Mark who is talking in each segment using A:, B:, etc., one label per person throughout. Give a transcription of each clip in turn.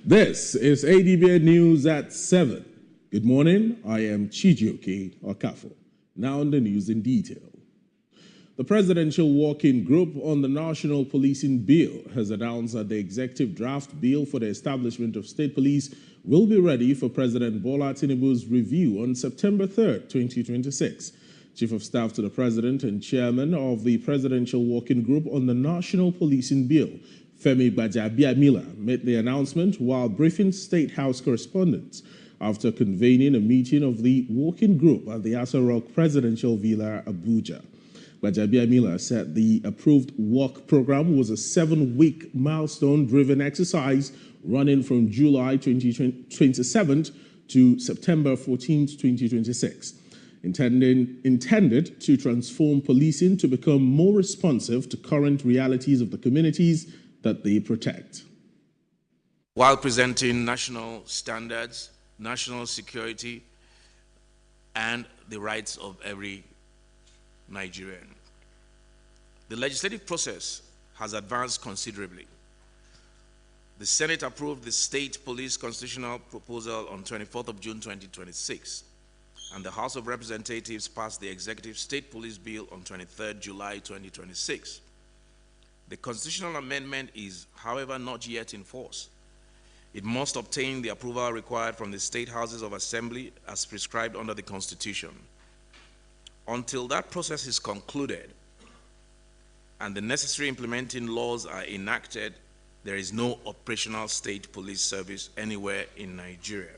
A: This is Adbn News at 7. Good morning, I am Chijioke Okafo. Now on the news in detail. The Presidential Working Group on the National Policing Bill has announced that the executive draft bill for the establishment of state police will be ready for President Bola Tinubu's review on September 3, 2026. Chief of Staff to the President and Chairman of the Presidential Working Group on the National Policing Bill, Femi Gbajabiamila, made the announcement while briefing State House correspondents after convening a meeting of the working group at the Aso Rock Presidential Villa, Abuja. Gbajabiamila said the approved work program was a 7-week milestone-driven exercise running from July 27th to September 14th, 2026. Intended to transform policing to become more responsive to current realities of the communities that they protect.
B: While presenting national standards, national security, and the rights of every Nigerian. The legislative process has advanced considerably. The Senate approved the State Police Constitutional Proposal on 24th of June 2026, and the House of Representatives passed the Executive State Police Bill on 23rd July 2026. The constitutional amendment is, however, not yet in force. It must obtain the approval required from the State Houses of Assembly as prescribed under the Constitution. Until that process is concluded and the necessary implementing laws are enacted, there is no operational state police service anywhere in Nigeria.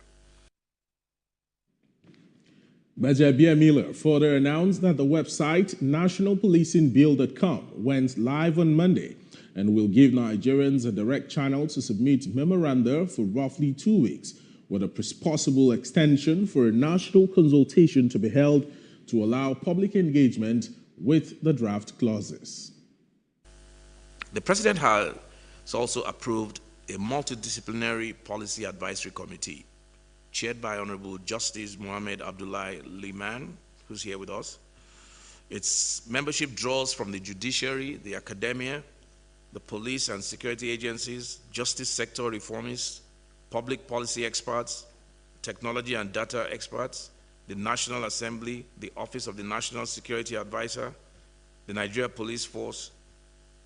A: Gbajabiamila further announced that the website nationalpolicingbill.com went live on Monday and will give Nigerians a direct channel to submit memoranda for roughly 2 weeks, with a possible extension for a national consultation to be held to allow public engagement with the draft clauses.
B: The President has also approved a multidisciplinary policy advisory committee chaired by Honorable Justice Mohammed Abdullahi Liman, who's here with us. Its membership draws from the judiciary, the academia, the police and security agencies, justice sector reformists, public policy experts, technology and data experts, the National Assembly, the Office of the National Security Advisor, the Nigeria Police Force,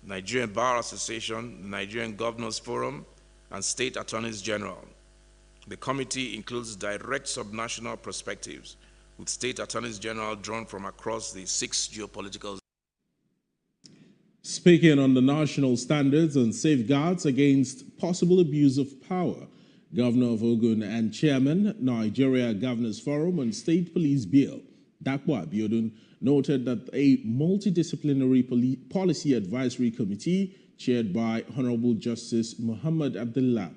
B: Nigerian Bar Association, the Nigerian Governors Forum, and State Attorneys General. The committee includes direct subnational perspectives, with State Attorneys General drawn from across the 6 geopolitical.
A: Speaking on the national standards and safeguards against possible abuse of power, Governor of Ogun and Chairman, Nigeria Governors Forum on State Police Bill, Dakwa Abiodun, noted that a multidisciplinary policy advisory committee chaired by Honorable Justice Muhammad Abdullah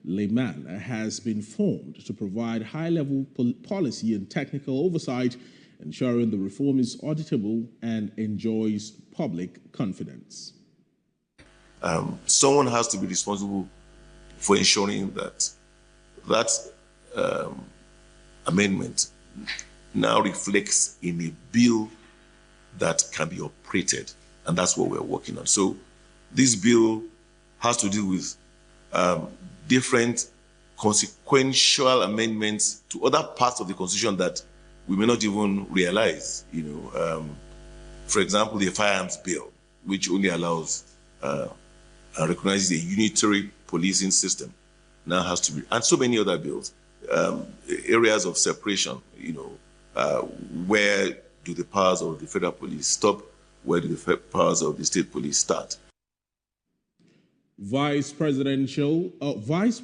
A: Liman has been formed to provide high-level policy and technical oversight, ensuring the reform is auditable and enjoys public confidence.
C: Someone has to be responsible for ensuring that amendment now reflects in a bill that can be operated, and that's what we're working on. So this bill has to do with different consequential amendments to other parts of the Constitution that we may not even realize. For example, the firearms bill, which only allows and recognizes a unitary policing system, now has to be, and so many other bills, areas of separation. Where do the powers of the federal police stop? Where do the powers of the state police start?
A: Vice President Kashim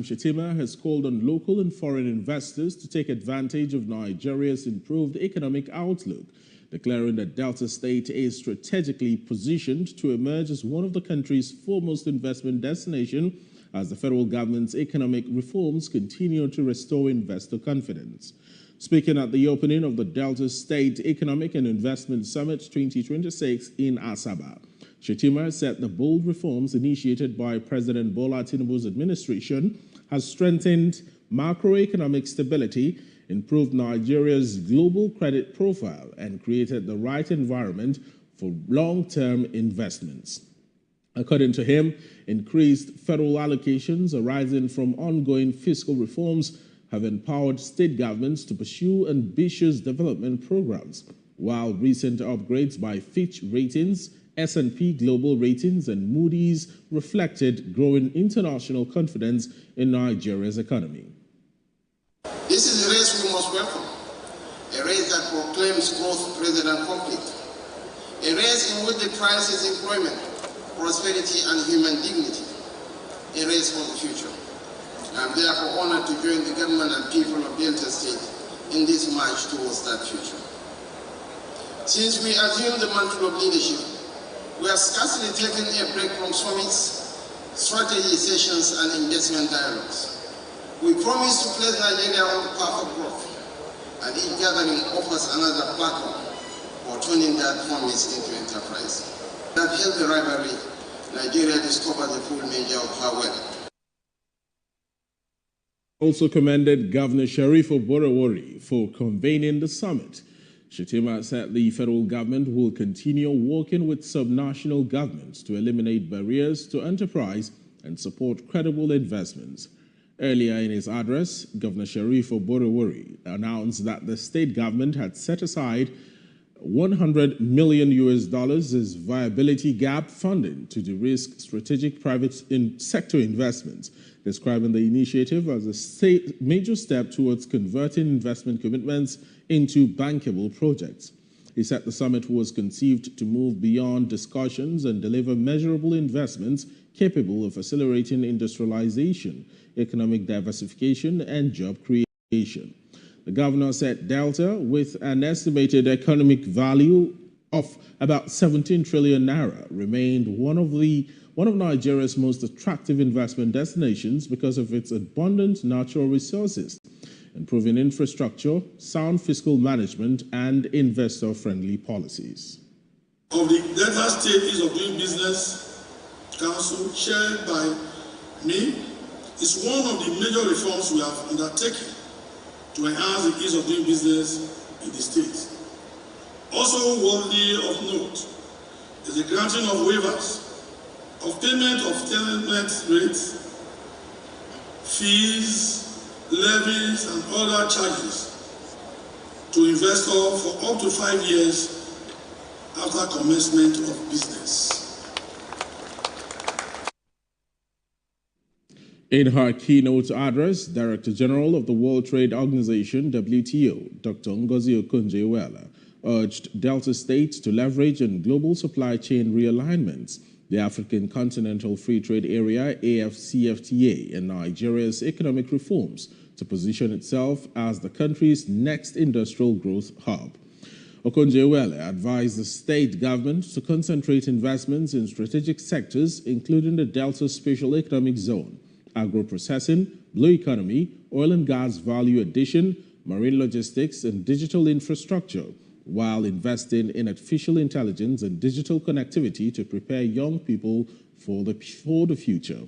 A: Shettima has called on local and foreign investors to take advantage of Nigeria's improved economic outlook, declaring that Delta State is strategically positioned to emerge as one of the country's foremost investment destinations as the federal government's economic reforms continue to restore investor confidence. Speaking at the opening of the Delta State Economic and Investment Summit 2026 in Asaba, Shettima said the bold reforms initiated by President Bola Tinubu's administration has strengthened macroeconomic stability, improved Nigeria's global credit profile, and created the right environment for long-term investments. According to him, increased federal allocations arising from ongoing fiscal reforms have empowered state governments to pursue ambitious development programs, while recent upgrades by Fitch Ratings, S&P Global Ratings, and Moody's reflected growing international confidence in Nigeria's economy.
D: This is a race we must welcome, a race that proclaims growth rather than conflict, a race in which the prize is employment, prosperity, and human dignity, a race for the future. I am therefore honored to join the government and people of Delta State in this march towards that future. Since we assumed the mantle of leadership, we have scarcely taken a break from summits, strategy sessions, and investment dialogues. We promise to place Nigeria on the path of growth, and each gathering offers another platform for turning that promise into enterprise. That healthy rivalry, Nigeria discovered the full measure of her wealth.
A: Also commended Governor Sheriff Oborowori for convening the summit. Shettima said the federal government will continue working with subnational governments to eliminate barriers to enterprise and support credible investments. Earlier in his address, Governor Sheriff Oborowori announced that the state government had set aside $100 million as viability gap funding to de-risk strategic private sector investments, describing the initiative as a major step towards converting investment commitments into bankable projects. He said the summit was conceived to move beyond discussions and deliver measurable investments capable of accelerating industrialization, economic diversification, and job creation. The governor said Delta, with an estimated economic value of about 17 trillion naira, remained one of Nigeria's most attractive investment destinations because of its abundant natural resources, improving infrastructure, sound fiscal management, and investor-friendly policies.
E: Of the Delta State Ease of Doing Business Council, chaired by me, is one of the major reforms we have undertaken to enhance the ease of doing business in the state. Also worthy of note is the granting of waivers of payment of tenant rates, fees, levies, and other charges to investors for up to 5 years after commencement of business.
A: In her keynote address, Director General of the World Trade Organization, WTO, Dr. Ngozi Okonjo-Iweala, urged Delta states to leverage on global supply chain realignments, the African Continental Free Trade Area, AFCFTA, and Nigeria's economic reforms to position itself as the country's next industrial growth hub. Okonjo-Iweala advised the state government to concentrate investments in strategic sectors, including the Delta Special Economic Zone, agro-processing, blue economy, oil and gas value addition, marine logistics, and digital infrastructure, while investing in artificial intelligence and digital connectivity to prepare young people for the future.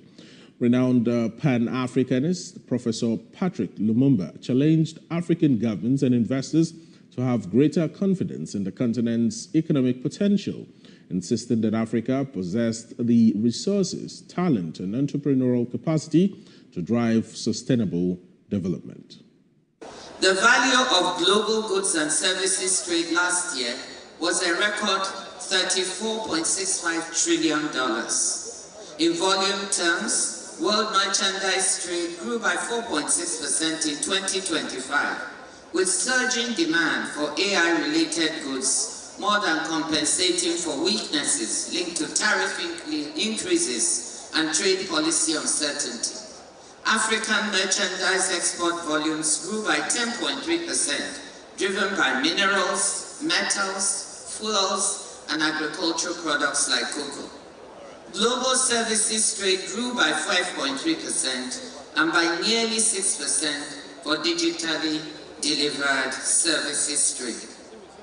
A: Renowned Pan-Africanist Professor Patrick Lumumba challenged African governments and investors to have greater confidence in the continent's economic potential, insisting that Africa possessed the resources, talent, and entrepreneurial capacity to drive sustainable development.
F: The value of global goods and services trade last year was a record $34.65 trillion. In volume terms, world merchandise trade grew by 4.6% in 2025, with surging demand for AI-related goods more than compensating for weaknesses linked to tariff increases and trade policy uncertainty. African merchandise export volumes grew by 10.3%, driven by minerals, metals, fuels, and agricultural products like cocoa. Global services trade grew by 5.3% and by nearly 6% for digitally delivered services trade.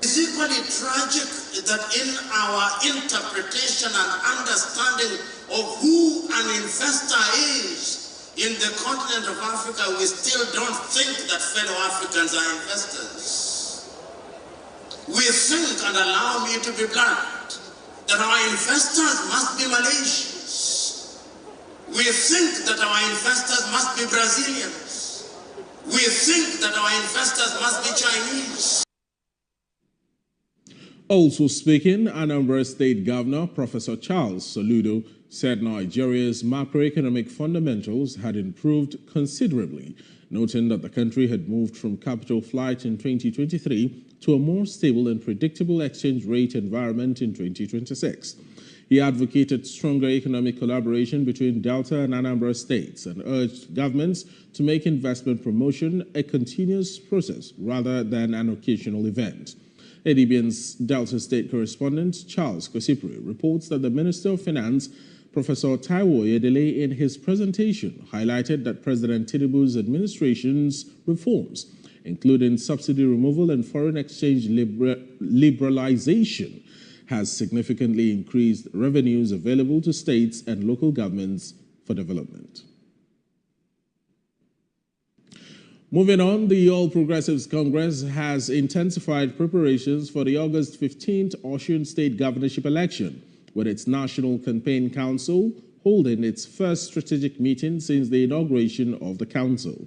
D: It's equally tragic that in our interpretation and understanding of who an investor is in the continent of Africa, we still don't think that fellow Africans are investors. We think, and allow me to be blunt, that our investors must be Malaysians, We think that our investors must be Brazilians. We think that our investors must be Chinese.
A: Also speaking, Anambra State Governor Professor Charles Soludo said Nigeria's macroeconomic fundamentals had improved considerably, noting that the country had moved from capital flight in 2023 to a more stable and predictable exchange rate environment in 2026. He advocated stronger economic collaboration between Delta and Anambra states and urged governments to make investment promotion a continuous process rather than an occasional event. Adbn's Delta State correspondent Charles Kosipri reports that the Minister of Finance, Professor Taiwo Oyedele, in his presentation highlighted that President Tinubu's administration's reforms, including subsidy removal and foreign exchange liberalization, has significantly increased revenues available to states and local governments for development. Moving on, the All Progressives Congress has intensified preparations for the August 15th Osun State governorship election, with its National Campaign Council holding its first strategic meeting since the inauguration of the council.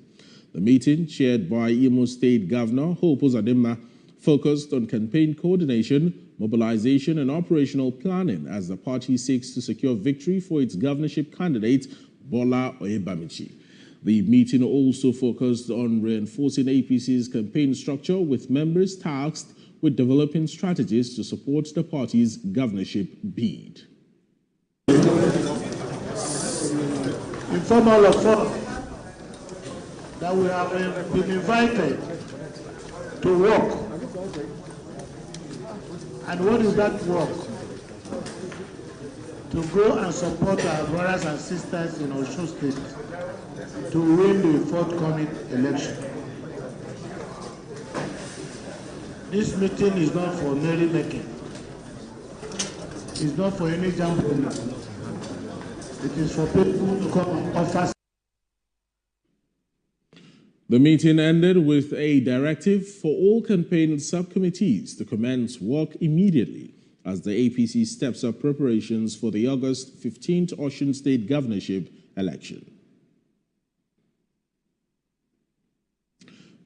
A: The meeting, chaired by Imo State Governor Hope Uzodimma, focused on campaign coordination, mobilization, and operational planning as the party seeks to secure victory for its governorship candidate, Bola Oyebamichi. The meeting also focused on reinforcing APC's campaign structure, with members tasked with developing strategies to support the party's governorship bid.
G: Inform all of us that we have been invited to work. And what is that work? To go and support our brothers and sisters in Osun State to win the forthcoming election. This meeting is not for merrymaking. It's not for any gambling. It is for people to come and offer.
A: The meeting ended with a directive for all campaign subcommittees to commence work immediately as the APC steps up preparations for the August 15th Osun State governorship election.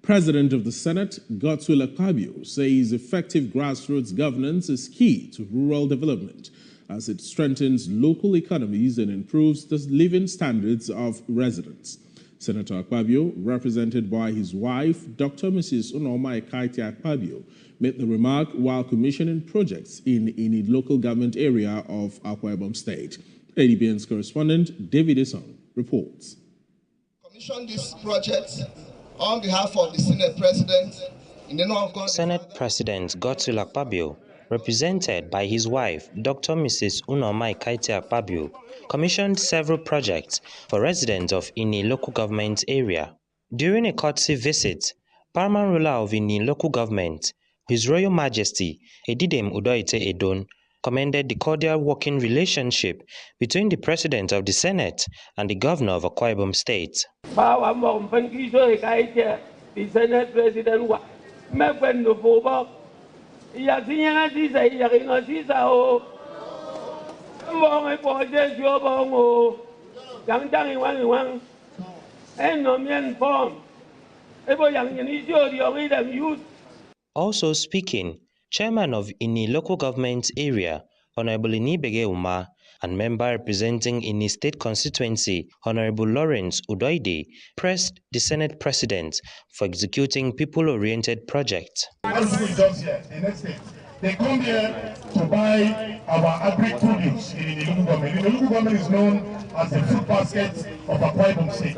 A: President of the Senate, Godswill Akpabio, says effective grassroots governance is key to rural development as it strengthens local economies and improves the living standards of residents. Senator Akpabio, represented by his wife, Dr. Mrs. Unorma Ekaite Akpabio, made the remark while commissioning projects in a local government area of Akwa Ibom State. Adbn's correspondent David Esong reports.
H: Commissioned this project on behalf of the Senate President in the name of God.
I: Senate President Godswill Akpabio, represented by his wife, Dr. Mrs. Unorma Ekaite Akpabio, commissioned several projects for residents of Ini local government area. During a courtesy visit, Paramount ruler of Ini local government, His Royal Majesty Edidem Udoite Edon, commended the cordial working relationship between the President of the Senate and the Governor of Akwa Ibom State.
J: The Senate President
I: Also speaking, Chairman of Ini local government area, Honorable Inibege Uma, and member representing Ini state constituency, Honorable Lawrence Udoide, praised the Senate President for executing people-oriented projects.
K: They come here to buy our agri-produce in the local government. The local government is known as the food basket of Akwa Ibom State.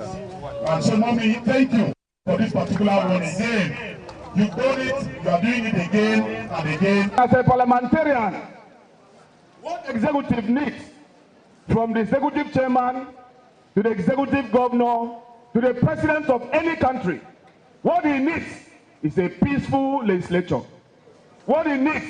K: And so, Mommy, thank you for this particular one again. You've done it, you are doing it again and again.
J: As a parliamentarian, what executive needs, from the executive chairman to the executive governor to the president of any country, what he needs is a peaceful legislature. What he needs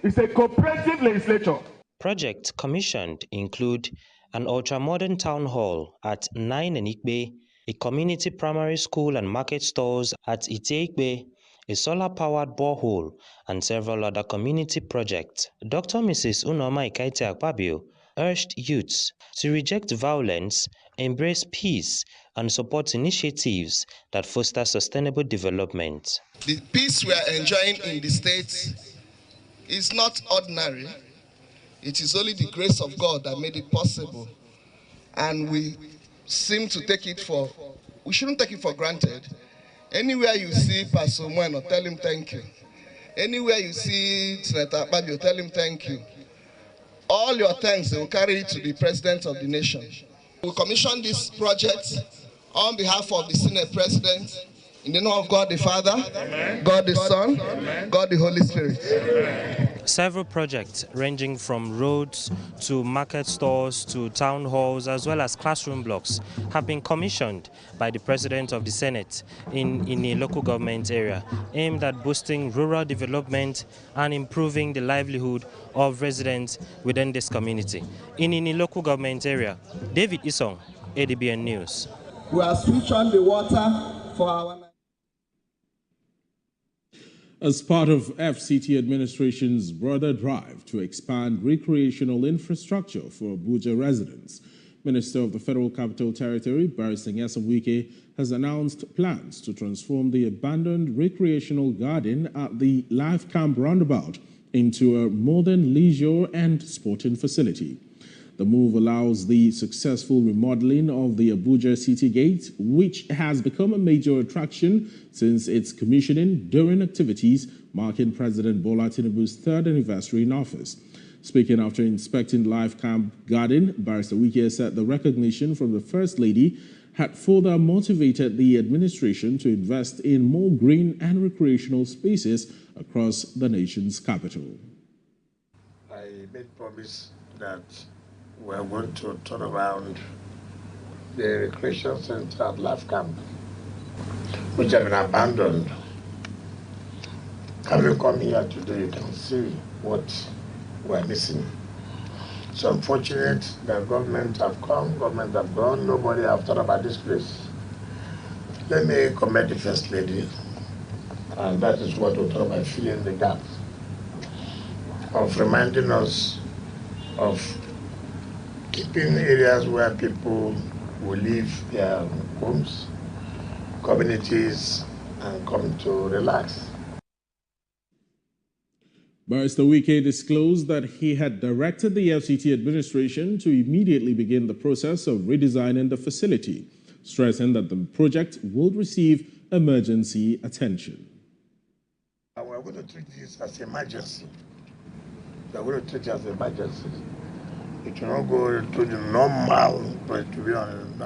J: is a cooperative legislature.
I: Projects commissioned include an ultra-modern town hall at 9 Enikbe, a community primary school and market stores at Iteikbe, a solar-powered borehole, and several other community projects. Dr. Mrs. Unorma Ekaite Akpabio urged youths to reject violence embrace peace and support initiatives that foster sustainable development.
H: The peace we are enjoying in the state is not ordinary. It is only the grace of God that made it possible. And we seem to take it for, we shouldn't take it for granted. Anywhere you see Pastor Mweno, tell him thank you. Anywhere you see Senator Akpabio, tell him thank you. All your thanks, they will carry it to the President of the nation. We commissioned this project on behalf of the Senate President, in the name of God the Father, Amen. God the Son, Amen. God the Holy Spirit.
I: Amen. Several projects ranging from roads to market stores to town halls as well as classroom blocks have been commissioned by the President of the Senate in a local government area aimed at boosting rural development and improving the livelihood of residents within this community. In a local government area, David Isong, Adbn News.
H: We are switch on the water for our...
A: As part of FCT administration's broader drive to expand recreational infrastructure for Abuja residents, Minister of the Federal Capital Territory, Barrister Nyesom Wike, has announced plans to transform the abandoned recreational garden at the Life Camp roundabout into a modern leisure and sporting facility. The move allows the successful remodeling of the Abuja City Gate, which has become a major attraction since its commissioning during activities marking President Bola Tinubu's 3rd anniversary in office. Speaking after inspecting Life Camp Garden, Barrister Wike said the recognition from the First Lady had further motivated the administration to invest in more green and recreational spaces across the nation's capital.
L: I made promise that we are going to turn around the recreation center at Life Camp, which have been abandoned. Having come here today, you can see what we're missing. It's unfortunate that government have come, government have gone, nobody have thought about this place. Let me commend the First Lady, and that is what we're talking about, filling the gap, of reminding us of keeping areas where people will leave their homes, communities, and come to relax.
A: Barrister Wike disclosed that he had directed the FCT administration to immediately begin the process of redesigning the facility, stressing that the project will receive emergency attention.
L: We're going to treat this as an emergency. We're going to treat it as an emergency. It will not go to the normal, but it will be on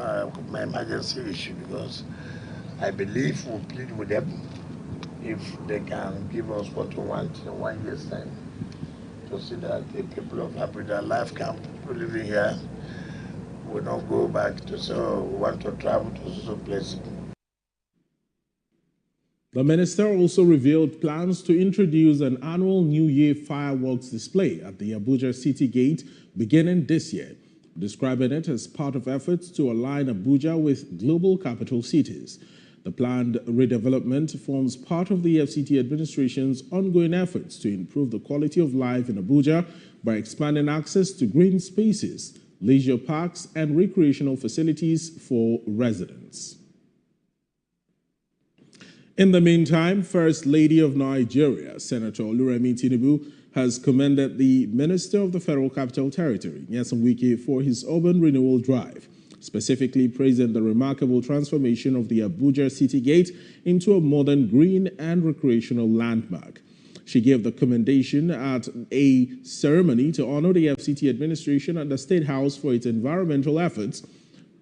L: my emergency issue, because I believe we'll plead with them if they can give us what we want in 1 year's time, to see that the people of Abuja Life Camp, people living here, will not go back to say, oh, we want to travel to some place.
A: The minister also revealed plans to introduce an annual New Year fireworks display at the Abuja City Gate beginning this year, describing it as part of efforts to align Abuja with global capital cities. The planned redevelopment forms part of the FCT administration's ongoing efforts to improve the quality of life in Abuja by expanding access to green spaces, leisure parks, and recreational facilities for residents. In the meantime, First Lady of Nigeria, Senator Oluremi Tinubu, has commended the Minister of the Federal Capital Territory, Nyesom Wike, for his urban renewal drive, specifically praising the remarkable transformation of the Abuja City Gate into a modern green and recreational landmark. She gave the commendation at a ceremony to honor the FCT administration at the State House for its environmental efforts,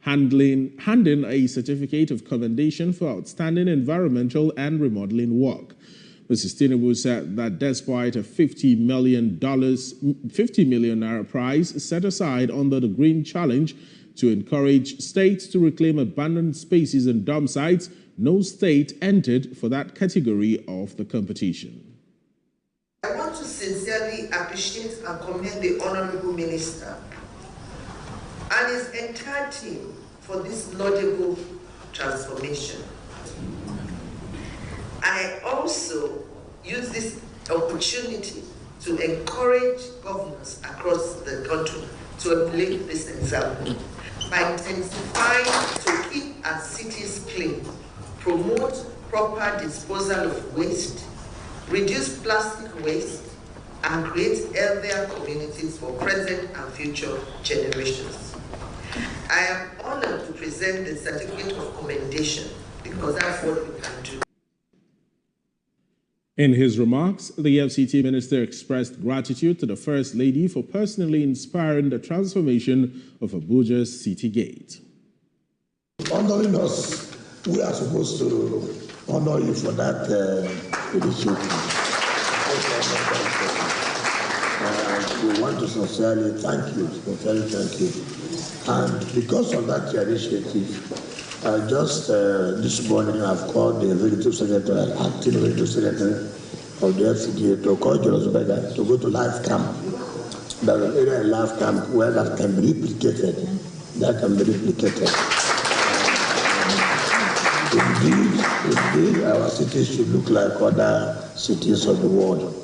A: handing a certificate of commendation for outstanding environmental and remodeling work. Mrs. Tinubu said that despite a $50 million prize set aside under the Green Challenge to encourage states to reclaim abandoned spaces and dump sites, no state entered for that category of the competition.
M: I want to sincerely appreciate and commend the Honorable Minister and his entire team for this laudable transformation. I also use this opportunity to encourage governors across the country to emulate this example. by intensifying to keep our cities clean, promote proper disposal of waste, reduce plastic waste, and create healthier communities for present and future generations. I am honored to present the certificate of commendation because that's what we can do.
A: In his remarks, the FCT minister expressed gratitude to the First Lady for personally inspiring the transformation of Abuja's City Gate.
L: Honoring us, we are supposed to honor you for that initiative. We want to sincerely thank you, And because of that initiative, just this morning I've called the executive secretary, acting executive secretary of the FCDA to call Jonas Beggar to go to live camp. There's an area in live camp where that can be replicated. Indeed, our cities should look like other cities of the world.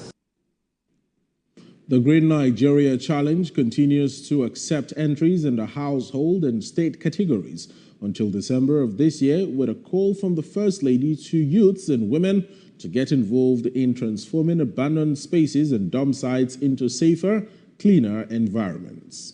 A: The Green Nigeria Challenge continues to accept entries in the household and state categories until December of this year, with a call from the First Lady to youths and women to get involved in transforming abandoned spaces and dump sites into safer, cleaner environments.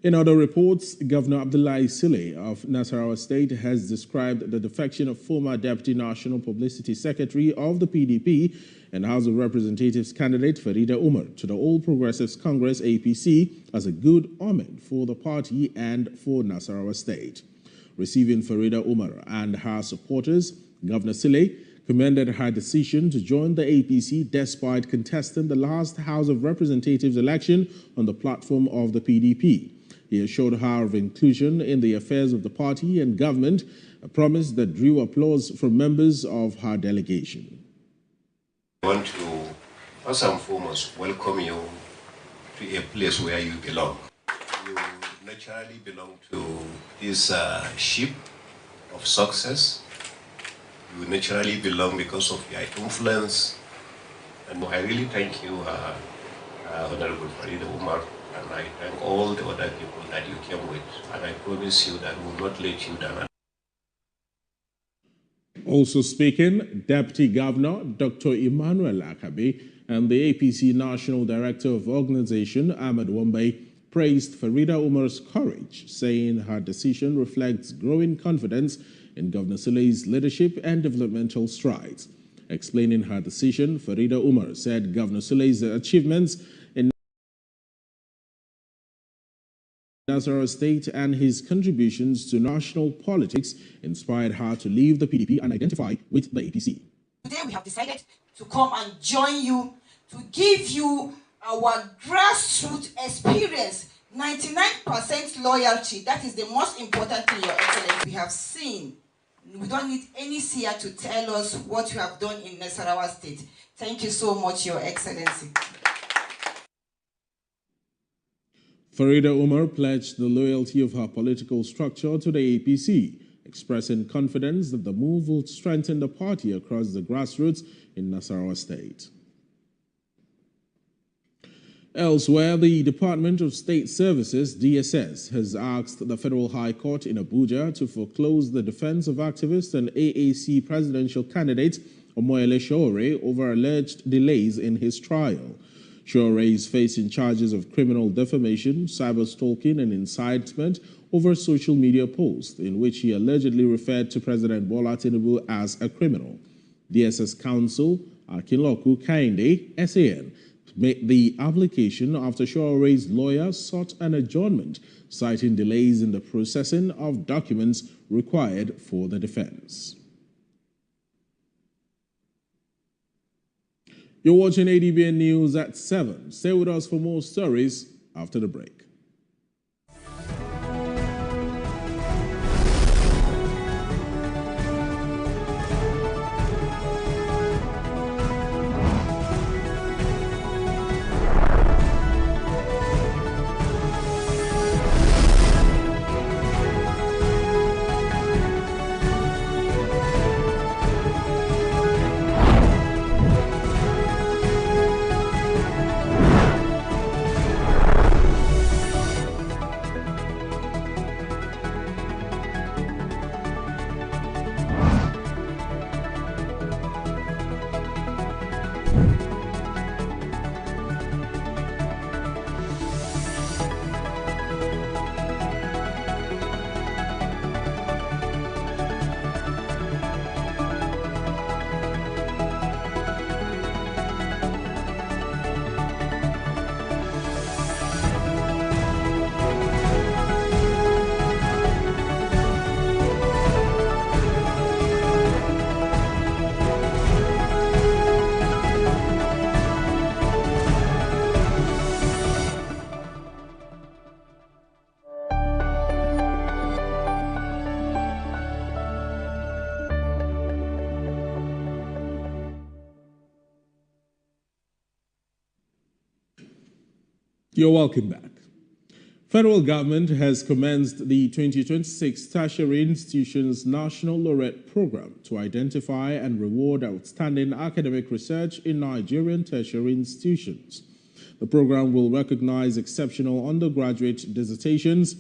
A: In other reports, Governor Abdullahi Sule of Nasarawa State has described the defection of former Deputy National Publicity Secretary of the PDP and House of Representatives candidate Farida Umar to the All Progressives Congress APC as a good omen for the party and for Nasarawa State. Receiving Farida Umar and her supporters, Governor Sule commended her decision to join the APC despite contesting the last House of Representatives election on the platform of the PDP. He assured her of inclusion in the affairs of the party and government, a promise that drew applause from members of her delegation.
N: I want to, first and foremost, welcome you to a place where you belong. You naturally belong to this ship of success. You naturally belong because of your influence. And I really thank you, Honorable Farida Umar. And I thank all the other people that you came with. And I promise you that we will not let you down.
A: Also speaking, Deputy Governor Dr. Emmanuel Akabe and the APC National Director of Organization, Ahmed Wambai, praised Farida Umar's courage, saying her decision reflects growing confidence in Governor Sule's leadership and developmental strides. Explaining her decision, Farida Umar said Governor Sule's achievements in Nasarawa State and his contributions to national politics inspired her to leave the PDP and identify with the APC.
O: Today we have decided to come and join you to give you our grassroots experience, 99% loyalty. That is the most important thing, Your Excellency. We have seen. We don't need any seer to tell us what you have done in Nasarawa State. Thank you so much, Your Excellency.
A: Farida Umar pledged the loyalty of her political structure to the APC, expressing confidence that the move will strengthen the party across the grassroots in Nasarawa State. Elsewhere, the Department of State Services, DSS, has asked the Federal High Court in Abuja to foreclose the defense of activist and AAC presidential candidate Omoyele Sowore over alleged delays in his trial. Sowore is facing charges of criminal defamation, cyber-stalking, and incitement over social media posts in which he allegedly referred to President Bola Tinubu as a criminal. DSS counsel Akinloku Kainde, SAN, made the application after Showere's lawyer sought an adjournment, citing delays in the processing of documents required for the defense. You're watching Adbn News at 7. Stay with us for more stories after the break. You're welcome back. Federal government has commenced the 2026 Tertiary Institutions National Laureate Program to identify and reward outstanding academic research in Nigerian tertiary institutions. The program will recognize exceptional undergraduate dissertations,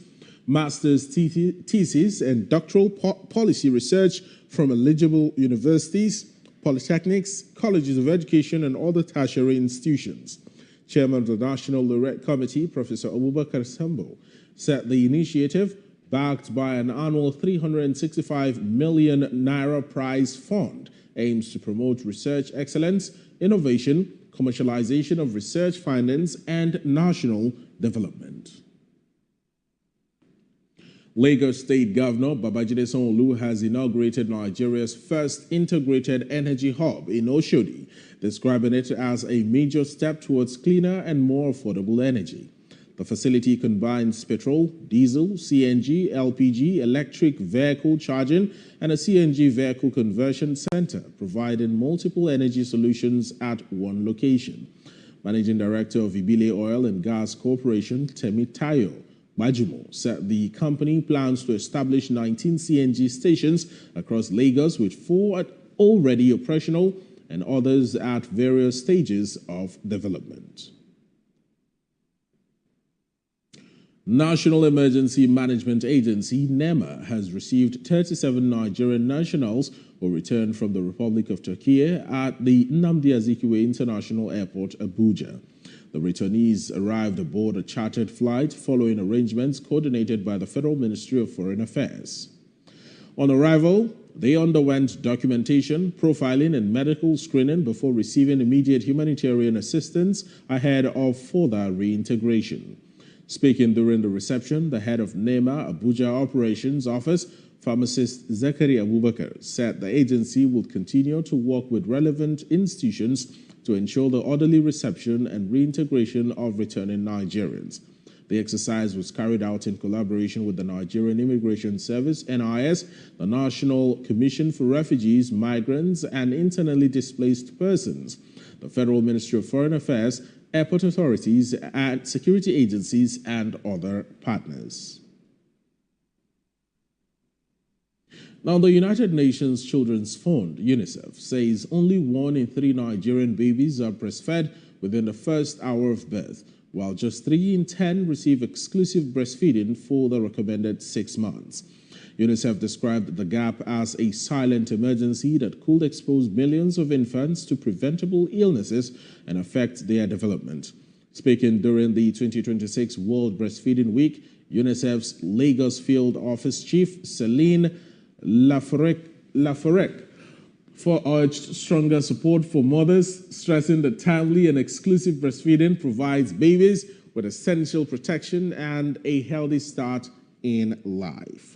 A: master's thesis, and doctoral policy research from eligible universities, polytechnics, colleges of education, and other tertiary institutions. Chairman of the National Laureate Committee, Professor Abubakar Sambo, said the initiative, backed by an annual 365 million naira prize fund, aims to promote research excellence, innovation, commercialization of research findings, and national development. Lagos State Governor Babajide Sanwo-Olu has inaugurated Nigeria's first integrated energy hub in Oshodi, describing it as a major step towards cleaner and more affordable energy. The facility combines petrol, diesel, CNG, LPG, electric vehicle charging, and a CNG vehicle conversion center, providing multiple energy solutions at one location. Managing Director of Ibile Oil and Gas Corporation, Temitayo Majumo, said the company plans to establish 19 CNG stations across Lagos, with 4 already operational and others at various stages of development. National Emergency Management Agency, NEMA, has received 37 Nigerian nationals who returned from the Republic of Turkey at the Nnamdi Azikiwe International Airport, Abuja. The returnees arrived aboard a chartered flight following arrangements coordinated by the Federal Ministry of Foreign Affairs. On arrival, they underwent documentation, profiling, and medical screening before receiving immediate humanitarian assistance ahead of further reintegration. Speaking during the reception, the head of NEMA Abuja Operations Office, pharmacist Zakari Abubakar, said the agency will continue to work with relevant institutions to ensure the orderly reception and reintegration of returning Nigerians. The exercise was carried out in collaboration with the Nigerian Immigration Service, NIS, the National Commission for Refugees, Migrants, and Internally Displaced Persons, the Federal Ministry of Foreign Affairs, airport authorities, and security agencies, and other partners. Now, the United Nations Children's Fund, UNICEF, says only 1 in 3 Nigerian babies are breastfed within the first hour of birth, while just 3 in 10 receive exclusive breastfeeding for the recommended 6 months. UNICEF described the gap as a silent emergency that could expose millions of infants to preventable illnesses and affect their development. Speaking during the 2026 World Breastfeeding Week, UNICEF's Lagos Field Office Chief Celine Laforek urged stronger support for mothers, stressing that timely and exclusive breastfeeding provides babies with essential protection and a healthy start in life.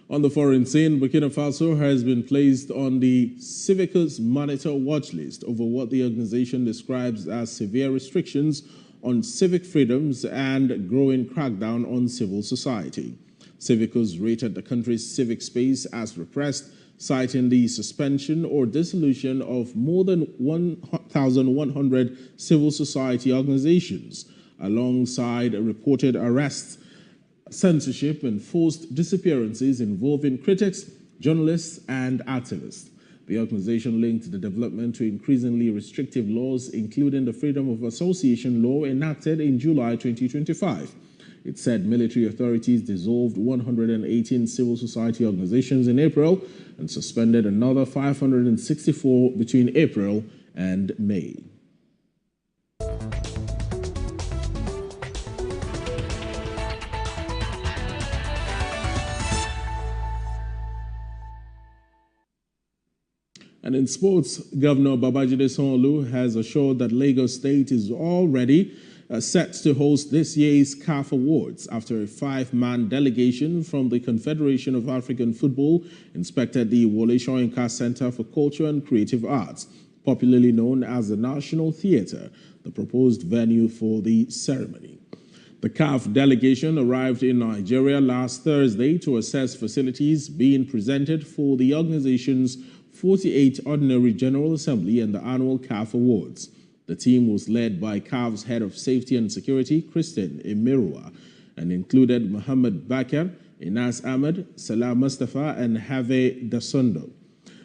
A: On the foreign scene, Burkina Faso has been placed on the Civicus Monitor watch list over what the organization describes as severe restrictions on civic freedoms and growing crackdown on civil society. Civicus rated the country's civic space as repressed, citing the suspension or dissolution of more than 1,100 civil society organizations, alongside reported arrests, censorship, and forced disappearances involving critics, journalists, and activists. The organization linked the development to increasingly restrictive laws, including the Freedom of Association law enacted in July 2025. It said military authorities dissolved 118 civil society organizations in April and suspended another 564 between April and May. And in sports, Governor Babajide Sanwo-Olu has assured that Lagos State is all ready set to host this year's CAF Awards after a 5-man delegation from the Confederation of African Football inspected the Wole Soyinka Center for Culture and Creative Arts, popularly known as the National Theatre, the proposed venue for the ceremony. The CAF delegation arrived in Nigeria last Thursday to assess facilities being presented for the organization's 48th Ordinary General Assembly and the annual CAF Awards. The team was led by CAF's Head of Safety and Security, Christian Emirua, and included Mohammed Bakar, Inas Ahmed, Salah Mustafa, and Have Dasondo.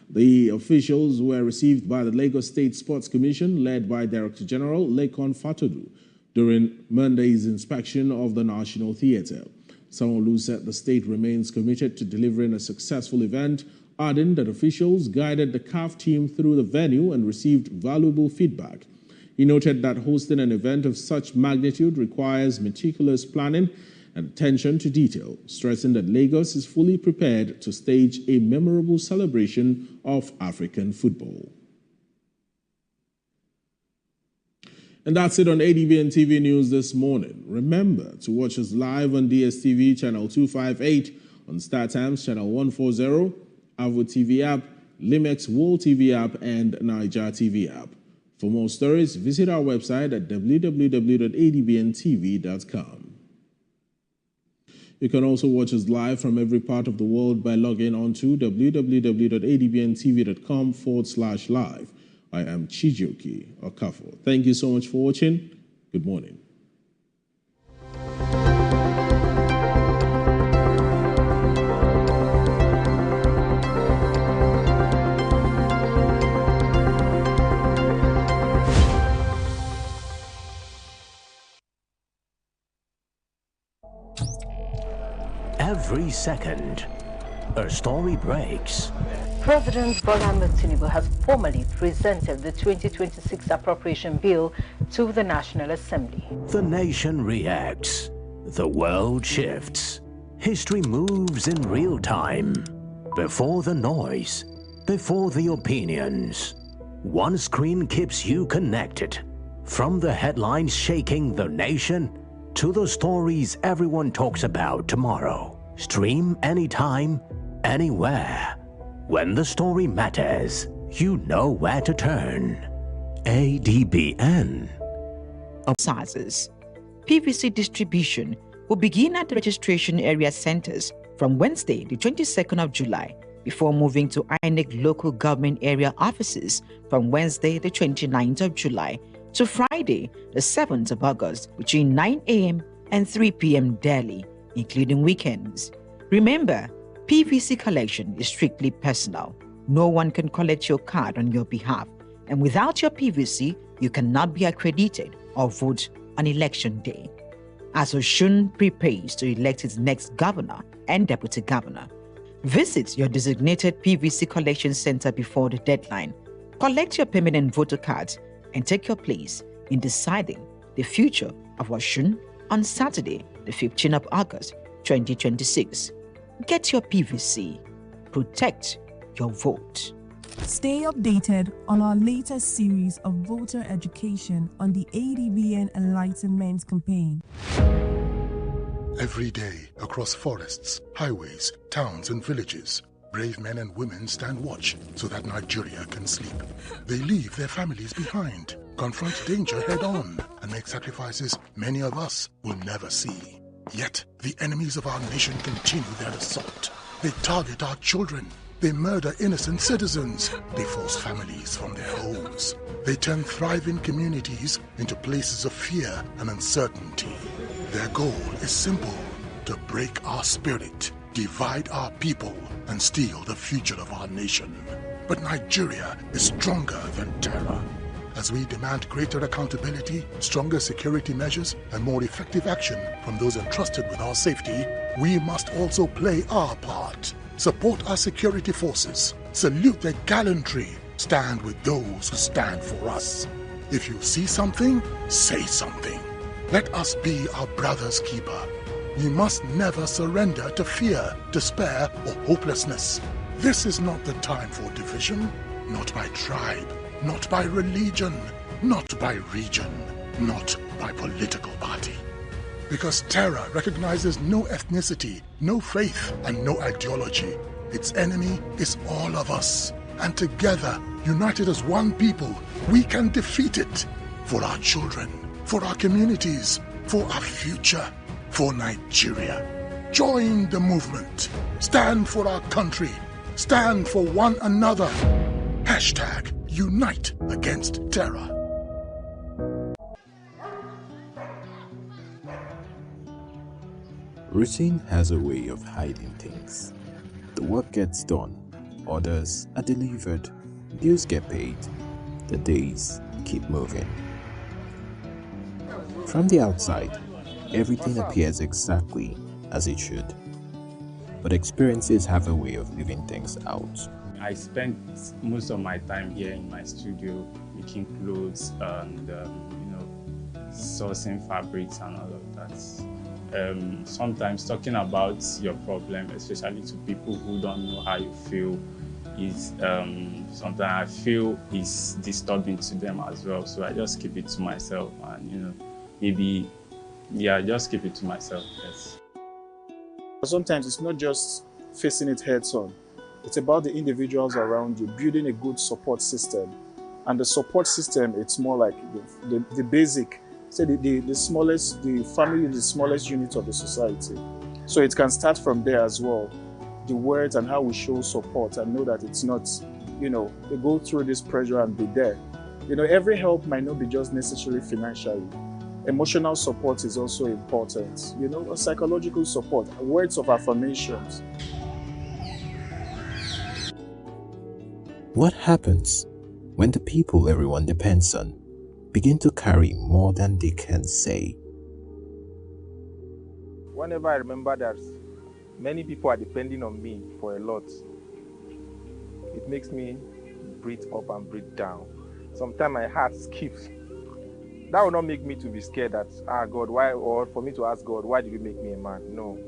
A: The officials were received by the Lagos State Sports Commission, led by Director General Lekon Fatodu, during Monday's inspection of the National Theatre. Sanwo-Olu said the state remains committed to delivering a successful event, adding that officials guided the CAF team through the venue and received valuable feedback. He noted that hosting an event of such magnitude requires meticulous planning and attention to detail, stressing that Lagos is fully prepared to stage a memorable celebration of African football. And that's it on ADBN TV News this morning. Remember to watch us live on DSTV channel 258, on StarTimes channel 140, Avo TV app, Limex World TV app, and Niger TV app. For more stories, visit our website at www.adbntv.com. You can also watch us live from every part of the world by logging on to www.adbntv.com/live. I am Chijioke Okafor. Thank you so much for watching. Good morning.
P: Every second, a story breaks.
Q: President Bola Ahmed Tinubu has formally presented the 2026 appropriation bill to the National Assembly.
P: The nation reacts. The world shifts. History moves in real time. Before the noise, before the opinions. One screen keeps you connected. From the headlines shaking the nation to the stories everyone talks about tomorrow. Stream anytime, anywhere. When the story matters, you know where to turn. ADBN.
R: Sizes. PVC distribution will begin at the registration area centers from Wednesday, the 22nd of July, before moving to INEC local government area offices from Wednesday, the 29th of July to Friday, the 7th of August, between 9 a.m. and 3 p.m. daily, including weekends. Remember, PVC collection is strictly personal. No one can collect your card on your behalf, and without your PVC, you cannot be accredited or vote on election day. As Osun prepares to elect its next governor and deputy governor, visit your designated PVC collection center before the deadline. Collect your permanent voter cards and take your place in deciding the future of Osun on Saturday, the 15th of August, 2026. Get your PVC. Protect your vote.
S: Stay updated on our latest series of voter education on the ADBN Enlightenment Campaign.
T: Every day, across forests, highways, towns and villages, brave men and women stand watch so that Nigeria can sleep. They leave their families behind, confront danger head-on, and make sacrifices many of us will never see. Yet, the enemies of our nation continue their assault. They target our children. They murder innocent citizens. They force families from their homes. They turn thriving communities into places of fear and uncertainty. Their goal is simple: to break our spirit, divide our people, and steal the future of our nation. But Nigeria is stronger than terror. As we demand greater accountability, stronger security measures, and more effective action from those entrusted with our safety, we must also play our part. Support our security forces. Salute their gallantry. Stand with those who stand for us. If you see something, say something. Let us be our brother's keeper. We must never surrender to fear, despair, or hopelessness. This is not the time for division, not by tribe, not by religion, not by region, not by political party. Because terror recognizes no ethnicity, no faith, and no ideology. Its enemy is all of us. And together, united as one people, we can defeat it. For our children, for our communities, for our future, for Nigeria. Join the movement. Stand for our country. Stand for one another. Hashtag Unite Against Terror.
U: Routine has a way of hiding things. The work gets done, orders are delivered, bills get paid, the days keep moving. From the outside, everything appears exactly as it should. But experiences have a way of leaving things out.
V: I spent most of my time here in my studio making clothes and sourcing fabrics and all of that. Sometimes talking about your problem, especially to people who don't know how you feel, is sometimes I feel is disturbing to them as well. So I just keep it to myself, and just keep it to myself. Yes.
W: Sometimes it's not just facing it heads on. It's about the individuals around you, building a good support system. And the support system, it's more like the basic. Say the smallest, the family is the smallest unit of the society. So it can start from there as well. The words and how we show support and know that it's not, they go through this pressure and be there. Every help might not be just necessarily financially. Emotional support is also important. Psychological support, words of affirmations.
U: What happens when the people everyone depends on begin to carry more than they can say?
X: Whenever I remember that many people are depending on me for a lot, it makes me breathe up and breathe down. Sometimes my heart skips. That will not make me to be scared that, God, why? Or for me to ask God, why did you make me a man? No,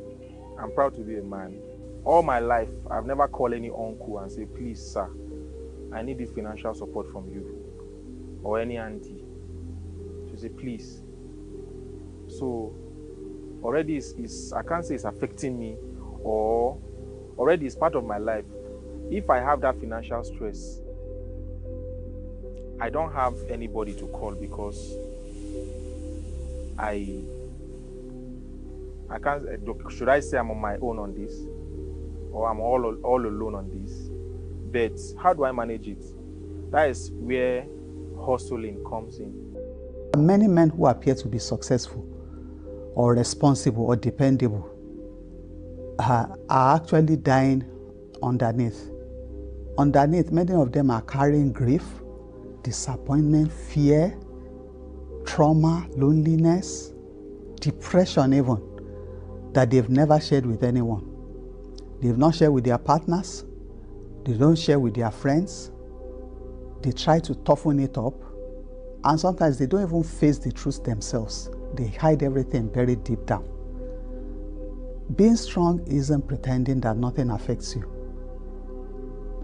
X: I'm proud to be a man. All my life, I've never called any uncle and say, please, sir, I need this financial support from you. Or any auntie. To say, please. So, already I can't say it's affecting me, or already it's part of my life. If I have that financial stress, I don't have anybody to call because I can't. Should I say I'm on my own on this, or I'm all alone on this? But how do I manage it? That is where hustling comes in.
Y: Many men who appear to be successful, or responsible, or dependable, are actually dying underneath. Underneath, many of them are carrying grief, disappointment, fear, trauma, loneliness, depression even, that they've never shared with anyone. They've not shared with their partners. They don't share with their friends. They try to toughen it up. And sometimes they don't even face the truth themselves. They hide everything very deep down. Being strong isn't pretending that nothing affects you.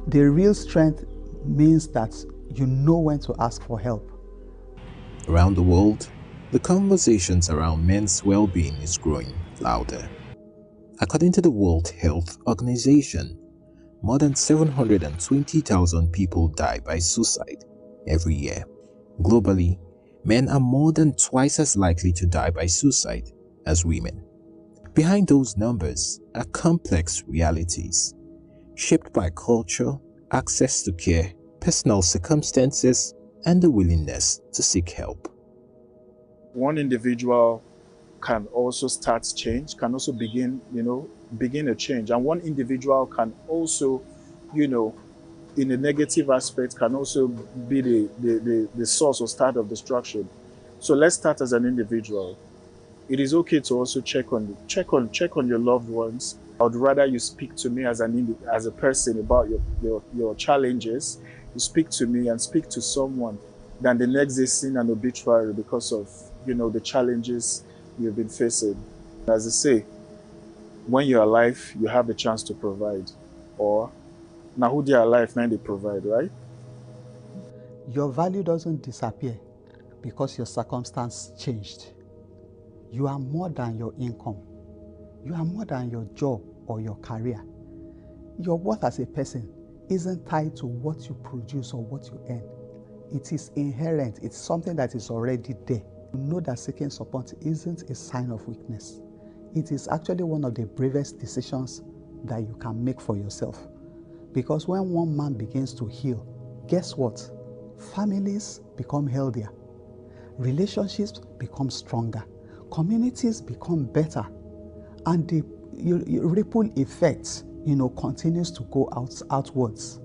Y: The real strength means that you know when to ask for help.
U: Around the world, the conversations around men's well-being is growing louder. According to the World Health Organization, more than 720,000 people die by suicide every year. Globally, men are more than twice as likely to die by suicide as women. Behind those numbers are complex realities, shaped by culture, access to care, personal circumstances, and the willingness to seek help.
W: One individual can also start change, can also begin a change. And one individual can also, in a negative aspect, can also be the source or start of destruction. So let's start as an individual. It is okay to also check on your loved ones. I would rather you speak to me as a person about your challenges. You speak to me and speak to someone than the next day send an obituary because of the challenges you've been facing. As I say, when you're alive, you have the chance to provide. Or now who they are alive, now they provide, right?
Y: Your value doesn't disappear because your circumstance changed. You are more than your income. You are more than your job or your career. Your worth as a person isn't tied to what you produce or what you earn. It is inherent. It's something that is already there. You know that seeking support isn't a sign of weakness. It is actually one of the bravest decisions that you can make for yourself. Because when one man begins to heal, guess what? Families become healthier. Relationships become stronger. Communities become better. And the ripple effect, continues to go outwards,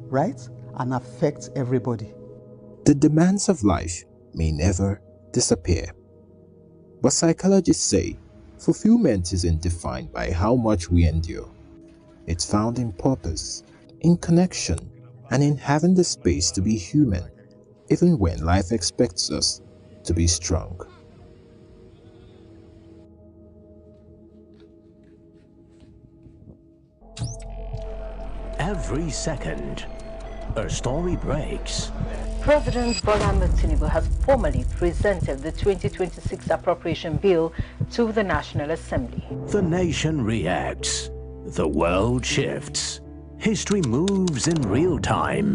Y: right? And affect everybody.
U: The demands of life may never disappear. But psychologists say fulfillment isn't defined by how much we endure. It's found in purpose, in connection, and in having the space to be human, even when life expects us to be strong.
P: Every second, a story breaks.
Q: President Bola Ahmed Tinubu has formally presented the 2026 appropriation bill to the National Assembly.
P: The nation reacts. The world shifts. History moves in real time.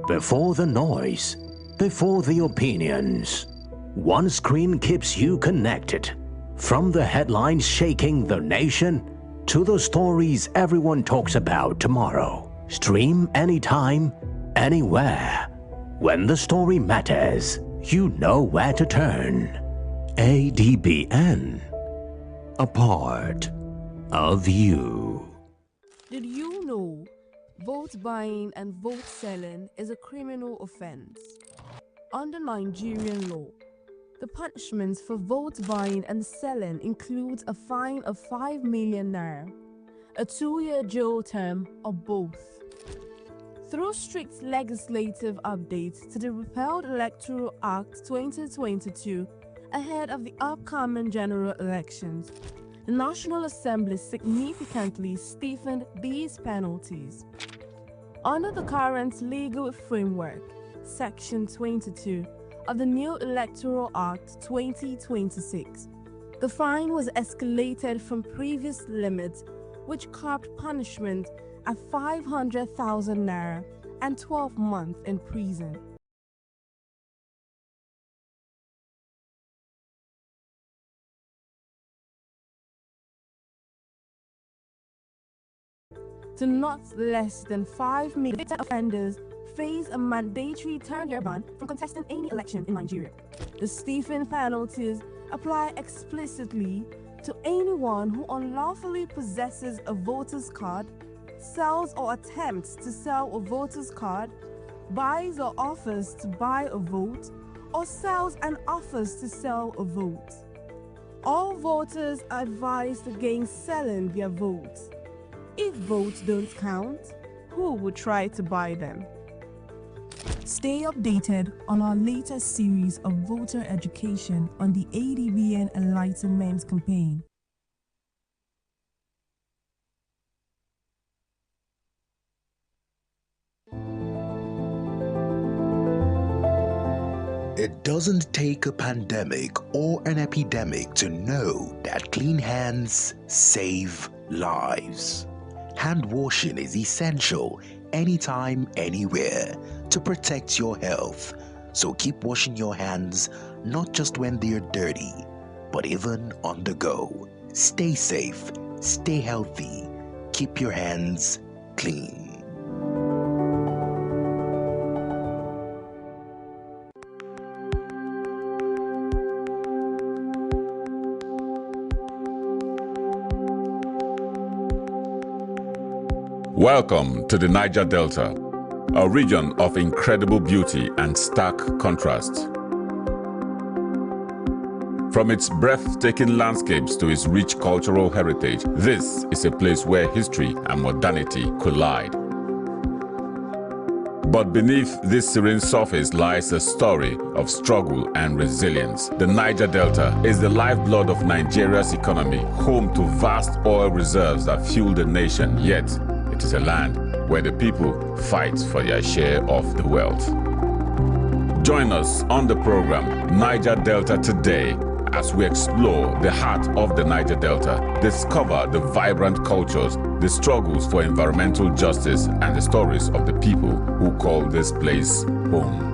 P: Before the noise, before the opinions. One screen keeps you connected. From the headlines shaking the nation to the stories everyone talks about tomorrow. Stream anytime, anywhere. When the story matters, you know where to turn. Adbn. A part of you.
S: Did you know vote buying and vote selling is a criminal offense? Under Nigerian law, the punishments for vote buying and selling includes a fine of 5 million naira, a 2-year jail term, or both. Through strict legislative updates to the repealed Electoral Act 2022 ahead of the upcoming general elections, the National Assembly significantly stiffened these penalties. Under the current legal framework, Section 22 of the new Electoral Act 2026, the fine was escalated from previous limits, which capped punishment at 500,000 naira and 12 months in prison. To not less than 5 million offenders face a mandatory 10-year ban from contesting any election in Nigeria. The stiffened penalties apply explicitly to anyone who unlawfully possesses a voter's card, sells or attempts to sell a voter's card, buys or offers to buy a vote, or sells and offers to sell a vote. All voters are advised against selling their votes. If votes don't count, who would try to buy them? Stay updated on our latest series of voter education on the Adbn Enlightenment Campaign.
B: It doesn't take a pandemic or an epidemic to know that clean hands save lives. Hand washing is essential anytime, anywhere to protect your health. So keep washing your hands, not just when they're dirty, but even on the go. Stay safe, stay healthy, keep your hands clean.
C: Welcome to the Niger Delta, a region of incredible beauty and stark contrast. From its breathtaking landscapes to its rich cultural heritage, this is a place where history and modernity collide. But beneath this serene surface lies a story of struggle and resilience. The Niger Delta is the lifeblood of Nigeria's economy, home to vast oil reserves that fuel the nation, yet it is a land where the people fight for their share of the wealth. Join us on the program Niger Delta Today as we explore the heart of the Niger Delta, discover the vibrant cultures, the struggles for environmental justice, and the stories of the people who call this place home.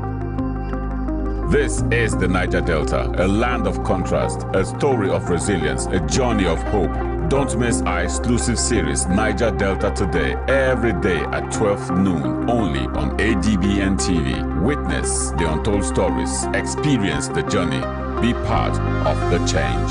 C: This is the Niger Delta, a land of contrast, a story of resilience, a journey of hope. Don't miss our exclusive series, Niger Delta Today, every day at 12 noon, only on Adbn TV. Witness the untold stories, experience the journey, be part of the change.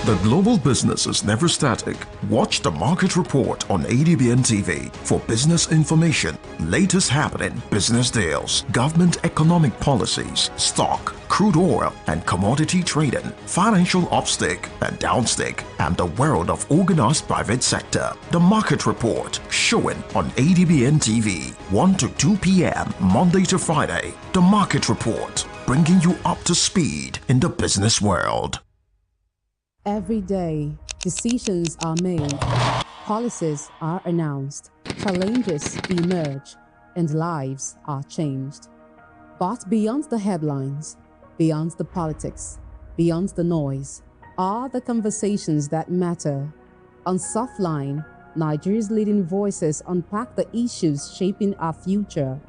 D: The global business is never static. Watch the market report on Adbn TV for business information, latest happening business deals, government economic policies, stock, crude oil and commodity trading, financial upstick and downstick, and the world of organized private sector. The market report showing on Adbn TV 1 to 2 p.m. Monday to Friday. The market report bringing you up to speed in the business world.
E: Every day, decisions are made, policies are announced, challenges emerge, and lives are changed. But beyond the headlines, beyond the politics, beyond the noise, are the conversations that matter. On Softline, Nigeria's leading voices unpack the issues shaping our future,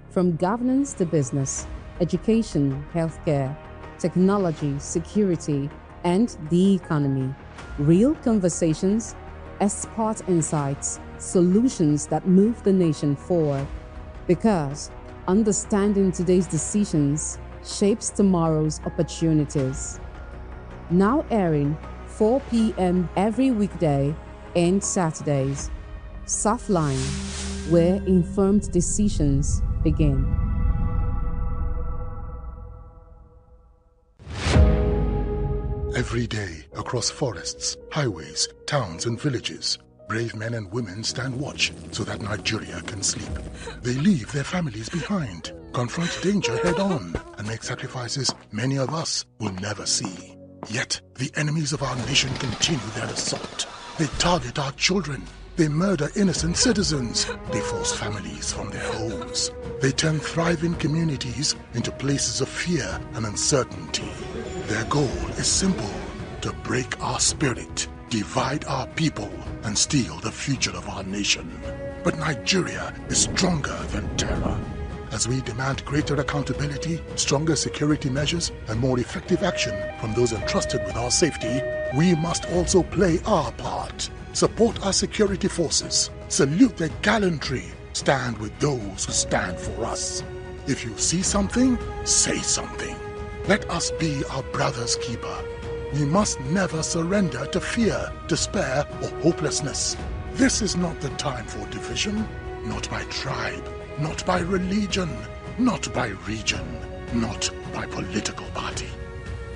E: from governance to business, education, healthcare, technology, security, and the economy. Real conversations, expert insights, solutions that move the nation forward. Because understanding today's decisions shapes tomorrow's opportunities. Now airing 4 p.m. every weekday and Saturdays. Softline, where informed decisions begin.
T: Every day, across forests, highways, towns, and villages, brave men and women stand watch so that Nigeria can sleep. They leave their families behind, confront danger head-on, and make sacrifices many of us will never see. Yet, the enemies of our nation continue their assault. They target our children. They murder innocent citizens. They force families from their homes. They turn thriving communities into places of fear and uncertainty. Their goal is simple: to break our spirit, divide our people, and steal the future of our nation. But Nigeria is stronger than terror. As we demand greater accountability, stronger security measures, and more effective action from those entrusted with our safety, we must also play our part. Support our security forces, salute their gallantry, stand with those who stand for us. If you see something, say something. Let us be our brother's keeper. We must never surrender to fear, despair, or hopelessness. This is not the time for division, not by tribe, not by religion, not by region, not by political party.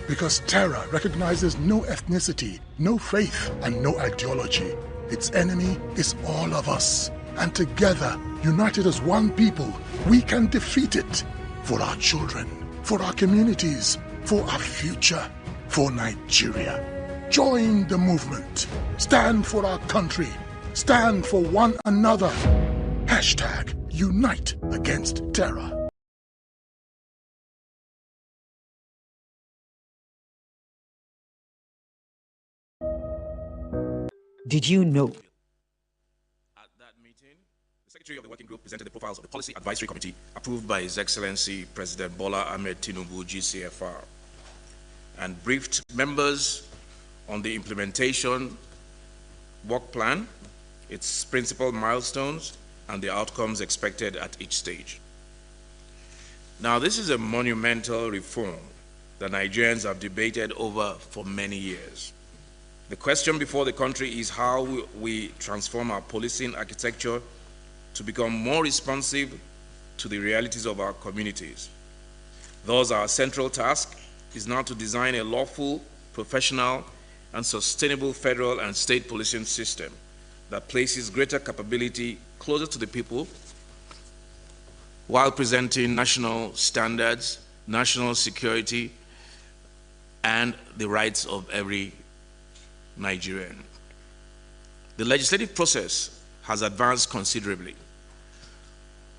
T: Because terror recognizes no ethnicity, no faith, and no ideology. Its enemy is all of us. And together, united as one people, we can defeat it. For our children, for our communities, for our future, for Nigeria. Join the movement. Stand for our country. Stand for one another. Hashtag Unite Against Terror.
R: Did you know?
F: At that meeting, the Secretary of the Working Group presented the profiles of the Policy Advisory Committee approved by His Excellency President Bola Ahmed Tinubu, GCFR, and briefed members on the implementation work plan, its principal milestones, and the outcomes expected at each stage. Now, this is a monumental reform that Nigerians have debated over for many years. The question before the country is how we transform our policing architecture to become more responsive to the realities of our communities. Thus, our central task is now to design a lawful, professional, and sustainable federal and state policing system that places greater capability closer to the people while presenting national standards, national security, and the rights of every Nigerian. The legislative process has advanced considerably.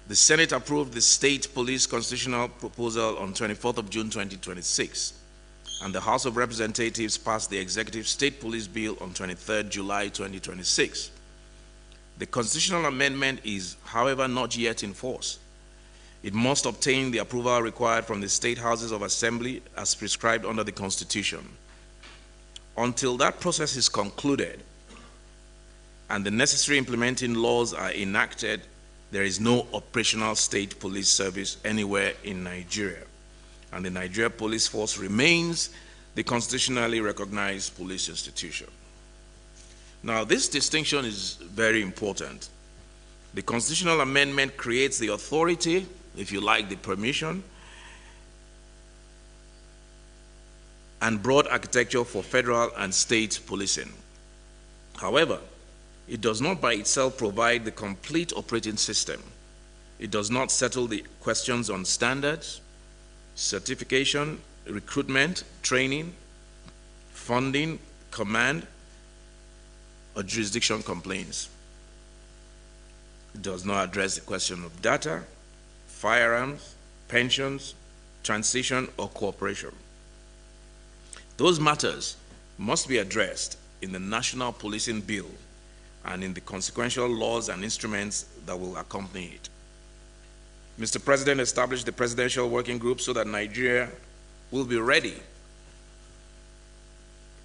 F: The Senate approved the state police constitutional proposal on 24th of June 2026, and the House of Representatives passed the executive state police bill on 23rd July 2026. The constitutional amendment is, however, not yet in force. It must obtain the approval required from the state houses of assembly as prescribed under the Constitution. Until that process is concluded and the necessary implementing laws are enacted, there is no operational state police service anywhere in Nigeria, and the Nigeria Police Force remains the constitutionally recognized police institution. Now, this distinction is very important. The constitutional amendment creates the authority, if you like, the permission, and broad architecture for federal and state policing. However, it does not by itself provide the complete operating system. It does not settle the questions on standards, certification, recruitment, training, funding, command, or jurisdiction complaints. It does not address the question of data, firearms, pensions, transition, or cooperation. Those matters must be addressed in the National Policing Bill and in the consequential laws and instruments that will accompany it. Mr. President established the Presidential Working Group so that Nigeria will be ready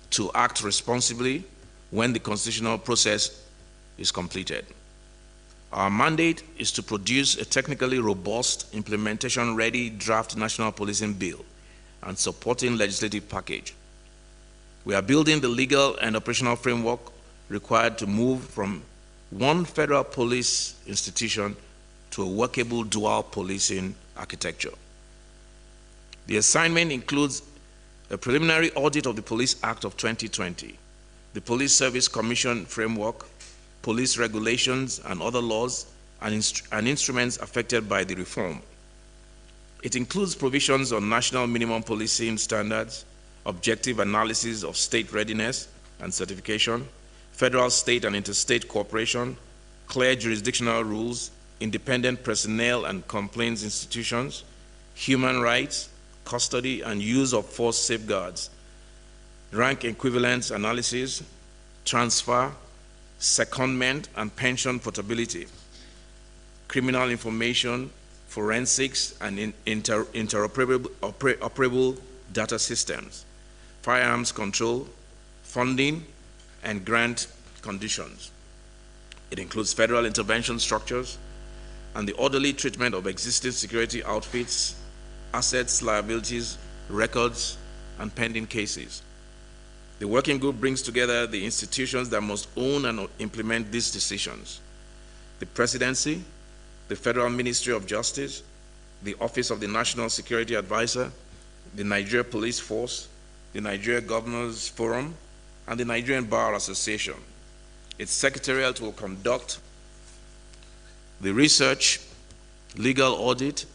F: to act responsibly when the constitutional process is completed. Our mandate is to produce a technically robust, implementation-ready draft national policing bill and supporting legislative package. We are building the legal and operational framework required to move from one federal police institution to a workable dual policing architecture. The assignment includes a preliminary audit of the Police Act of 2020, the Police Service Commission framework, police regulations and other laws and instruments affected by the reform. It includes provisions on national minimum policing standards, objective analysis of state readiness and certification, federal, state, and interstate cooperation, clear jurisdictional rules, independent personnel and complaints institutions, human rights, custody and use of force safeguards, rank equivalence analysis, transfer, secondment and pension portability, criminal information, forensics and interoperable data systems, firearms control, funding, and grant conditions. It includes federal intervention structures and the orderly treatment of existing security outfits, assets, liabilities, records, and pending cases. The working group brings together the institutions that must own and implement these decisions: the Presidency, the Federal Ministry of Justice, the Office of the National Security Advisor, the Nigeria Police Force, the Nigeria Governors Forum, and the Nigerian Bar Association. Its secretariat will conduct the research, legal audit,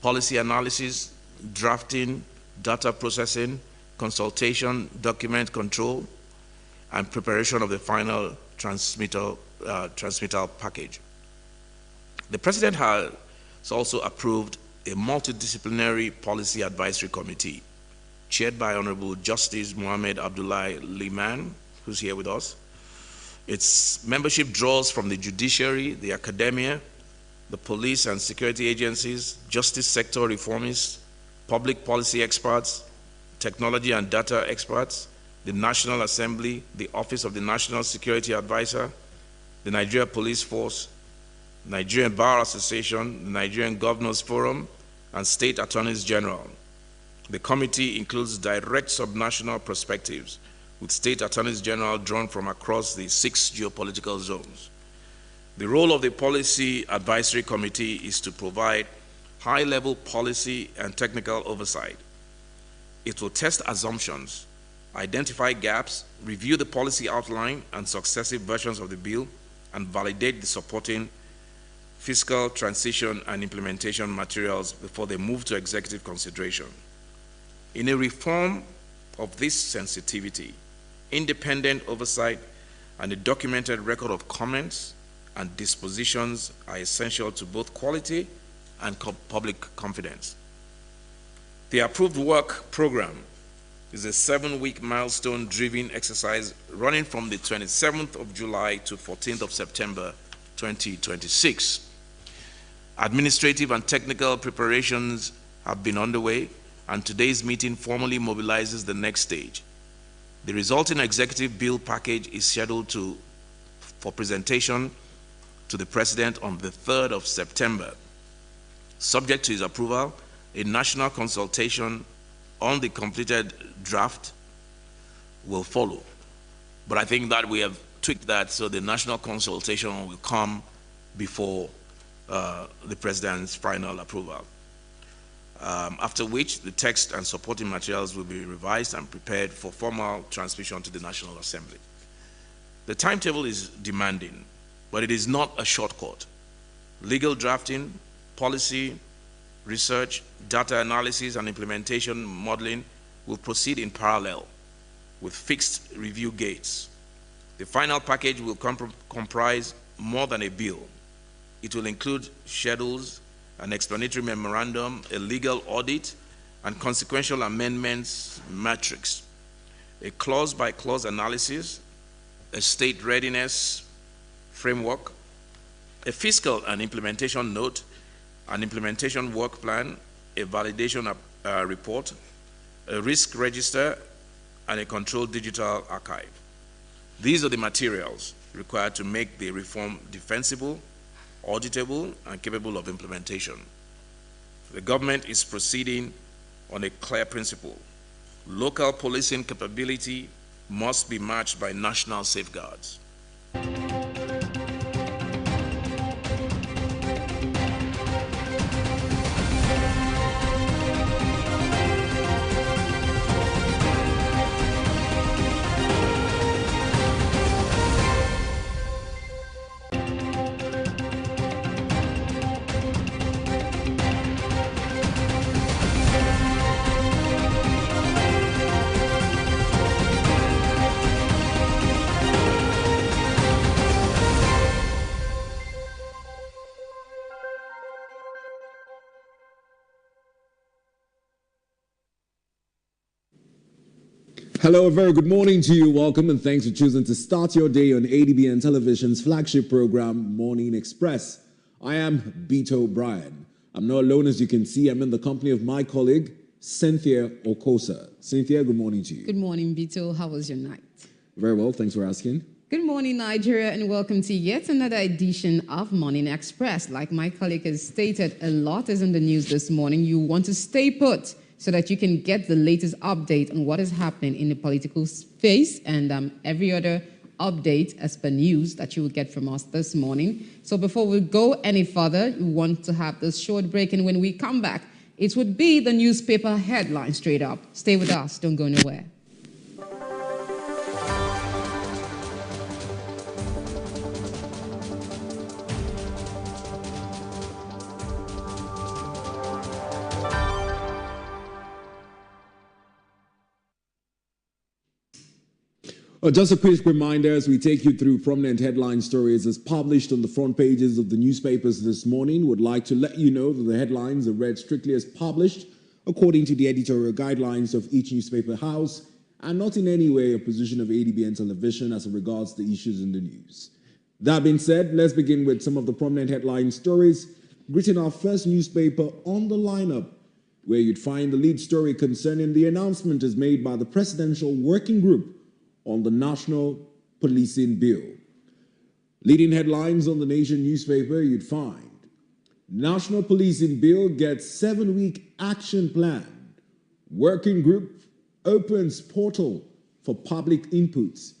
F: policy analysis, drafting, data processing, consultation, document control, and preparation of the final transmittal package. The President has also approved a multidisciplinary policy advisory committee chaired by Honorable Justice Mohammed Abdullahi Liman, who's here with us. Its membership draws from the judiciary, the academia, the police and security agencies, justice sector reformists, public policy experts, technology and data experts, the National Assembly, the Office of the National Security Advisor, the Nigeria Police Force, Nigerian Bar Association, the Nigerian Governors Forum, and State Attorneys General. The committee includes direct subnational perspectives with State Attorneys General drawn from across the 6 geopolitical zones. The role of the Policy Advisory Committee is to provide high-level policy and technical oversight. It will test assumptions, identify gaps, review the policy outline and successive versions of the bill, and validate the supporting fiscal, transition, and implementation materials before they move to executive consideration. In a reform of this sensitivity, independent oversight and a documented record of comments and dispositions are essential to both quality and public confidence. The approved work program is a 7-week milestone-driven exercise running from the 27th of July to 14th of September 2026. Administrative and technical preparations have been underway, and today's meeting formally mobilizes the next stage. The resulting executive bill package is scheduled for presentation to the President on the 3rd of September. Subject to his approval, a national consultation on the completed draft will follow. But I think that we have tweaked that so the national consultation will come before the President's final approval. After which the text and supporting materials will be revised and prepared for formal transmission to the National Assembly. The timetable is demanding, but it is not a shortcut. Legal drafting, policy, research, data analysis, and implementation modeling will proceed in parallel with fixed review gates. The final package will comprise more than a bill. It will include schedules, an explanatory memorandum, a legal audit, and consequential amendments matrix, a clause-by-clause analysis, a state readiness framework, a fiscal and implementation note, an implementation work plan, a validation report, a risk register, and a controlled digital archive. These are the materials required to make the reform defensible, auditable, and capable of implementation. The government is proceeding on a clear principle. Local policing capability must be matched by national safeguards.
G: Hello, a very good morning to you. Welcome and thanks for choosing to start your day on ADBN Television's flagship program, Morning Express. I am Beto Bryan. I'm not alone, as you can see. I'm in the company of my colleague, Cynthia Okosa. Cynthia, good morning to you.
H: Good morning, Beto. How was your night?
G: Very well, thanks for asking.
H: Good morning, Nigeria, and welcome to yet another edition of Morning Express. Like my colleague has stated, a lot is in the news this morning. You want to stay put so that you can get the latest update on what is happening in the political space and every other update as per news that you will get from us this morning. So before we go any further, we want to have this short break, and when we come back, it would be the newspaper headline straight up. Stay with us, don't go nowhere.
G: Just a quick reminder as we take you through prominent headline stories as published on the front pages of the newspapers this morning. Would like to let you know that the headlines are read strictly as published according to the editorial guidelines of each newspaper house and not in any way a position of ADBN Television as regards the issues in the news. That being said, let's begin with some of the prominent headline stories. Greeting our first newspaper on the lineup, where you'd find the lead story concerning the announcement is made by the Presidential Working Group on the National Policing Bill. Leading headlines on the Nation newspaper, you'd find National Policing Bill gets 7-week action plan. Working group opens portal for public inputs.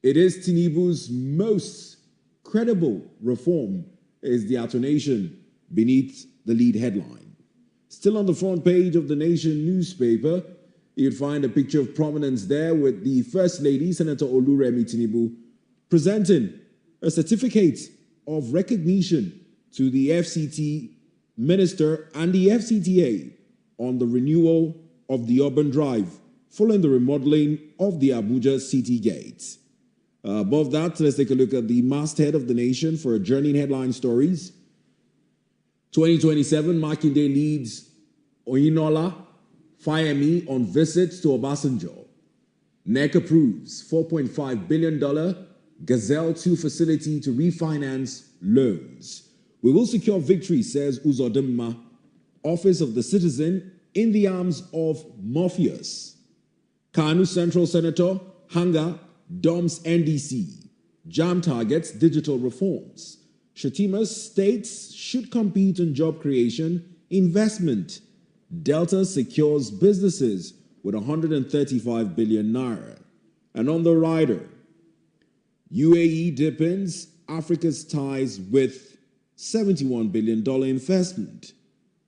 G: It is Tinubu's most credible reform, is the attonation beneath the lead headline. Still on the front page of the Nation newspaper, you'd find a picture of prominence there with the First Lady, Senator Oluremi Tinubu, presenting a certificate of recognition to the FCT Minister and the FCTA on the renewal of the urban drive following the remodeling of the Abuja City Gate. Above that, let's take a look at the masthead of the nation for a journey in headline stories. 2027, Makinde leads Oyinola Fayemi on visits to Obasanjo. NEC approves $4.5 billion Gazelle 2 facility to refinance loans. We will secure victory, says Uzodimma. Office of the Citizen in the arms of mafias. Kanu Central Senator Hanga dumps NDC. Jam targets digital reforms. Shatima states should compete on job creation, investment. Delta secures businesses with 135 billion naira. And on the rider, UAE deepens Africa's ties with $71 billion investment.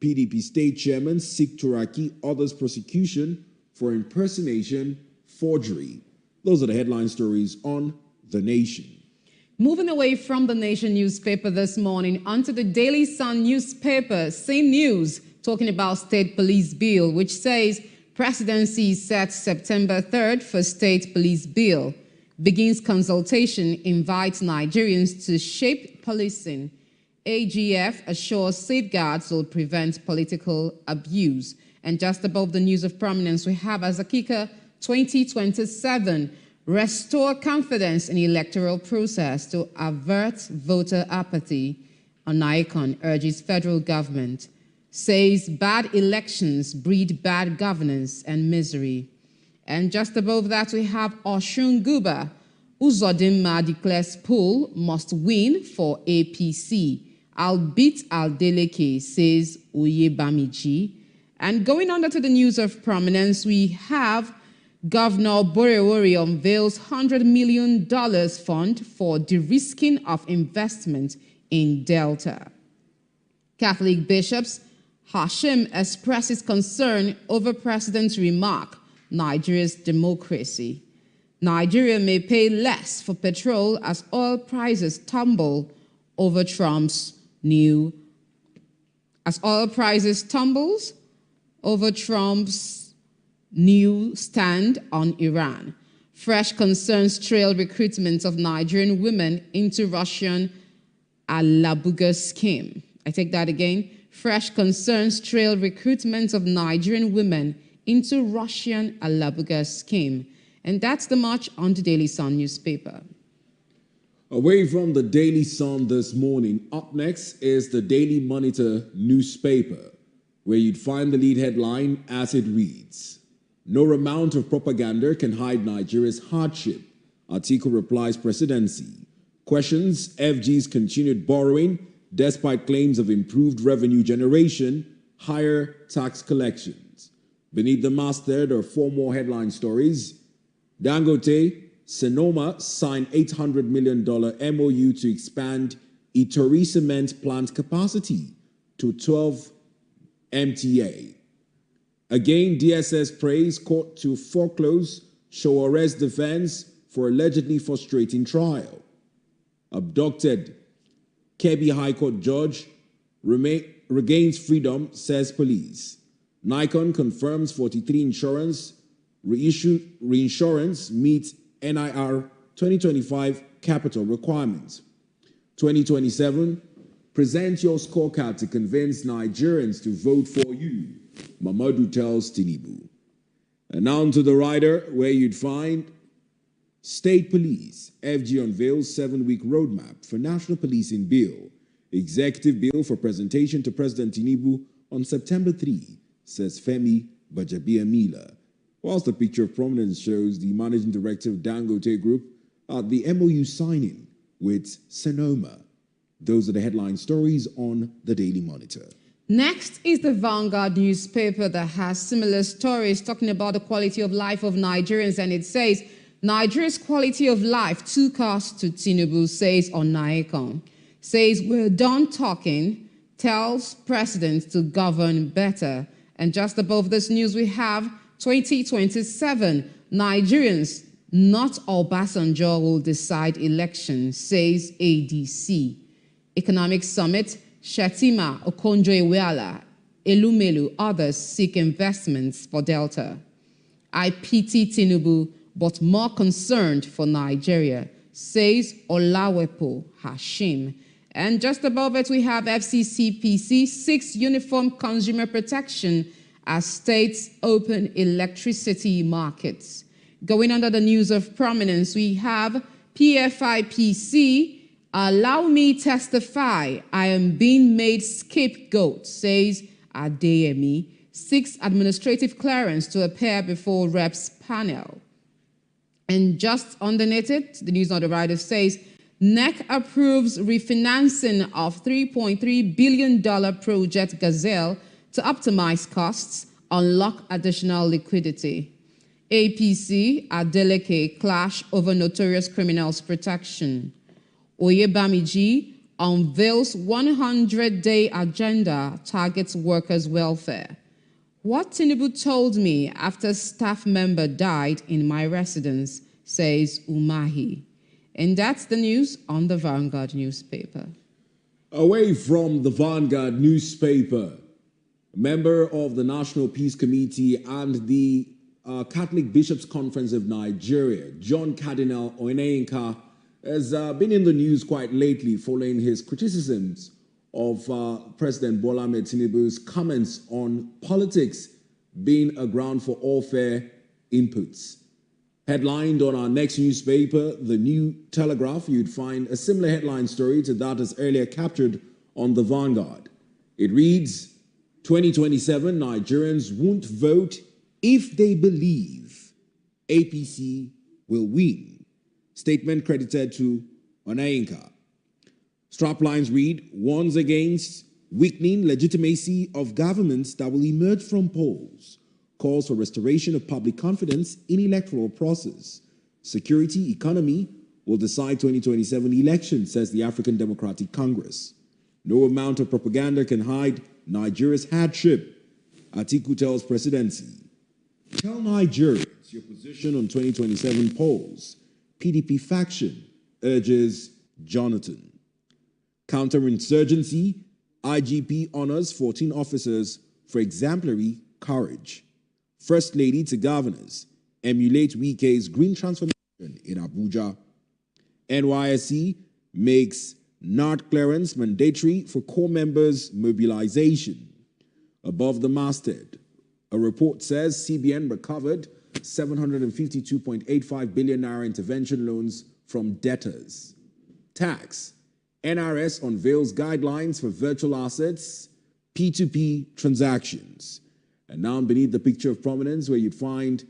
G: PDP state chairman seek Turaki others prosecution for impersonation, forgery. Those are the headline stories on The Nation.
H: Moving away from The Nation newspaper this morning onto the Daily Sun newspaper, same news, talking about state police bill, which says presidency sets September 3rd for state police bill. Begins consultation, invites Nigerians to shape policing. AGF assures safeguards will prevent political abuse. And just above the news of prominence, we have Azakika 2027, restore confidence in electoral process to avert voter apathy. Onaikon urges federal government, says bad elections breed bad governance and misery. And just above that, we have Oshun Guba. Uzodimma declares poll must win for APC. I'll beat Aldeleke, says Oyebamiji. And going on to the news of prominence, we have Governor Borewori unveils $100 million fund for de-risking of investment in Delta. Catholic bishops, Hashim expresses concern over president's remark, Nigeria's democracy. Nigeria may pay less for petrol as oil prices tumble over Trump's new stand on Iran. Fresh concerns trail recruitment of Nigerian women into Russian Alabuga scheme. I take that again. Fresh concerns trail recruitment of Nigerian women into Russian Alabuga scheme. And that's the march on the Daily Sun newspaper.
G: Away from the Daily Sun this morning, up next is the Daily Monitor newspaper, where you'd find the lead headline as it reads, "No amount of propaganda can hide Nigeria's hardship. Atiku replies presidency. Questions FG's continued borrowing despite claims of improved revenue generation, higher tax collections." Beneath the masthead are four more headline stories. Dangote, Sonoma signed $800 million MOU to expand Itori cement plant capacity to 12 MTA. Again, DSS prays court to foreclose Showare's defense for allegedly frustrating trial. Abducted Kebbi High Court judge regains freedom, says police. Nikon confirms 43 reinsurance meets NIR 2025 capital requirements. 2027, present your scorecard to convince Nigerians to vote for you, Mamadou tells Tinubu. And now to the rider, where you'd find State Police. FG unveils 7-week roadmap for National Policing Bill. Executive bill for presentation to President Tinubu on September 3, says Femi Bajabiamila. Whilst the picture of prominence shows the managing director of Dangote Group at the MOU signing with Sonoma. Those are the headline stories on the Daily Monitor.
H: Next is the Vanguard newspaper that has similar stories talking about the quality of life of Nigerians, and it says, Nigeria's quality of life took us to Tinubu, says Onaikon. Says, we're done talking, tells president to govern better. And just above this news, we have 2027, Nigerians, not Obasanjo, will decide elections, says ADC. Economic Summit, Shatima, Okonjo-Iweala, Elumelu, others seek investments for Delta. I pity Tinubu, but more concerned for Nigeria, says Olawepo Hashim. And just above it, we have FCCPC, 6 uniform consumer protection as states open electricity markets. Going under the news of prominence, we have PFIPC, allow me testify, I am being made scapegoat, says Adeyemi, seeks administrative clearance to appear before reps panel. And just underneath it, the news on the right says, NEC approves refinancing of $3.3 billion project Gazelle to optimize costs, unlock additional liquidity. APC, Adeleke clash over notorious criminals protection. Oyebamiji unveils 100-day agenda targets workers' welfare. What Tinubu told me after staff member died in my residence, says Umahi. And that's the news on the Vanguard newspaper.
G: Away from the Vanguard newspaper, a member of the National Peace Committee and the Catholic Bishops' Conference of Nigeria, John Cardinal Onyenka, has been in the news quite lately following his criticisms of President Bola Ahmed Tinubu's comments on politics being a ground for all fair inputs. Headlined on our next newspaper, The New Telegraph, you'd find a similar headline story to that as earlier captured on the Vanguard. It reads, 2027 Nigerians won't vote if they believe APC will win. Statement credited to Onyenka. Straplines read, warns against weakening legitimacy of governments that will emerge from polls. Calls for restoration of public confidence in electoral process. Security, economy will decide 2027 election, says the African Democratic Congress. No amount of propaganda can hide Nigeria's hardship, Atiku tells presidency. Tell Nigerians your position on 2027 polls. PDP faction urges Jonathan. Counterinsurgency, IGP honors 14 officers for exemplary courage. First Lady to governors, emulate Wike's green transformation in Abuja. NYSC makes NARD clearance mandatory for core members' mobilization. Above the masthead, a report says CBN recovered 752.85 billion naira intervention loans from debtors. Tax, NRS unveils guidelines for virtual assets, P2P transactions. And now beneath the picture of prominence, where you'd find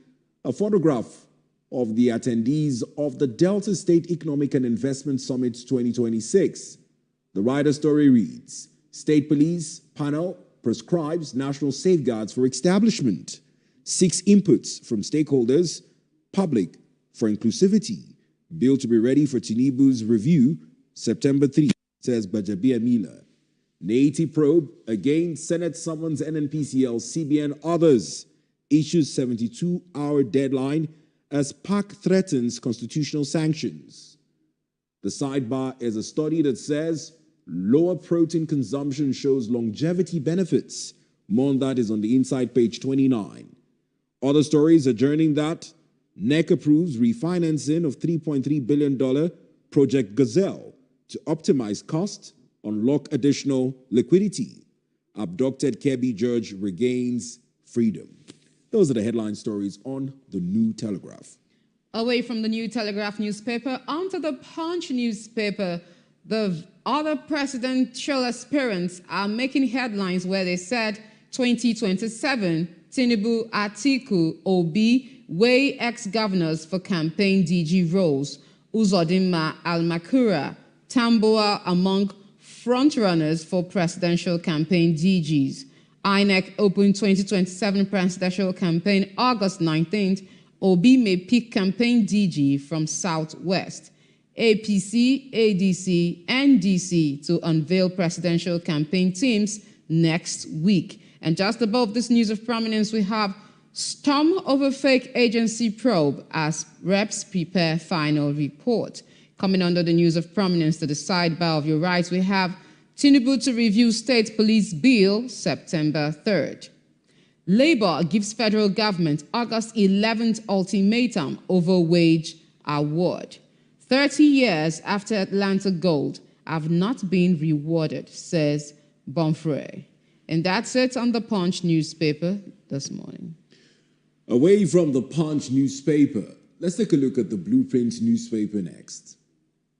G: a photograph of the attendees of the Delta State Economic and Investment Summit 2026. The writer story reads, State Police panel prescribes national safeguards for establishment. 6 inputs from stakeholders, public for inclusivity. Bill to be ready for Tinubu's review, September 3, says Bajabia Mila. Naiti probe, again, Senate summons NNPCL, CBN, others. Issues 72-hour deadline as PAC threatens constitutional sanctions. The sidebar is a study that says lower protein consumption shows longevity benefits. More on that is on the inside page 29. Other stories adjourning that NEC approves refinancing of $3.3 billion Project Gazelle to optimize cost, unlock additional liquidity. Abducted Kebbi Judge regains freedom. Those are the headline stories on the New Telegraph.
H: Away from the New Telegraph newspaper, onto the Punch newspaper. The other presidential aspirants are making headlines where they said 2027, Tinubu, Atiku, Obi, weigh ex-governors for campaign DG roles. Uzodinma, Almakura, Tamboa among frontrunners for presidential campaign DGs. INEC opened 2027 presidential campaign August 19th. Obi may pick campaign DG from Southwest. APC, ADC, and DC to unveil presidential campaign teams next week. And just above this news of prominence, we have storm over fake agency probe as reps prepare final report. Coming under the news of prominence to the sidebar of your rights, we have Tinubu to review state police bill September 3rd. Labour gives federal government August 11th ultimatum over wage award. 30 years after Atlanta Gold have not been rewarded, says Bonfrey. And that's it on the Punch newspaper this morning.
G: Away from the Punch newspaper, let's take a look at the Blueprint newspaper next.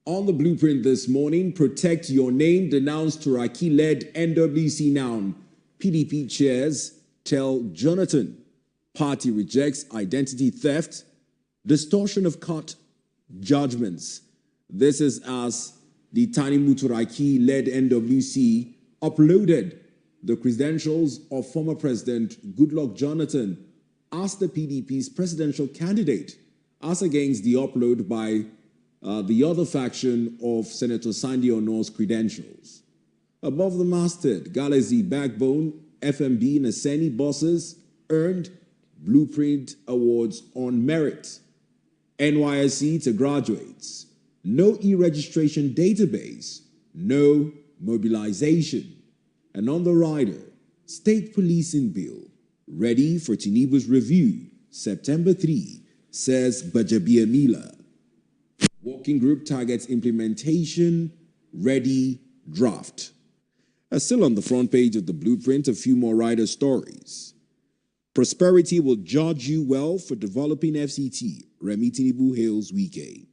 G: On the Blueprint this morning, protect your name, denounced Turaki-led NWC noun. PDP chairs tell Jonathan. Party rejects identity theft, distortion of court judgments. This is as the Tanimu Turaki-led NWC uploaded the credentials of former President Goodluck Jonathan as the PDP's presidential candidate, as against the upload by the other faction of Senator Sandy Onor's credentials. Above the masthead, Galaxy Backbone, FMB, Naseni bosses earned Blueprint Awards on merit. NYSC to graduates. No e-registration database. No mobilization. And on the rider, State Policing Bill, ready for Tinubu's review, September 3, says Bajabia Mila. Working group targets implementation, ready, draft. Still on the front page of the Blueprint, a few more rider stories. Prosperity will judge you well for developing FCT, Remi Tinubu hails Wike.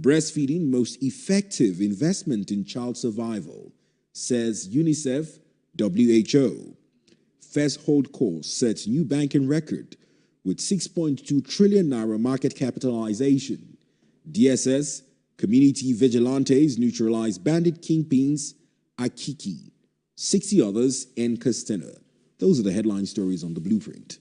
G: Breastfeeding most effective investment in child survival, says UNICEF, WHO. First Hold Course sets new banking record with 6.2 trillion naira market capitalization. DSS, community vigilantes neutralize bandit kingpins, Akiki. 60 others in Castena. Those are the headline stories on the Blueprint.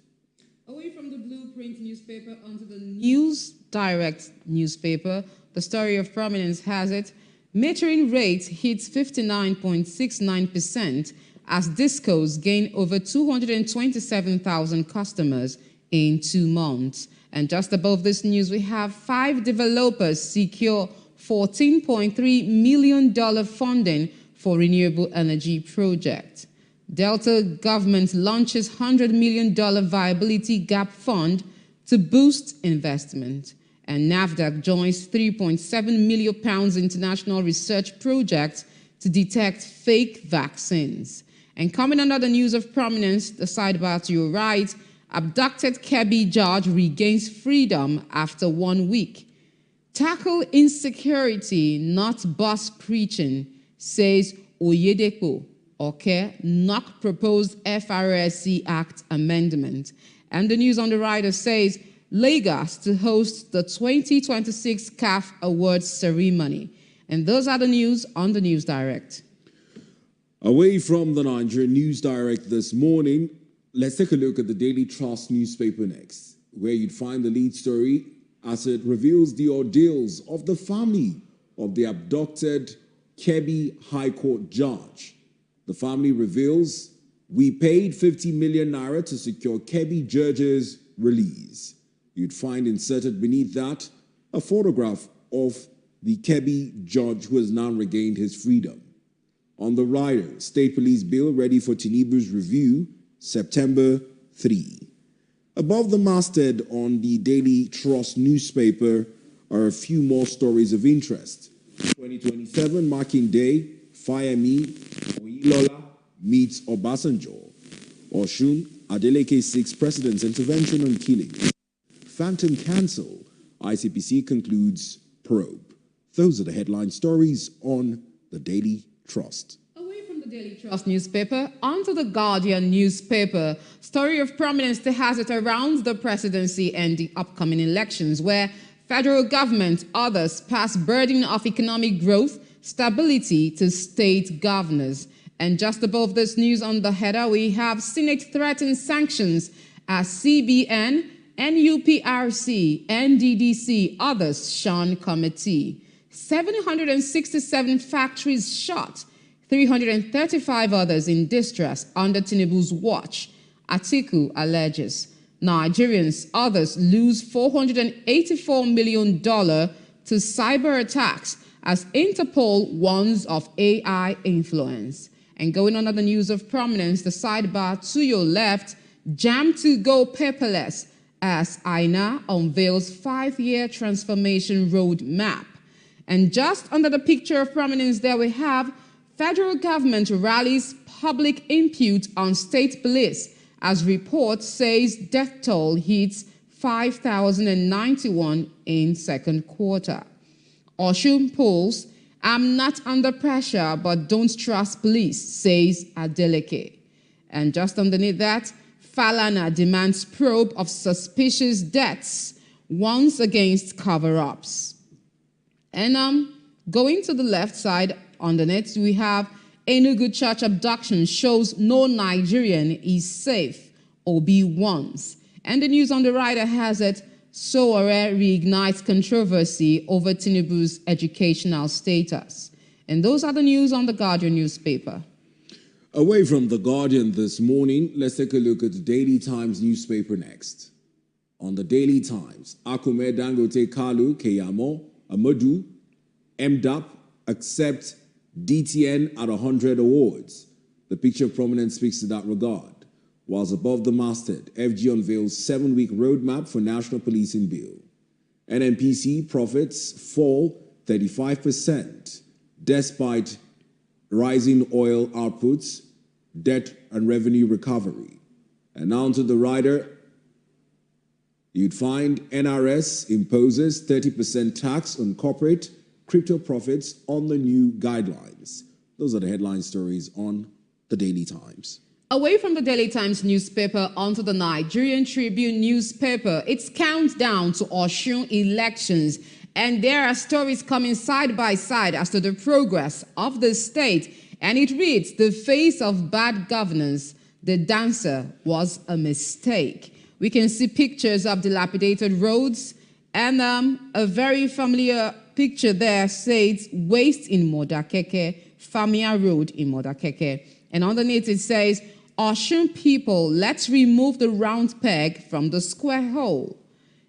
H: Away from the Blueprint newspaper onto the News Direct newspaper, the story of prominence has it, metering rate hits 59.69% as discos gain over 227,000 customers in 2 months. And just above this news, we have 5 developers secure $14.3 million funding for renewable energy project. Delta government launches $100 million viability gap fund to boost investment. And NAFDAC joins £3.7 million international research project to detect fake vaccines. And coming under the news of prominence, the sidebar to your right, abducted Kebbi judge regains freedom after 1 week. Tackle insecurity, not bus preaching, says Oyedepo. Okay, knock proposed FRSC Act amendment. And the news on the right says Lagos to host the 2026 CAF Awards ceremony. And those are the news on the News Direct.
G: Away from the Nigerian News Direct this morning, let's take a look at the Daily Trust newspaper next, where you'd find the lead story as it reveals the ordeals of the family of the abducted Kebbi High Court judge. The family reveals, we paid 50 million naira to secure Kebbi judge's release. You'd find inserted beneath that a photograph of the Kebbi judge who has now regained his freedom. On the rider, State Police Bill ready for Tinubu's review, September 3. Above the masthead on the Daily Trust newspaper are a few more stories of interest. 2027 marking day, Fire Me, Oyilola meets Obasanjo. Oshun, Adeleke seeks President's intervention on killings. Phantom cancel, ICPC concludes probe. Those are the headline stories on the Daily Trust.
H: Away from the Daily Trust newspaper, onto the Guardian newspaper. Story of prominence that has it around the presidency and the upcoming elections, where federal government, others pass burden of economic growth, stability to state governors. And just above this news on the header, we have Senate threatens sanctions as CBN, NUPRC, NDDC, others shun committee. 767 factories shut, 335 others in distress under Tinubu's watch, Atiku alleges. Nigerians, others lose $484 million to cyber attacks as Interpol warns of AI influence. And going on the news of prominence, the sidebar to your left, Jam to go paperless as INA unveils 5-year transformation roadmap. And just under the picture of prominence there we have federal government rallies public input on state police as report says death toll hits 5,091 in second quarter. Oshun polls, I'm not under pressure but don't trust police, says Adeleke. And just underneath that, Falana demands probe of suspicious deaths, warns against cover-ups. And going to the left side underneath, we have Enugu church abduction shows no Nigerian is safe, Obi warns. And the news on the right has it, Sowore reignites controversy over Tinubu's educational status. And those are the news on the Guardian newspaper.
G: Away from the Guardian this morning, let's take a look at the Daily Times newspaper next. On the Daily Times, Akume Dangote Kalu Keyamo Amadu MDAP accept DTN at 100 awards. The picture of prominence speaks to that regard. Whilst above the masthead, FG unveils 7-week roadmap for national policing bill. NNPC profits fall 35% despite rising oil outputs, debt and revenue recovery. And now to the rider, you'd find NRS imposes 30% tax on corporate crypto profits on the new guidelines. Those are the headline stories on the Daily Times.
H: Away from the Daily Times newspaper onto the Nigerian Tribune newspaper, it's countdown to Osun elections, and there are stories coming side by side as to the progress of the state. And it reads, the face of bad governance, the dancer was a mistake. We can see pictures of dilapidated roads, and a very familiar picture there says waste in Modakeke, Famia Road in Modakeke. And underneath it says, Osun people, let's remove the round peg from the square hole.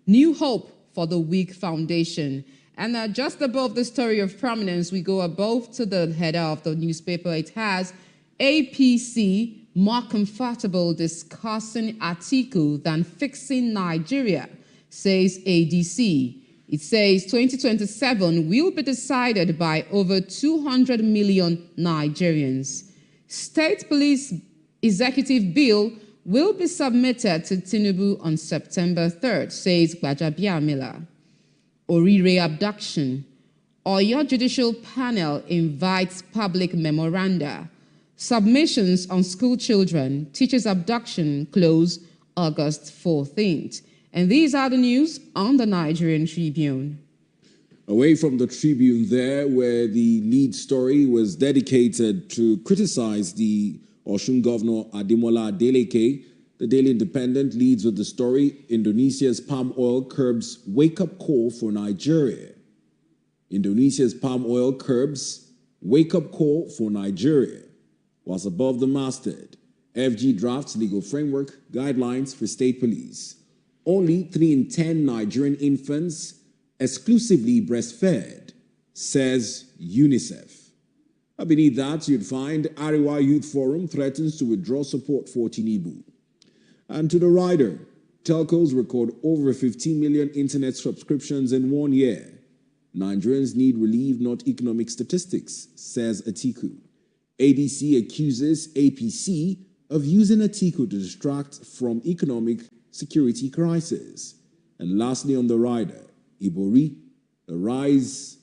H: New hope for the weak foundation. And just above the story of prominence, we go above to the header of the newspaper. It has APC more comfortable discussing Atiku than fixing Nigeria, says ADC. It says 2027 will be decided by over 200 million Nigerians. State police executive bill will be submitted to Tinubu on September 3rd, says Gbajabiamila. Orire abduction. Oyo Judicial Panel invites public memoranda. Submissions on school children, teachers' abduction close August 14th. And these are the news on the Nigerian Tribune.
G: Away from the Tribune there, where the lead story was dedicated to criticize the Osun Governor Ademola Adeleke, the Daily Independent leads with the story, Indonesia's palm oil curbs wake-up call for Nigeria. Indonesia's palm oil curbs wake-up call for Nigeria. Whilst above the masthead, FG drafts legal framework guidelines for state police. Only 3 in 10 Nigerian infants exclusively breastfed, says UNICEF. Beneath that, you'd find Ariwa Youth Forum threatens to withdraw support for Tinubu. And to the rider, telcos record over 15 million internet subscriptions in 1 year. Nigerians need relief, not economic statistics, says Atiku. ADC accuses APC of using Atiku to distract from economic security crisis. And lastly on the rider, Ibori, the rise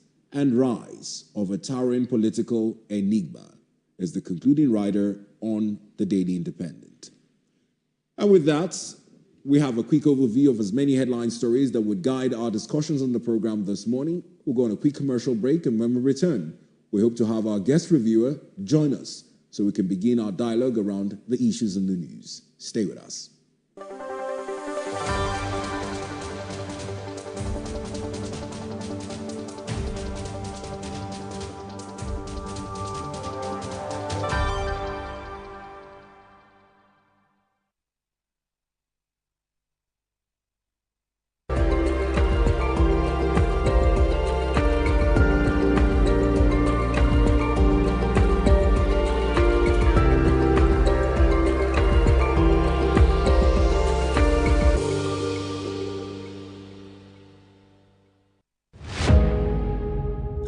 G: of a towering political enigma, is the concluding rider on the Daily Independent. And with that, we have a quick overview of as many headline stories that would guide our discussions on the program this morning. We'll go on a quick commercial break, and when we return, we hope to have our guest reviewer join us so we can begin our dialogue around the issues in the news. Stay with us.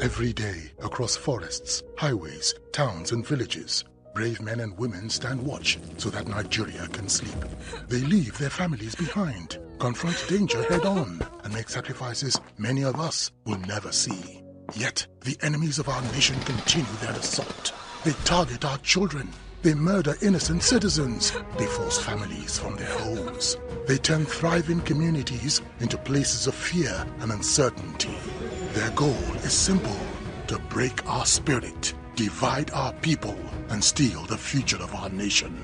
T: Every day, across forests, highways, towns, and villages, brave men and women stand watch so that Nigeria can sleep. They leave their families behind, confront danger head-on, and make sacrifices many of us will never see. Yet, the enemies of our nation continue their assault. They target our children. They murder innocent citizens. They force families from their homes. They turn thriving communities into places of fear and uncertainty. Their goal is simple: to break our spirit, divide our people, and steal the future of our nation.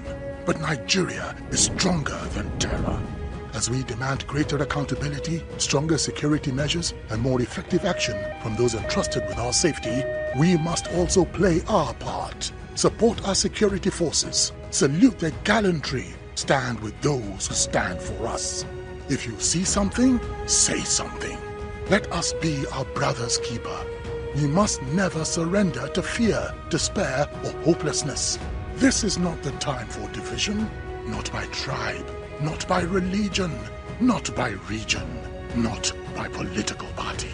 T: But Nigeria is stronger than terror. As we demand greater accountability, stronger security measures, and more effective action from those entrusted with our safety, we must also play our part. Support our security forces, salute their gallantry, stand with those who stand for us. If you see something, say something. Let us be our brother's keeper. We must never surrender to fear, despair, or hopelessness. This is not the time for division, not by tribe, not by religion, not by region, not by political party.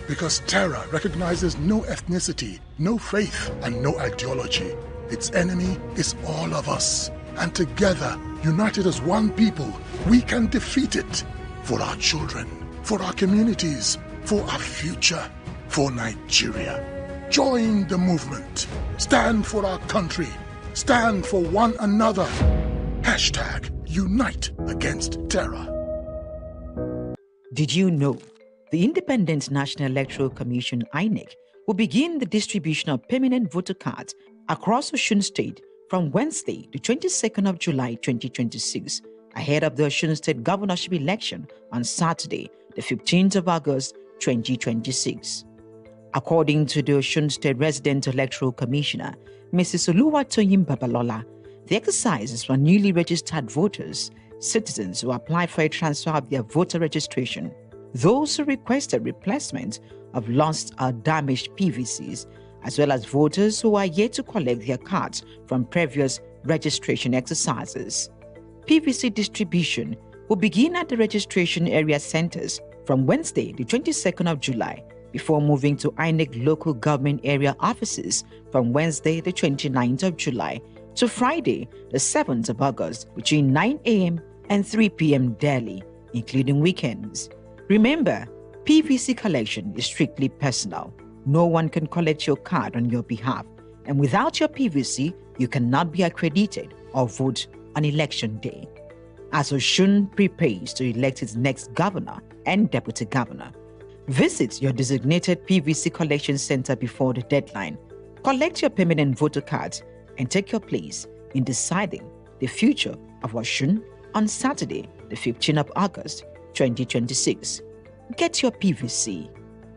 T: Because terror recognizes no ethnicity, no faith, and no ideology. Its enemy is all of us. And together, united as one people, we can defeat it. For our children, for our communities, for our future, for Nigeria. Join the movement. Stand for our country. Stand for one another. Hashtag Unite Against Terror.
R: Did you know the Independent National Electoral Commission (INEC) will begin the distribution of permanent voter cards across Osun State from Wednesday, the 22nd of July 2026, ahead of the Osun State governorship election on Saturday, the 15th of August 2026. According to the Osun State Resident Electoral Commissioner, Mrs. Oluwatoyin Babalola, the exercise is for newly registered voters, citizens who apply for a transfer of their voter registration, those who requested replacement of lost or damaged PVCs, as well as voters who are yet to collect their cards from previous registration exercises. PVC distribution will begin at the registration area centers from Wednesday, the 22nd of July, before moving to INEC local government area offices from Wednesday, the 29th of July to Friday, the 7th of August, between 9 a.m. and 3 p.m. daily, including weekends. Remember, PVC collection is strictly personal. No one can collect your card on your behalf, and without your PVC, you cannot be accredited or vote on election day. As Osun prepares to elect its next governor and deputy governor, visit your designated PVC collection center before the deadline. Collect your permanent voter cards and take your place in deciding the future of Osun on Saturday, the 15th of August, 2026. Get your PVC.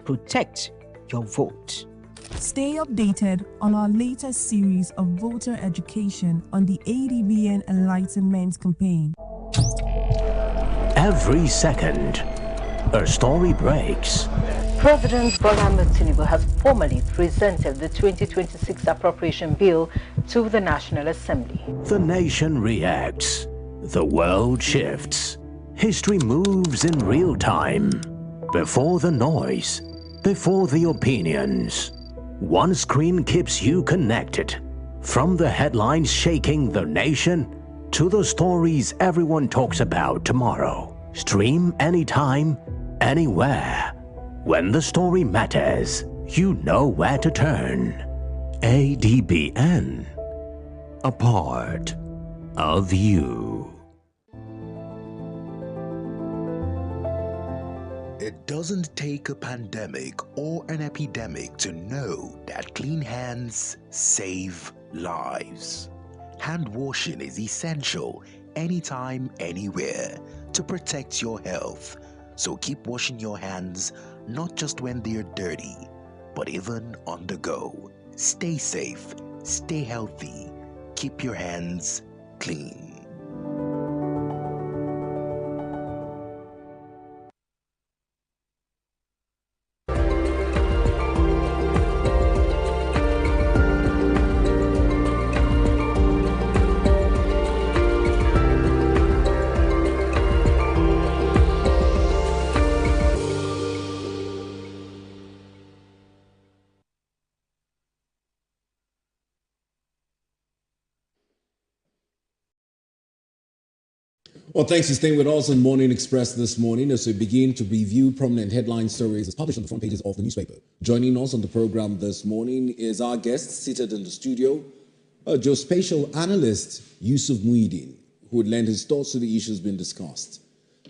R: Protect your vote.
S: Stay updated on our latest series of voter education on the Adbn Enlightenment Campaign.
P: Every second, a story breaks.
Q: President Bola Ahmed Tinubu has formally presented the 2026 appropriation bill to the National Assembly.
P: The nation reacts. The world shifts. History moves in real time. Before the noise, before the opinions. One screen keeps you connected. From the headlines shaking the nation to the stories everyone talks about tomorrow. Stream anytime, anywhere. When the story matters, you know where to turn. Adbn. A part of you.
B: It doesn't take a pandemic or an epidemic to know that clean hands save lives. Hand washing is essential anytime, anywhere to protect your health. So keep washing your hands, not just when they're dirty, but even on the go. Stay safe, stay healthy, keep your hands clean.
G: Well, thanks for staying with us on Morning Express this morning as we begin to review prominent headline stories as published on the front pages of the newspaper. Joining us on the program this morning is our guest seated in the studio, geospatial analyst Yusuf Muhyiddin, who would lend his thoughts to the issues being discussed.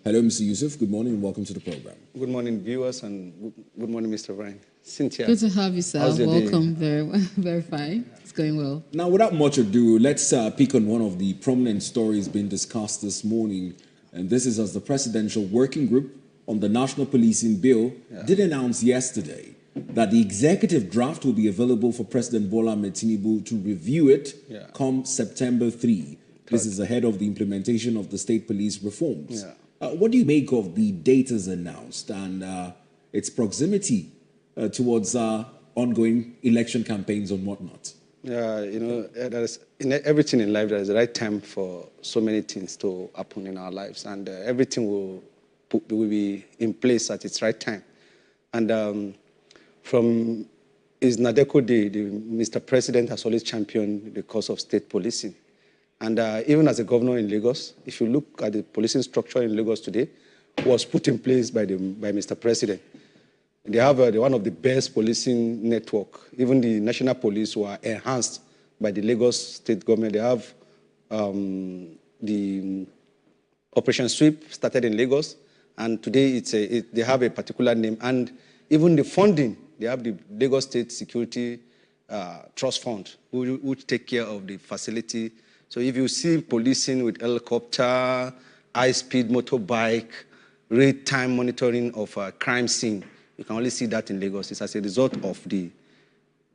G: Hello, Mr. Yusuf. Good morning and welcome to the program.
I: Good morning, viewers, and good morning, Mr. Ryan. Cynthia.
H: Good to have you, sir. Welcome. Very fine. It's going well.
G: Now, without much ado, let's pick on one of the prominent stories being discussed this morning. And this is as the Presidential Working Group on the National Policing Bill did announce yesterday that the executive draft will be available for President Bola Ahmed Tinubu to review it come September 3. This is ahead of the implementation of the state police reforms. What do you make of the dates announced and its proximity towards ongoing election campaigns and whatnot?
I: In everything in life, there is the right time for so many things to happen in our lives, and everything will be in place at its right time. And from his Nadeko day, Mr. President has always championed the cause of state policing. And even as a governor in Lagos, if you look at the policing structure in Lagos today, was put in place by Mr. President. They have one of the best policing network. Even the national police were enhanced by the Lagos state government. They have the Operation Sweep started in Lagos, and today they have a particular name. And even the funding, they have the Lagos State Security Trust Fund, which take care of the facility. So if you see policing with helicopter, high-speed motorbike, real-time monitoring of a crime scene, you can only see that in Lagos. It's as a result of the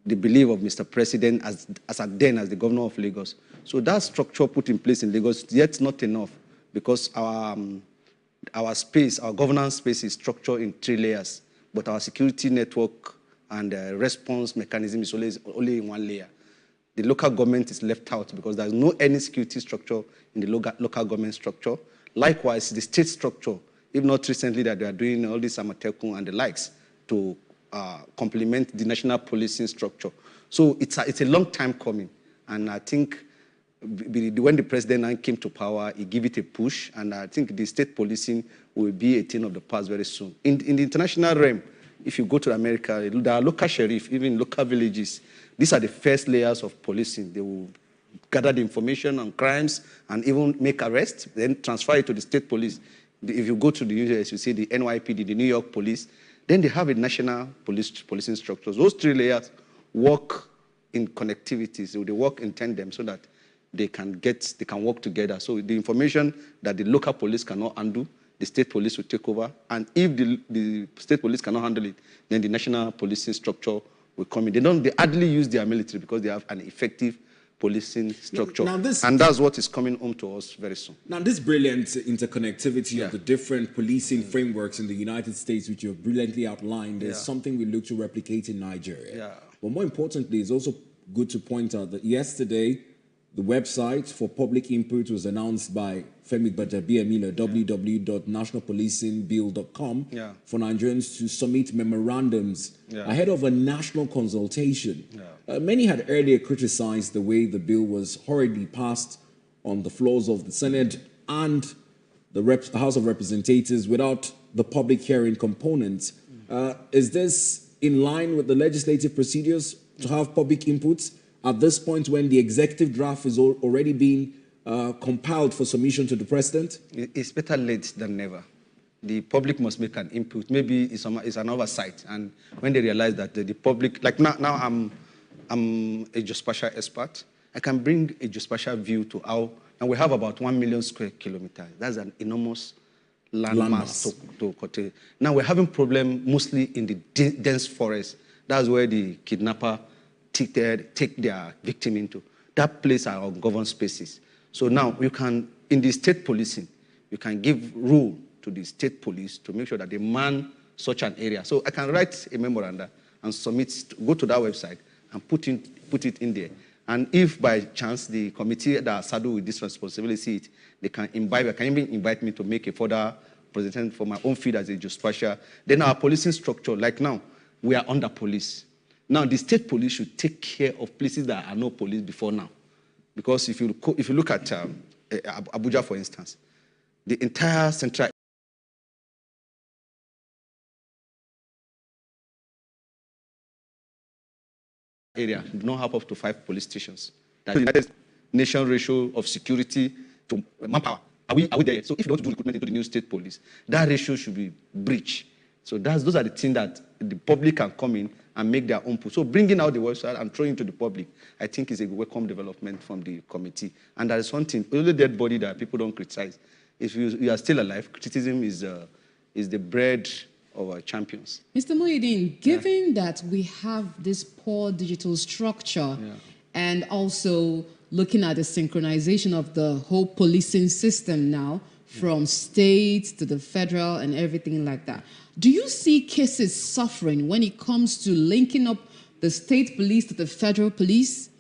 I: belief of Mr. President as the governor of Lagos. So that structure put in place in Lagos, yet not enough, because our space, our governance space is structured in 3 layers, but our security network and response mechanism is only in 1 layer. The local government is left out because there's no any security structure in the local government structure. Likewise, the state structure, if not recently that they are doing all this Amatekun and the likes to complement the national policing structure. So it's a long time coming. And I think when the president came to power, he gave it a push. And I think the state policing will be a thing of the past very soon. In the international realm, if you go to America, there are local sheriff, even local villages. These are the first layers of policing. They will gather the information on crimes and even make arrests, then transfer it to the state police. If you go to the US, you see the NYPD, the New York police, then they have a national policing structure. Those 3 layers work in connectivity, so they work in tandem so that they can work together. So the information that the local police cannot handle, the state police will take over. And if the state police cannot handle it, then the national policing structure will come in. They hardly use their military because they have an effective policing structure. And that's what is coming home to us very soon.
G: Now, this brilliant interconnectivity of the different policing frameworks in the United States, which you have brilliantly outlined, is something we look to replicate in Nigeria. But more importantly, it's also good to point out that yesterday, the website for public input was announced by Femi Gbajabiamila, www.nationalpolicingbill.com, for Nigerians to submit memorandums ahead of a national consultation. Many had earlier criticized the way the bill was hurriedly passed on the floors of the Senate and the House of Representatives without the public hearing component. Is this in line with the legislative procedures to have public inputs at this point when the executive draft is already being compiled for submission to the president?
I: It's better late than never. The public must make an input. Maybe it's an oversight. And when they realize that the public, like now I'm a geospatial expert. I can bring a geospatial view to how, and we have about 1 million square kilometers. That's an enormous landmass to curtail. Now we're having problem mostly in the dense forest. That's where the kidnapper take their victim into. That place are ungoverned spaces. So now you can, in the state policing, you can give rule to the state police to make sure that they man such an area. So I can write a memorandum and submit, go to that website and put it in there. And if by chance the committee that are saddled with this responsibility, they can even invite me to make a further presentation for my own field as a geospatial. Then our policing structure, like now, we are under police. Now, the state police should take care of places that are no police before now. Because if you look at Abuja, for instance, the entire central area do not have up to 5 police stations. That is the United Nations ratio of security to manpower. Are we there yet? So if you want to do recruitment into the new state police, that ratio should be breached. So those are the things that the public can come in and make their own push. So bringing out the website and throwing to the public, I think is a welcome development from the committee. And there is something, only dead body that people don't criticize. If you are still alive, criticism is the bread of our champions.
H: Mr. Muhyiddin, given that we have this poor digital structure and also looking at the synchronization of the whole policing system now, from states to the federal and everything like that, do you see cases suffering when it comes to linking up the state police to the federal police?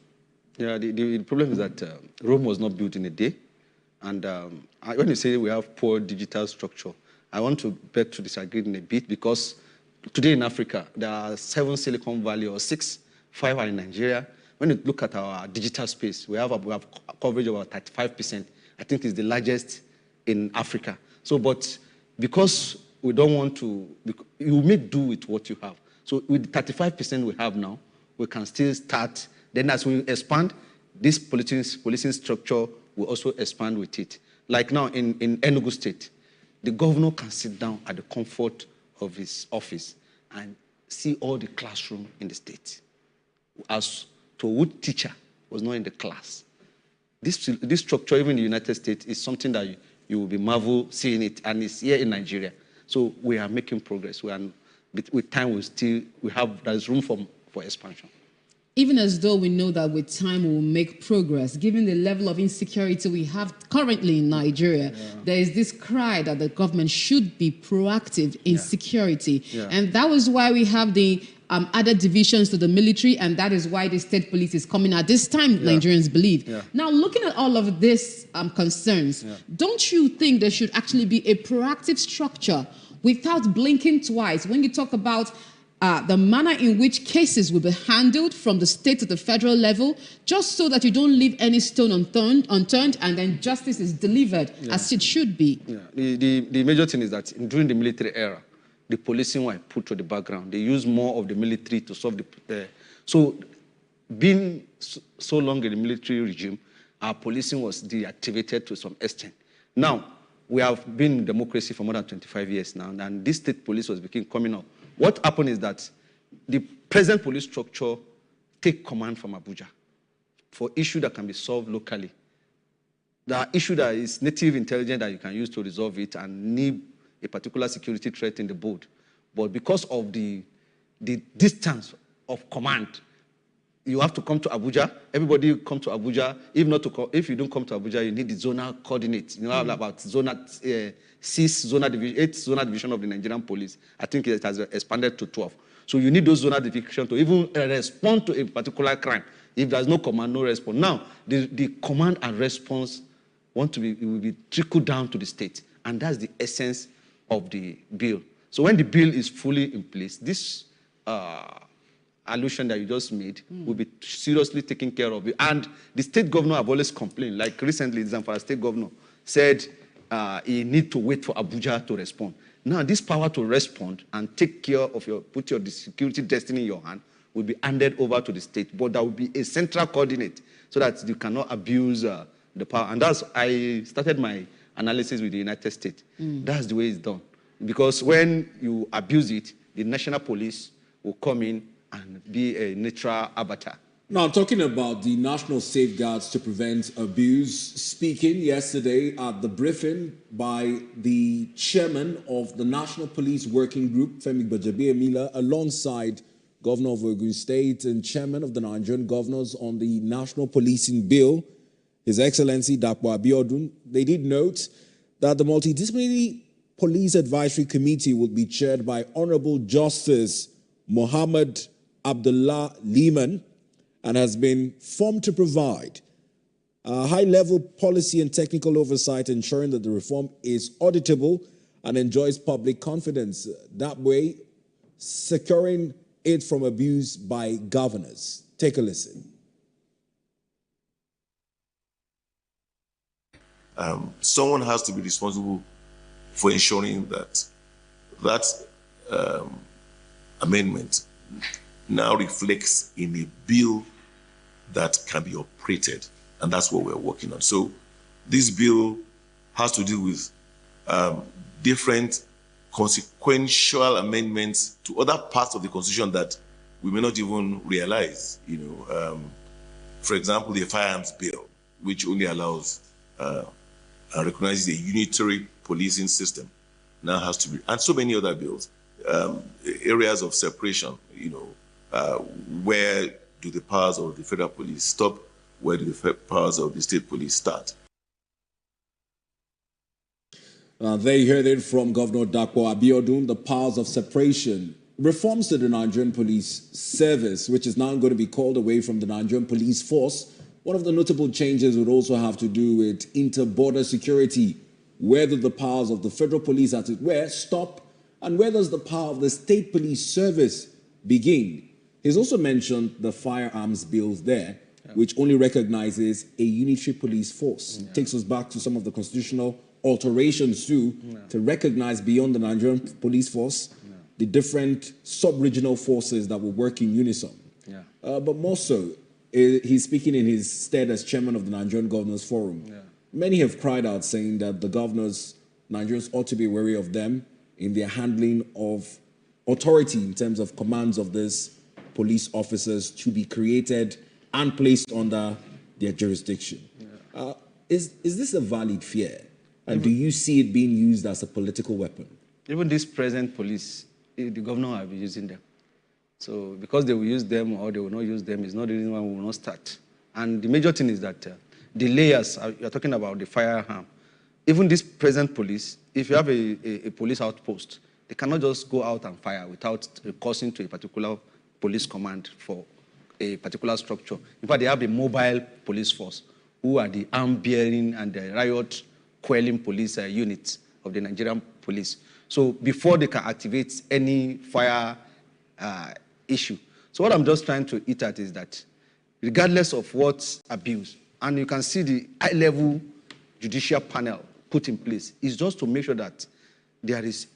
I: Yeah, the problem is that Rome was not built in a day. And when you say we have poor digital structure, I want to beg to disagree in a bit, because today in Africa, there are 7 Silicon Valley or 6, 5 are in Nigeria. When you look at our digital space, we have coverage of about 35%. I think it's the largest in Africa. So, but because we don't want to, you make do with what you have. So with the 35% we have now, we can still start. Then as we expand, this policing structure will also expand with it. Like now in Enugu State, the governor can sit down at the comfort of his office and see all the classroom in the state. As to which teacher was not in the class. This structure, even in the United States, is something that you will be marvel seeing it, and it's here in Nigeria. So we are making progress. With time, there's room for expansion.
H: Even as though we know that with time we will make progress, given the level of insecurity we have currently in Nigeria, there is this cry that the government should be proactive in security. And that was why we have the added divisions to the military, and that is why the state police is coming at this time, Nigerians believe. Now, looking at all of these concerns, don't you think there should actually be a proactive structure without blinking twice when you talk about the manner in which cases will be handled from the state to the federal level, just so that you don't leave any stone unturned and then justice is delivered as it should be?
I: The major thing is that during the military era, the policing were put to the background. They use more of the military to solve so being so long in the military regime, our policing was deactivated to some extent. Now, we have been in democracy for more than 25 years now, and this state police was coming up. What happened is that the present police structure take command from Abuja for issues that can be solved locally. There are issues that is native intelligence that you can use to resolve it and need a particular security threat in the board. But because of the distance of command, you have to come to Abuja. Everybody come to Abuja. If you don't come to Abuja, you need the zonal coordinates. You know about 8 zonal division of the Nigerian police. I think it has expanded to 12. So you need those zonal divisions to even respond to a particular crime. If there's no command, no response. Now, the command and response will be trickled down to the state. And that's the essence of the bill. So when the bill is fully in place, this allusion that you just made will be seriously taken care of. And the state governor have always complained. Like recently, the Zamfara state governor said he need to wait for Abuja to respond. Now, this power to respond and take care of put your security destiny in your hand will be handed over to the state. But there will be a central coordinate so that you cannot abuse the power. And I started my analysis with the United States. That's the way it's done. Because when you abuse it, the national police will come in and be a neutral arbiter.
G: Now, talking about the national safeguards to prevent abuse, speaking yesterday at the briefing by the chairman of the National Police Working Group, Femi Gbajabiamila, alongside Governor of Ogun State and chairman of the Nigerian Governors on the National Policing Bill, His Excellency Dapo Abiodun, they did note that the Multidisciplinary Police Advisory Committee will be chaired by Honorable Justice Mohammed Abdullah Liman and has been formed to provide high-level policy and technical oversight, ensuring that the reform is auditable and enjoys public confidence. That way, securing it from abuse by governors. Take a listen.
J: someone has to be responsible for ensuring that that amendment now reflects in a bill that can be operated, and that's what we're working on. So this bill has to do with different consequential amendments to other parts of the Constitution that we may not even realize. For example, the firearms bill, which only allows and recognizes a unitary policing system, now has to be, and so many other bills, areas of separation. Where do the powers of the federal police stop? Where do the powers of the state police start?
G: They heard it from Governor Dapo Abiodun, the powers of separation. Reforms to the Nigerian Police Service, which is now going to be called away from the Nigerian Police Force. One of the notable changes would also have to do with inter-border security. Where do the powers of the federal police, as it were, stop? And where does the power of the state police service begin? He's also mentioned the firearms bills there, which only recognizes a unitary police force. Takes us back to some of the constitutional alterations too, to recognize beyond the Nigerian police force, the different sub-regional forces that will work in unison. But more so, he's speaking in his stead as chairman of the Nigerian Governors Forum. Many have cried out saying that the governors, Nigerians ought to be wary of them in their handling of authority in terms of commands of these police officers to be created and placed under their jurisdiction. Is this a valid fear? And do you see it being used as a political weapon?
I: Even this present police, the governor will be using them. So because they will use them or they will not use them is not the reason why we will not start. And the major thing is that the layers, you're talking about the firearm. Even this present police, if you have a police outpost, they cannot just go out and fire without recourse to a particular police command for a particular structure. In fact, they have a mobile police force who are the arm-bearing and the riot-quelling police units of the Nigerian police. So before they can activate any fire issue. So what I'm just trying to hit at is that regardless of what abuse, and you can see the high-level judicial panel put in place, is just to make sure that there is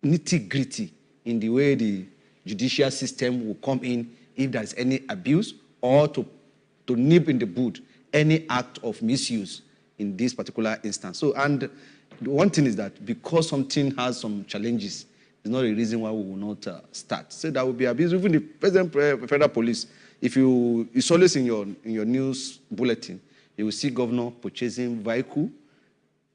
I: nitty-gritty in the way the judicial system will come in if there's any abuse or to nip in the bud any act of misuse in this particular instance. So, and the one thing is that because something has some challenges, it's not a reason why we will not start. So there will be abuse. Even the present federal police, it's always in your news bulletin, you will see governor purchasing vehicle,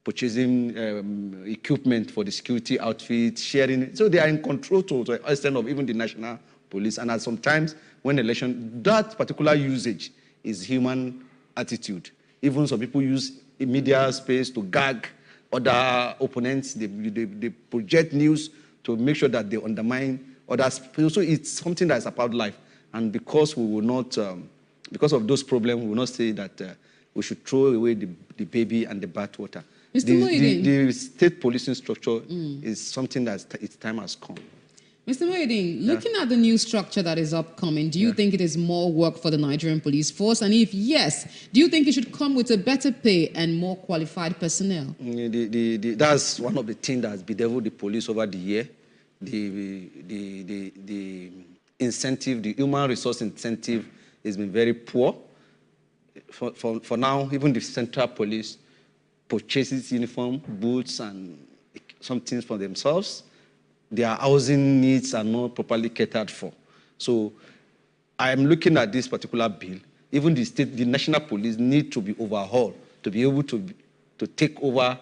I: purchasing equipment for the security outfit, sharing it. So they are in control to the extent of even the national police. And at sometimes when election, that particular usage is human attitude. Even some people use media space to gag other opponents. They project news to make sure that they undermine others. So it's something that's about life. And because we will not, because of those problems, we will not say that we should throw away the baby and the bathwater. The state policing structure is something that its time has come.
H: Mr. Moedin, looking at the new structure that is upcoming, do you think it is more work for the Nigerian police force? And if yes, do you think it should come with a better pay and more qualified personnel?
I: That's one of the things that has bedeviled the police over the year. The incentive, the human resource incentive has been very poor. For now, even the central police purchases uniform, boots, and some things for themselves. Their housing needs are not properly catered for. So I am looking at this particular bill. Even the national police need to be overhauled to be able to take over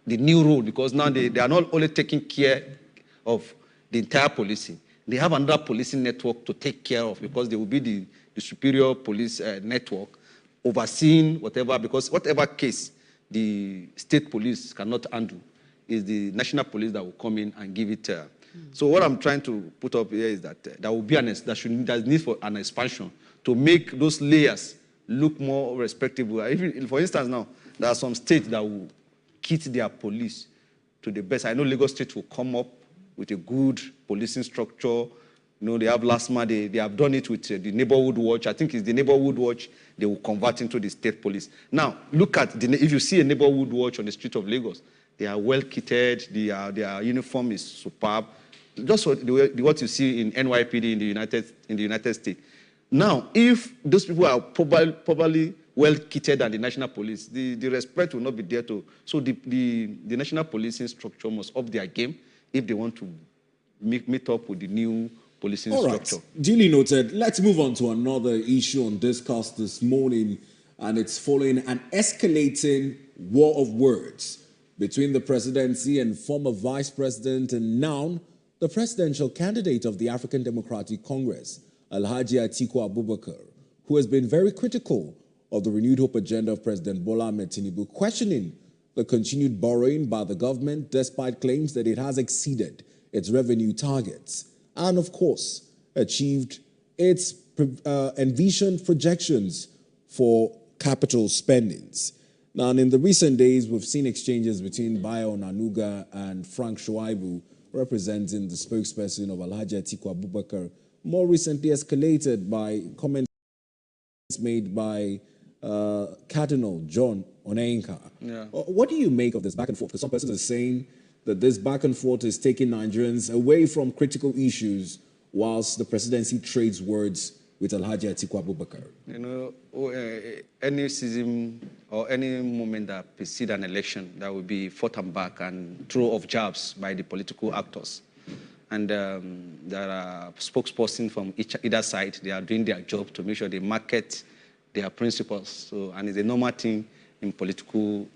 I: the new role, because now they are not only taking care of the entire policing. They have another policing network to take care of, because they will be the superior police network overseeing whatever, because whatever case the state police cannot handle is the national police that will come in and give it. So what I'm trying to put up here is that there will be there's need for an expansion to make those layers look more respectable. For instance, now there are some states that will kit their police to the best. I know Lagos State will come up with a good policing structure, You know, they have LASMA, they have done it with the neighborhood watch. I think it's the neighborhood watch they will convert into the state police. Now, look at, if you see a neighborhood watch on the street of Lagos, they are well kitted, their uniform is superb. Just what you see in NYPD in the United States. Now, if those people are probably well kitted than the national police, the respect will not be there to. So the national policing structure must up their game if they want to meet up with the new policing structure.
G: Duly noted. Let's move on to another issue on discuss this morning, and it's following an escalating war of words between the presidency and former vice president and now the presidential candidate of the African Democratic Congress, Alhaji Atiku Abubakar, who has been very critical of the renewed hope agenda of President Bola Ahmed Tinubu, questioning the continued borrowing by the government despite claims that it has exceeded its revenue targets and, of course, achieved its envisioned projections for capital spendings. Now, in the recent days, we've seen exchanges between Bayo Nanuga and Frank Shuaibu, representing the spokesperson of Alhaji Atiku Abubakar, more recently escalated by comments made by Cardinal John Oneinka.
I: Yeah.
G: What do you make of this back and forth? Because some persons are saying that this back and forth is taking Nigerians away from critical issues whilst the presidency trades words with Alhaji Atiku Abubakar.
I: You know, any season or any moment that precedes an election, that will be fought and back and throw off jabs by the political actors. And there are spokespersons from either side. They are doing their job to make sure they market their principles. So, and it's a normal thing in political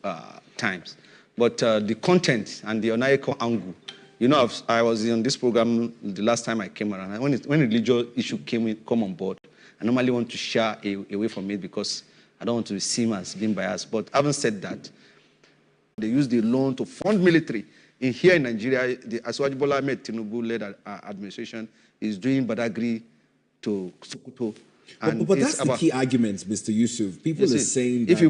I: times. But the content and the Onaiko angle, you know, I was on this program the last time I came around. And when a religious issue come on board, I normally want to shy away from it because I don't want to seem as being biased. But having said that, they use the loan to fund military. Here in Nigeria, the Asiwaju Bola Ahmed Tinubu-led administration is doing Badagry to Sokoto.
G: But that's the key argument, Mr. Yusuf. People are saying that
I: if you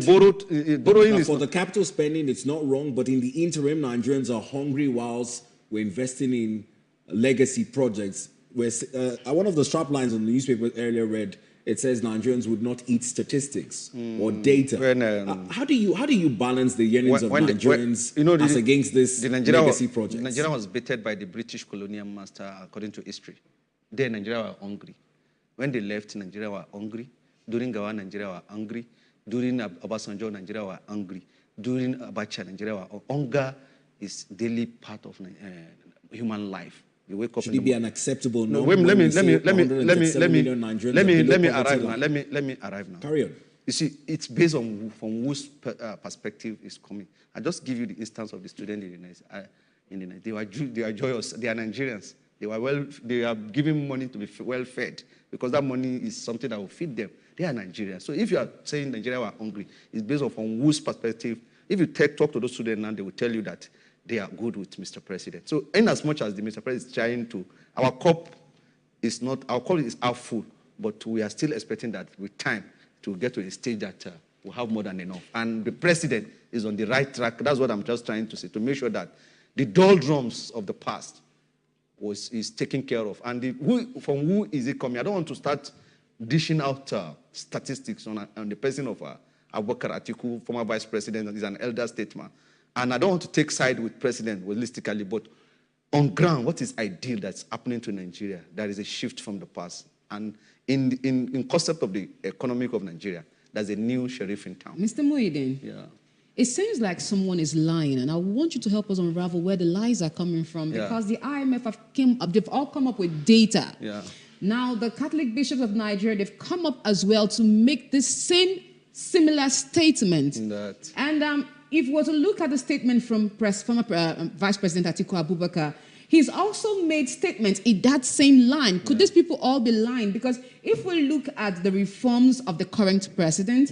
I: borrowing
G: for the capital spending, it's not wrong, but in the interim, Nigerians are hungry whilst we're investing in legacy projects. One of the strap lines on the newspaper earlier read, it says Nigerians would not eat statistics or data. How do you balance the yearnings of Nigerians as against this legacy project?
I: Nigeria was baited by the British colonial master, according to history. Then Nigeria were hungry. When they left, Nigeria were hungry. During Gawa, Nigeria were hungry. During Obasanjo, Nigeria were hungry. During Abacha, Nigeria were hunger is daily part of human life. You wake up.
G: Should it be unacceptable?
I: No, let me arrive now.
G: Carry on.
I: You see, it's based on from whose perspective is coming. I just give you the instance of the student in the they are joyous. They are Nigerians. They are giving money to be well fed because that money is something that will feed them. They are Nigerians. So if you are saying Nigeria are hungry, it's based on from whose perspective. If you talk to those students now, they will tell you that they are good with Mr. President. So in as much as the Mr. President is trying to, our cup is half full, but we are still expecting that with time to get to a stage that we'll have more than enough. And the President is on the right track. That's what I'm just trying to say, to make sure that the doldrums of the past is taken care of. And from who is it coming? I don't want to start dishing out statistics on the person of Abubakar Atiku, former vice president. He's an elder statesman. And I don't want to take side with president holistically, but on ground, what is ideal that's happening to Nigeria? There is a shift from the past. And in concept of the economic of Nigeria, there's a new sheriff in town.
H: Mr. Muhyiddin, it seems like someone is lying, and I want you to help us unravel where the lies are coming from, because the IMF they've all come up with data. Now, the Catholic bishops of Nigeria, they've come up as well to make this same similar statement. And if we were to look at the statement from former Vice President Atiku Abubakar, he's also made statements in that same line. Could these people all be lying? Because if we look at the reforms of the current president,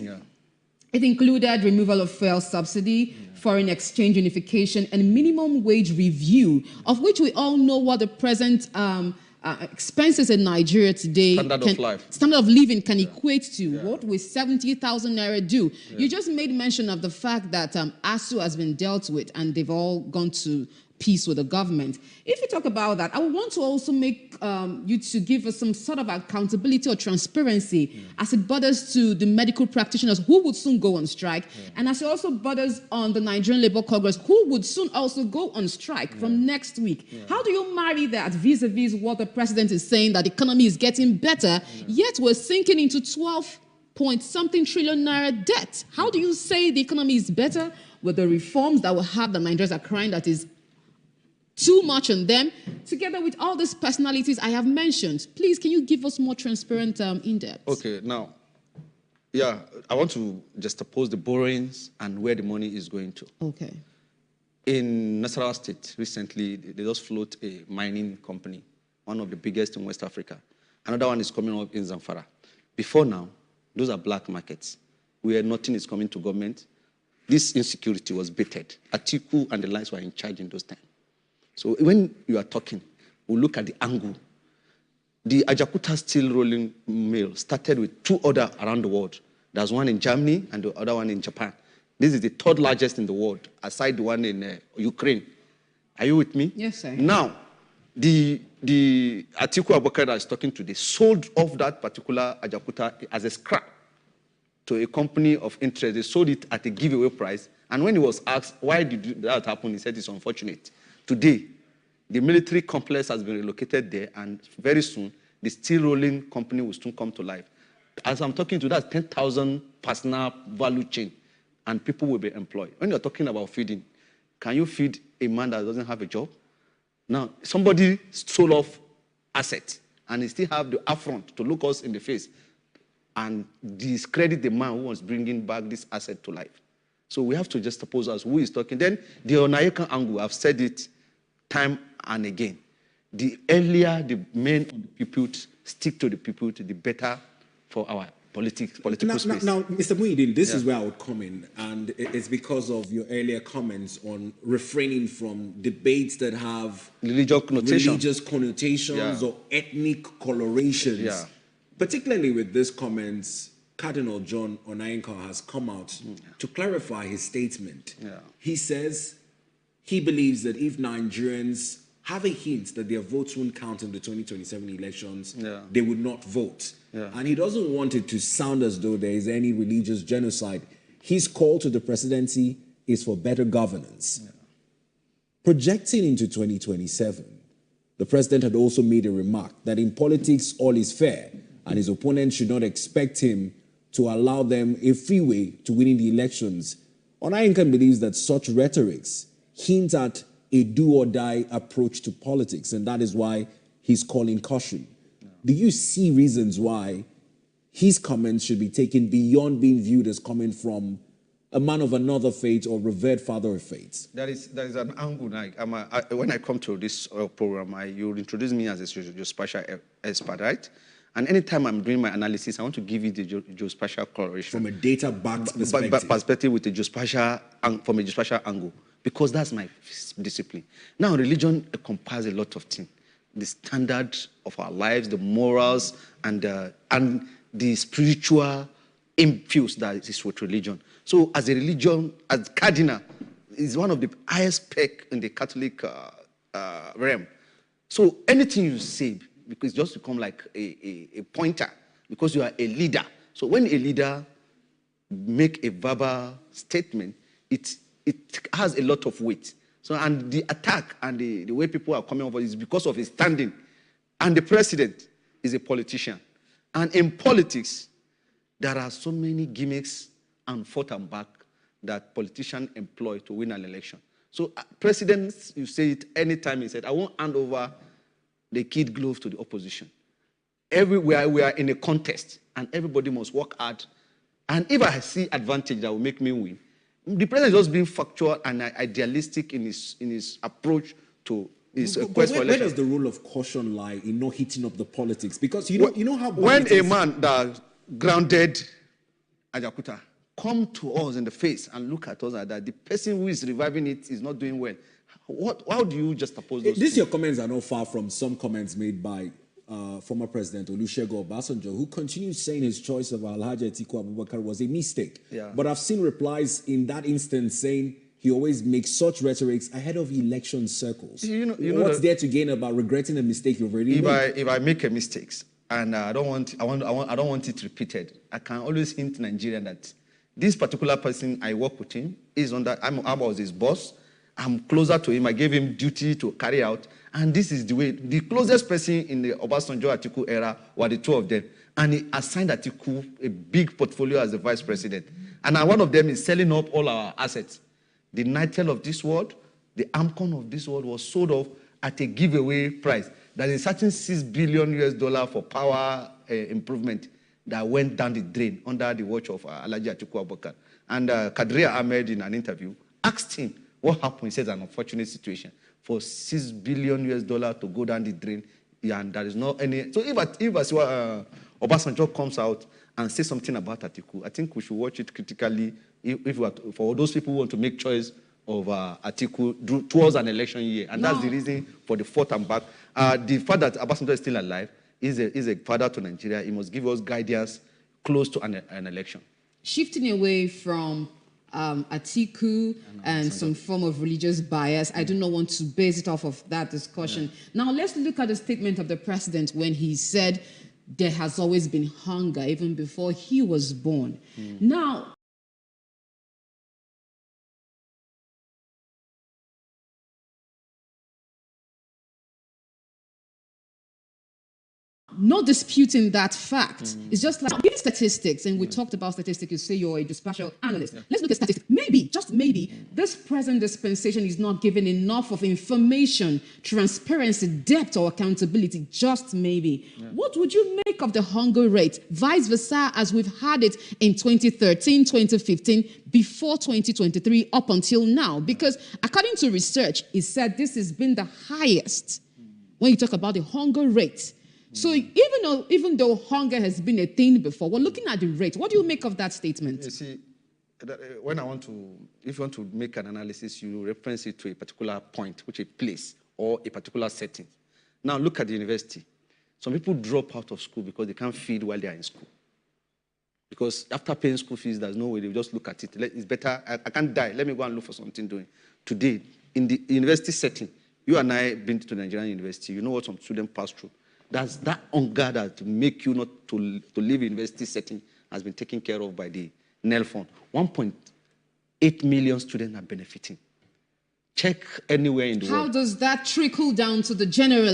H: it included removal of fuel subsidy, foreign exchange unification, and minimum wage review, of which we all know what the present expenses in Nigeria today, standard of living can equate to. What will 70,000 naira do? You just made mention of the fact that ASU has been dealt with and they've all gone to peace with the government. If you talk about that, I would want to also make you to give us some sort of accountability or transparency as it borders to the medical practitioners who would soon go on strike, and as it also borders on the Nigerian Labour Congress who would soon also go on strike from next week. How do you marry that vis-a-vis what the president is saying, that the economy is getting better, yet we're sinking into 12-point-something trillion naira debt? How do you say the economy is better with the reforms that will have the Nigerians are crying that is too much on them, together with all these personalities I have mentioned? Please, can you give us more transparent in-depth?
I: Okay, now, yeah, I want to just oppose the borrowings and where the money is going to.
H: Okay.
I: In Nasarawa State, recently, they just float a mining company, one of the biggest in West Africa. Another one is coming up in Zamfara. Before now, those are black markets where nothing is coming to government. This insecurity was baited. Atiku and the likes were in charge in those times. So when you are talking, we look at the angle. The Ajakuta steel rolling mill started with 2 others around the world. There's one in Germany and the other one in Japan. This is the 3rd largest in the world, aside the one in Ukraine. Are you with me?
H: Yes, sir.
I: Now, the Atiku Abubakar that is talking today sold off that particular Ajakuta as a scrap to a company of interest. They sold it at a giveaway price. And when he was asked, why did that happen, he said it's unfortunate. Today, the military complex has been relocated there, and very soon, the steel rolling company will soon come to life. As I'm talking to, that's 10,000 personal value chain, and people will be employed. When you're talking about feeding, can you feed a man that doesn't have a job? Now, somebody sold off assets, and they still have the affront to look us in the face and discredit the man who was bringing back this asset to life. So we have to just oppose us who is talking. Then the Onayekan angle, I've said it time and again. The earlier the men on the pulpit stick to the pulpit, the better for our political space.
K: Now, Mr. Muhyiddin, this is where I would come in, and it's because of your earlier comments on refraining from debates that have religious connotations or ethnic colorations.
I: Yeah.
K: Particularly with these comments, Cardinal John Onaiyekan has come out to clarify his statement. He says he believes that if Nigerians have a hint that their votes won't count in the 2027 elections, they would not vote. And he doesn't want it to sound as though there is any religious genocide. His call to the presidency is for better governance. Projecting into 2027, the president had also made a remark that in politics all is fair, and his opponents should not expect him to allow them a freeway to winning the elections. Onaiyekan believes that such rhetorics hint at a do-or-die approach to politics, and that is why he's calling caution. Do you see reasons why his comments should be taken beyond being viewed as coming from a man of another faith or revered father of faith?
I: There is an angle. When I come to this program, you introduce me as a geospatial expert, right? And anytime I'm doing my analysis, I want to give you the geospatial coloration.
K: From a data-backed perspective.
I: With a from a geospatial angle, because that's my discipline. Now, religion encompasses a lot of things. The standard of our lives, the morals, and the spiritual infuse that is with religion. So as a religion, as cardinal, is one of the highest peg in the Catholic realm. So anything you say, because just become like a pointer, because you are a leader. So when a leader make a verbal statement, it has a lot of weight. So, and the attack and the way people are coming over is because of his standing. And the president is a politician. And in politics, there are so many gimmicks and forth and back that politicians employ to win an election. So presidents, you say it anytime, he said, I won't hand over the kid glove to the opposition. Everywhere we are in a contest, and everybody must work hard. And if I see advantage that will make me win, the president is just being factual and idealistic in his approach to his quest for election.
K: Where does the role of caution lie in not heating up the politics? Because you know how
I: when a man that grounded Ajakuta come to us in the face and look at us like that, the person who is reviving it is not doing well. How do you just oppose those
K: your comments are not far from some comments made by former President Olusegun Obasanjo, who continues saying his choice of Alhaji Atiku Abubakar was a mistake.
I: Yeah.
K: But I've seen replies in that instance saying he always makes such rhetorics ahead of election circles.
I: What's
K: there to gain about regretting a mistake you've already made?
I: If I make a mistake and I don't want it repeated, I can always hint Nigerian that this particular person I work with him I was his boss. I'm closer to him. I gave him duty to carry out. And this is the way, the closest person in the Obasanjo Atiku era were the two of them. And he assigned Atiku a big portfolio as the vice president. And one of them is selling up all our assets. The Nitel of this world, the Amcon of this world was sold off at a giveaway price. There is a certain $6 billion for power improvement that went down the drain under the watch of Alhaji Atiku Abubakar. And Kadria Ahmed, in an interview, asked him what happened. He says an unfortunate situation for $6 billion to go down the drain, and there is no any. So if Obasanjo comes out and says something about Atiku, I think we should watch it critically. For those people who want to make choice of Atiku towards an election year, and that's the reason for the fourth and back. The fact that Obasanjo is still alive is a father to Nigeria. He must give us guidance close to an election.
H: Shifting away from Atiku and some form of religious bias, I do not want to base it off of that discussion. Now, let's look at the statement of the president when he said there has always been hunger even before he was born. Now, not disputing that fact. It's just like giving statistics, and we talked about statistics. You say you're a dispatcher analyst. Let's look at statistics. Maybe, just maybe, this present dispensation is not giving enough of information, transparency, depth, or accountability. Just maybe. What would you make of the hunger rate, vice versa, as we've had it in 2013, 2015, before 2023, up until now? Because according to research, it said this has been the highest when you talk about the hunger rate. So even though hunger has been a thing before, we're looking at the rate. What do you make of that statement?
I: You see, if you want to make an analysis, you reference it to a particular point, which is a place or a particular setting. Now look at the university. Some people drop out of school because they can't feed while they are in school. Because after paying school fees, there's no way. They just look at it. It's better. I can't die. Let me go and look for something doing. Today, in the university setting, you and I been to Nigerian university. You know what some students pass through. That's that hunger that to make you not to live in university setting has been taken care of by the NEL fund. 1.8 million students are benefiting. Check anywhere in the world.
H: How does that trickle down to the general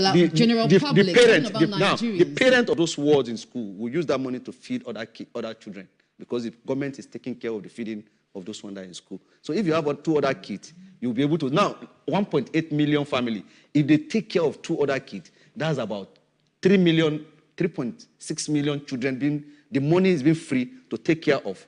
H: public? The
I: parent of those wards in school will use that money to feed other children, because the government is taking care of the feeding of those ones that are in school. So if you have 2 other kids, you'll be able to. Now, 1.8 million family, if they take care of 2 other kids, that's about 3.6 million children the money is being free to take care of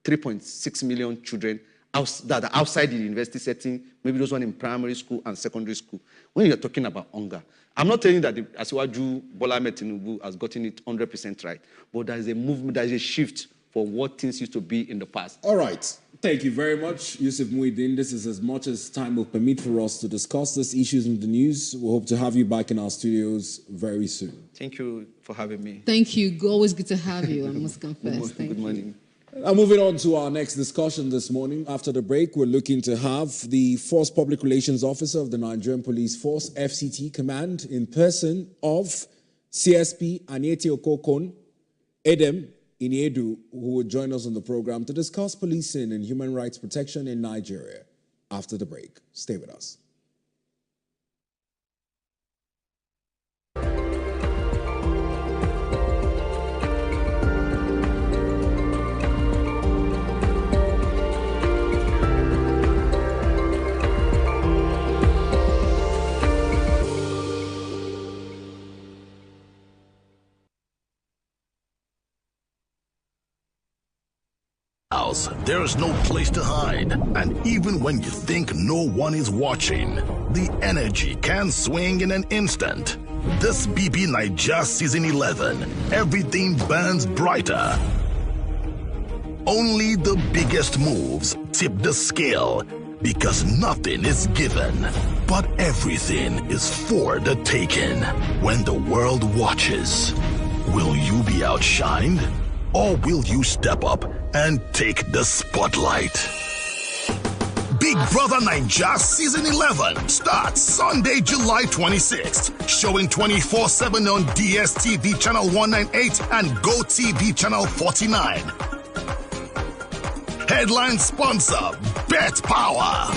I: 3.6 million children that are outside the university setting, maybe those one in primary school and secondary school. When you're talking about hunger, I'm not telling you that Asiwaju Bola Ahmed Tinubu has gotten it 100% right, but there is a movement, there is a shift for what things used to be in the past.
K: All right. Thank you very much, Yusuf Muhyiddin. This is as much as time will permit for us to discuss these issues in the news. We hope to have you back in our studios very soon.
I: Thank you for having me.
H: Thank you. Always good to have you, I must confess.
I: Good morning.
K: Moving on to our next discussion this morning. After the break, we're looking to have the Force Public Relations Officer of the Nigerian Police Force, FCT Command, in person of CSP Anyete Okokon, Edem Iniedu, who will join us on the program to discuss policing and human rights protection in Nigeria. After the break, stay with us.
A: There's no place to hide, and even when you think no one is watching, the energy can swing in an instant. This BB Naija Season 11, everything burns brighter. Only the biggest moves tip the scale, because nothing is given, but everything is for the taking. When the world watches, will you be outshined? Or will you step up and take the spotlight? Big Big Brother Naija Season 11 starts Sunday, July 26th, showing 24/7 on DSTV Channel 198 and GoTV Channel 49. Headline sponsor, Bet Power.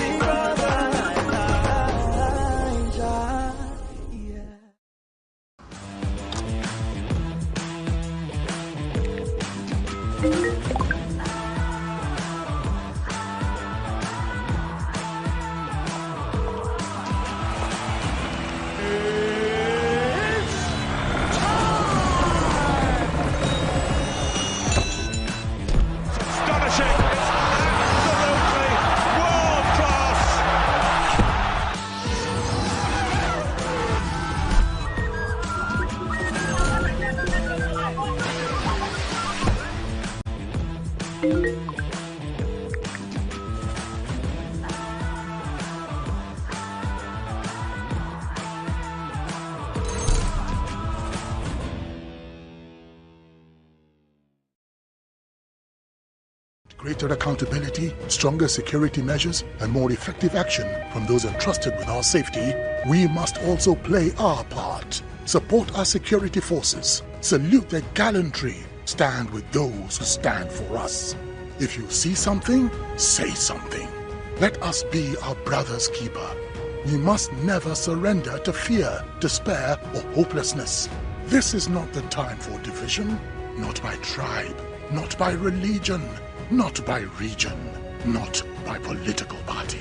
T: Greater accountability, stronger security measures, and more effective action from those entrusted with our safety, we must also play our part. Support our security forces. Salute their gallantry. Stand with those who stand for us. If you see something, say something. Let us be our brother's keeper. We must never surrender to fear, despair, or hopelessness. This is not the time for division, not by tribe, not by religion, not by region, not by political party.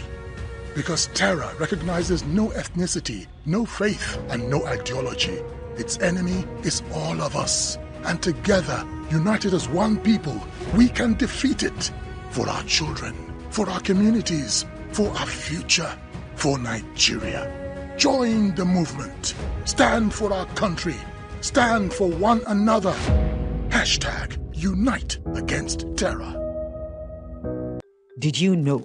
T: Because terror recognizes no ethnicity, no faith, and no ideology. Its enemy is all of us. And together, united as one people, we can defeat it. For our children, for our communities, for our future, for Nigeria. Join the movement. Stand for our country. Stand for one another. Hashtag Unite Against Terror.
R: Did you know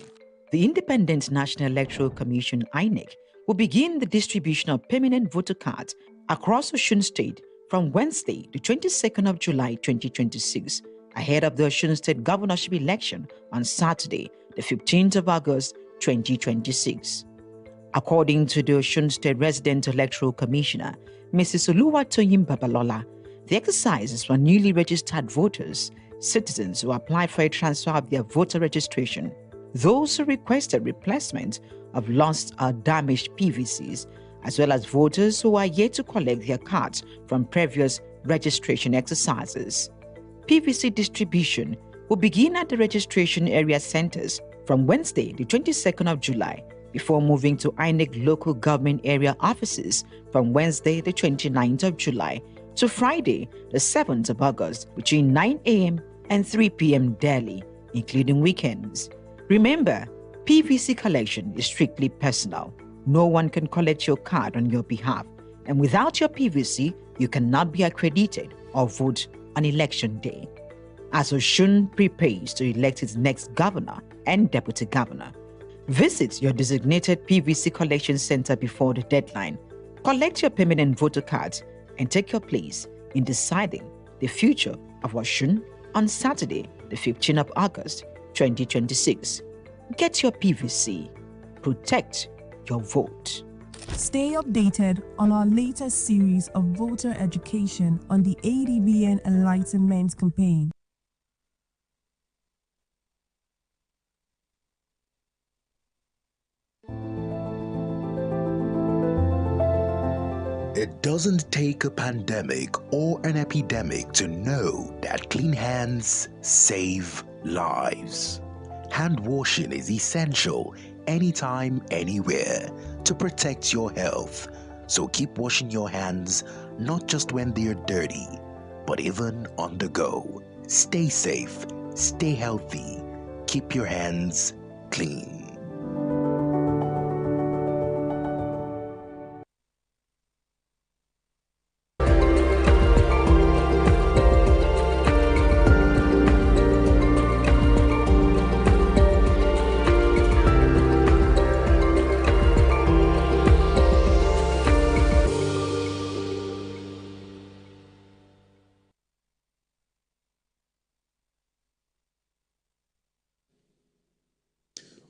R: the Independent National Electoral Commission (INEC) will begin the distribution of permanent voter cards across Osun State from Wednesday, the 22nd of July 2026, ahead of the Osun State governorship election on Saturday, the 15th of August 2026. According to the Osun State Resident Electoral Commissioner, Mrs. Oluwatoyin Babalola, the exercise is for newly registered voters, citizens who applied for a transfer of their voter registration, those who requested replacement of lost or damaged PVCs, as well as voters who are yet to collect their cards from previous registration exercises. PVC distribution will begin at the registration area centers from Wednesday, the 22nd of July, before moving to INEC local government area offices from Wednesday, the 29th of July to Friday, the 7th of August, between 9 a.m. and 3 p.m. daily, including weekends. Remember, PVC collection is strictly personal. No one can collect your card on your behalf, and without your PVC, you cannot be accredited or vote on election day. As Osun prepares to elect its next governor and deputy governor, visit your designated PVC collection center before the deadline. Collect your permanent voter cards and take your place in deciding the future of Osun on Saturday, the 15th of August, 2026. Get your PVC. Protect your vote.
S: Stay updated on our latest series of voter education on the Adbn Enlightenment Campaign.
B: It doesn't take a pandemic or an epidemic to know that clean hands save lives. Hand washing is essential anytime, anywhere to protect your health. So keep washing your hands, not just when they're dirty, but even on the go. Stay safe, stay healthy, keep your hands clean.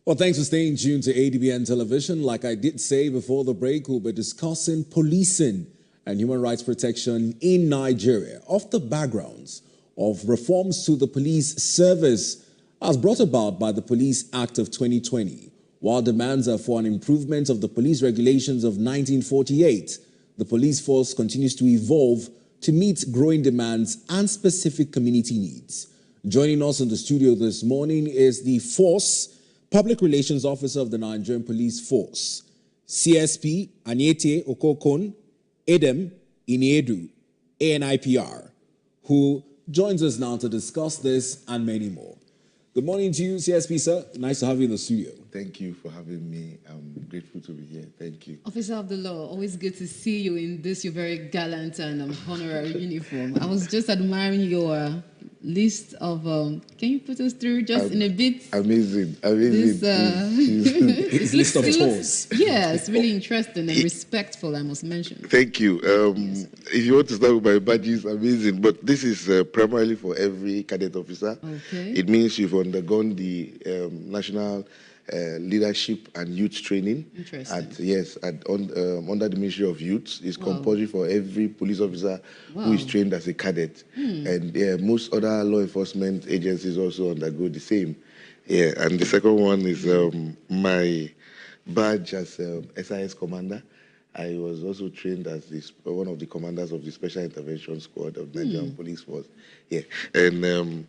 G: Well, thanks for staying tuned to ADBN Television. Like I did say before the break, we'll be discussing policing and human rights protection in Nigeria off the backgrounds of reforms to the police service as brought about by the Police Act of 2020. While demands are for an improvement of the police regulations of 1948, the police force continues to evolve to meet growing demands and specific community needs. Joining us in the studio this morning is the Force Public Relations Officer of the Nigerian Police Force, CSP Anyete Okokon Edem Iniedu, ANIPR, who joins us now to discuss this and many more. Good morning to you, CSP, sir. Nice to have you in the studio.
L: Thank you for having me. I'm grateful to be here. Thank you.
H: Officer of the Law, always good to see you in this, your very gallant and honorary uniform. I was just admiring your list of, can you put us through just in a bit?
L: Amazing.
H: This
G: list of tours.
H: Yes, really interesting and respectful, I must mention.
L: Thank you. If you want to start with my badges, amazing. But this is primarily for every cadet officer.
H: Okay.
L: It means you've undergone the National Leadership and Youth Training.
H: Interesting.
L: Under the Ministry of Youth. It's compulsory for every police officer who is trained as a cadet. And most other law enforcement agencies also undergo the same. Yeah, and the second one is my badge as SIS Commander. I was also trained as one of the commanders of the Special Intervention Squad of the Nigerian Police Force. Yeah, and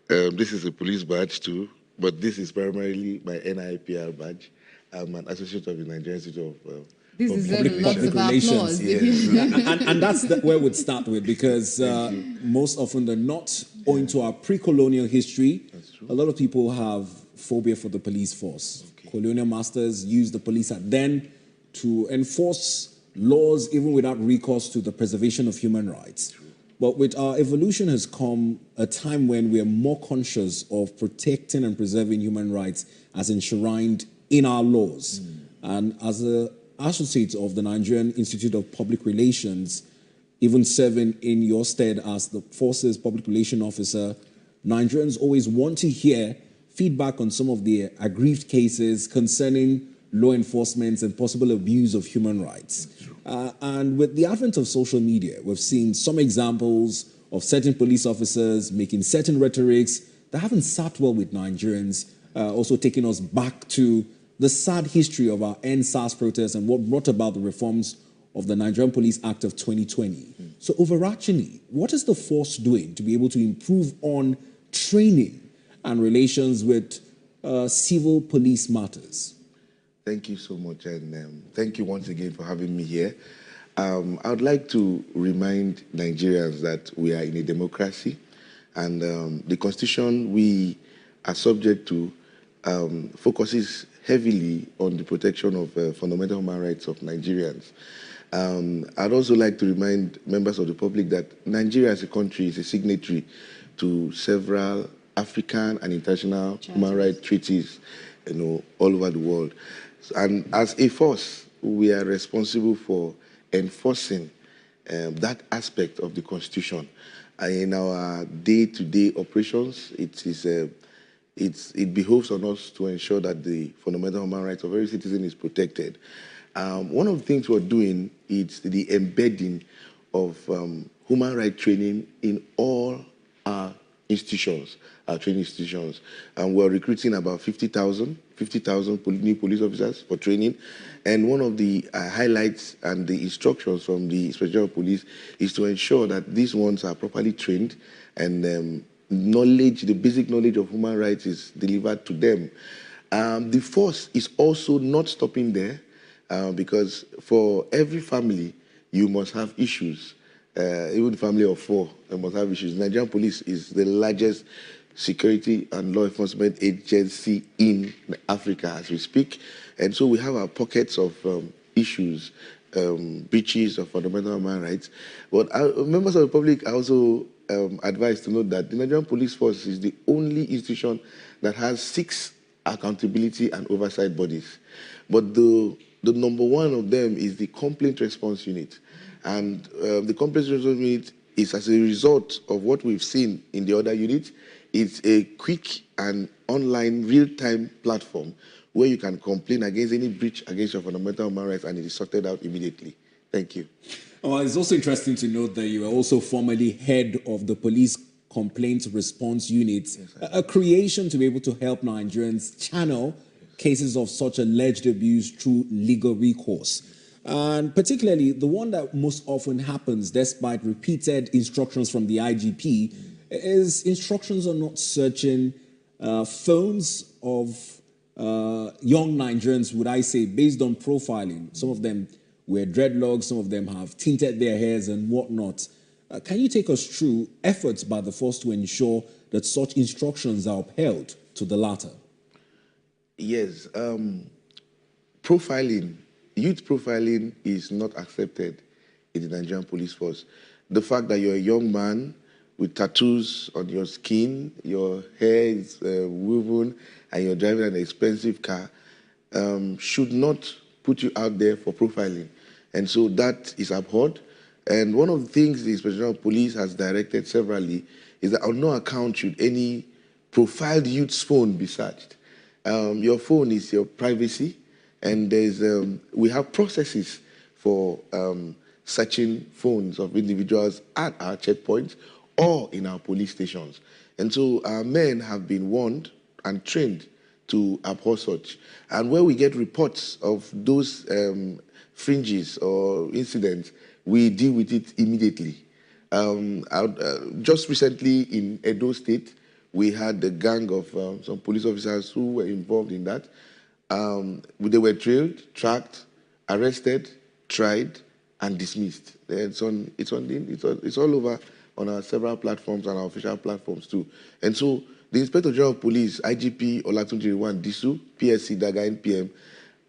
L: this is a police badge too. But this is primarily my NIPR badge. I'm an associate of the Nigerian Institute of
H: this is
G: Public Relations.
L: Yes.
G: and that's where we'd start with, because most often than not, owing to our pre-colonial history, a lot of people have phobia for the police force. Colonial masters used the police at then to enforce laws even without recourse to the preservation of human rights. But with our evolution has come a time when we are more conscious of protecting and preserving human rights as enshrined in our laws. And as an associate of the Nigerian Institute of Public Relations, even serving in your stead as the Force's Public Relations Officer, Nigerians always want to hear feedback on some of the aggrieved cases concerning law enforcement and possible abuse of human rights. And with the advent of social media, we've seen some examples of certain police officers making certain rhetorics that haven't sat well with Nigerians, also taking us back to the sad history of our NSAS protests and what brought about the reforms of the Nigerian Police Act of 2020. So overarchingly, what is the force doing to be able to improve on training and relations with civil police matters?
L: Thank you so much, and thank you once again for having me here. I would like to remind Nigerians that we are in a democracy, and the Constitution we are subject to focuses heavily on the protection of fundamental human rights of Nigerians. I'd also like to remind members of the public that Nigeria as a country is a signatory to several African and international human rights treaties, all over the world. And as a force, we are responsible for enforcing that aspect of the Constitution. In our day-to-day operations, it behoves on us to ensure that the fundamental human rights of every citizen is protected. One of the things we're doing is the embedding of human rights training in all our institutions, our training institutions. And we're recruiting about 50,000 new police officers for training. And one of the highlights and the instructions from the Special Police is to ensure that these ones are properly trained and the basic knowledge of human rights is delivered to them. The force is also not stopping there because for every family, you must have issues. Even the family of 4 must have issues. Nigerian Police is the largest security and law enforcement agency in Africa as we speak. And so we have our pockets of issues, breaches of fundamental human rights. But members of the public are also advised to note that the Nigerian Police Force is the only institution that has 6 accountability and oversight bodies. But the number one of them is the Complaint Response Unit. And the Complaint Response Unit is as a result of what we've seen in the other units. It's a quick and online real-time platform where you can complain against any breach against your fundamental human rights and it is sorted out immediately. Thank you.
G: It's also interesting to note that you were also formerly head of the Police Complaint Response Unit, a creation to be able to help Nigerians channel cases of such alleged abuse through legal recourse. And particularly the one that most often happens despite repeated instructions from the IGP is instructions on not searching phones of young Nigerians, would I say, based on profiling. Some of them wear dreadlocks, some of them have tinted their hairs and whatnot. Can you take us through efforts by the force to ensure that such instructions are upheld to the latter?
L: Yes. Profiling, youth profiling is not accepted in the Nigerian police force. The fact that you're a young man with tattoos on your skin, your hair is woven, and you're driving an expensive car should not put you out there for profiling. And so that is abhorred. And one of the things the Inspector General of Police has directed severally is that on no account should any profiled youth's phone be searched. Your phone is your privacy, and there's we have processes for searching phones of individuals at our checkpoints or in our police stations. And so our men have been warned and trained to abhor such. And where we get reports of those fringes or incidents, we deal with it immediately. Just recently in Edo State, we had a gang of some police officers who were involved in that. They were trailed, tracked, arrested, tried, and dismissed. It's all over on our several platforms and our official platforms too. And so the Inspector General of Police, IGP Olatunji Disu, PSC Daga NPM,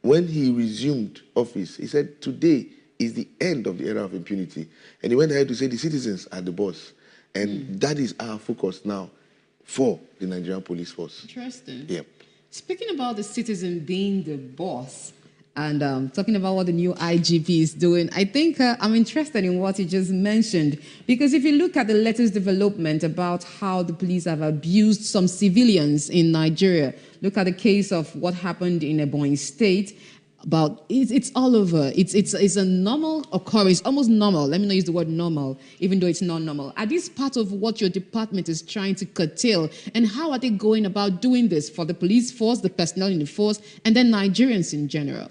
L: when he resumed office, he said, today is the end of the era of impunity. And he went ahead to say the citizens are the boss. And that is our focus now for the Nigerian police force.
H: Interesting.
L: Yep.
H: Speaking about the citizen being the boss and talking about what the new IGP is doing, I think I'm interested in what you just mentioned, because if you look at the latest development about how the police have abused some civilians in Nigeria, look at the case of what happened in Adbn State. About it's all over. It's a normal occurrence, almost normal. Let me not use the word normal, even though it's not normal. Are these part of what your department is trying to curtail? And how are they going about doing this for the police force, the personnel in the force, and then Nigerians in general?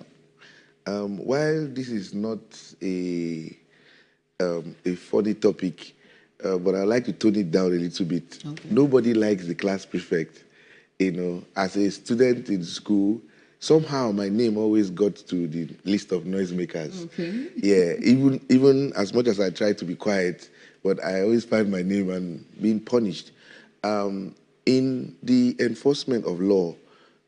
L: While this is not a funny topic, but I like to tone it down a little bit. Okay. Nobody likes the class prefect. You know, as a student in school, somehow my name always got to the list of noisemakers. Okay. Yeah, even as much as I try to be quiet, but I always find my name and being punished. In the enforcement of law,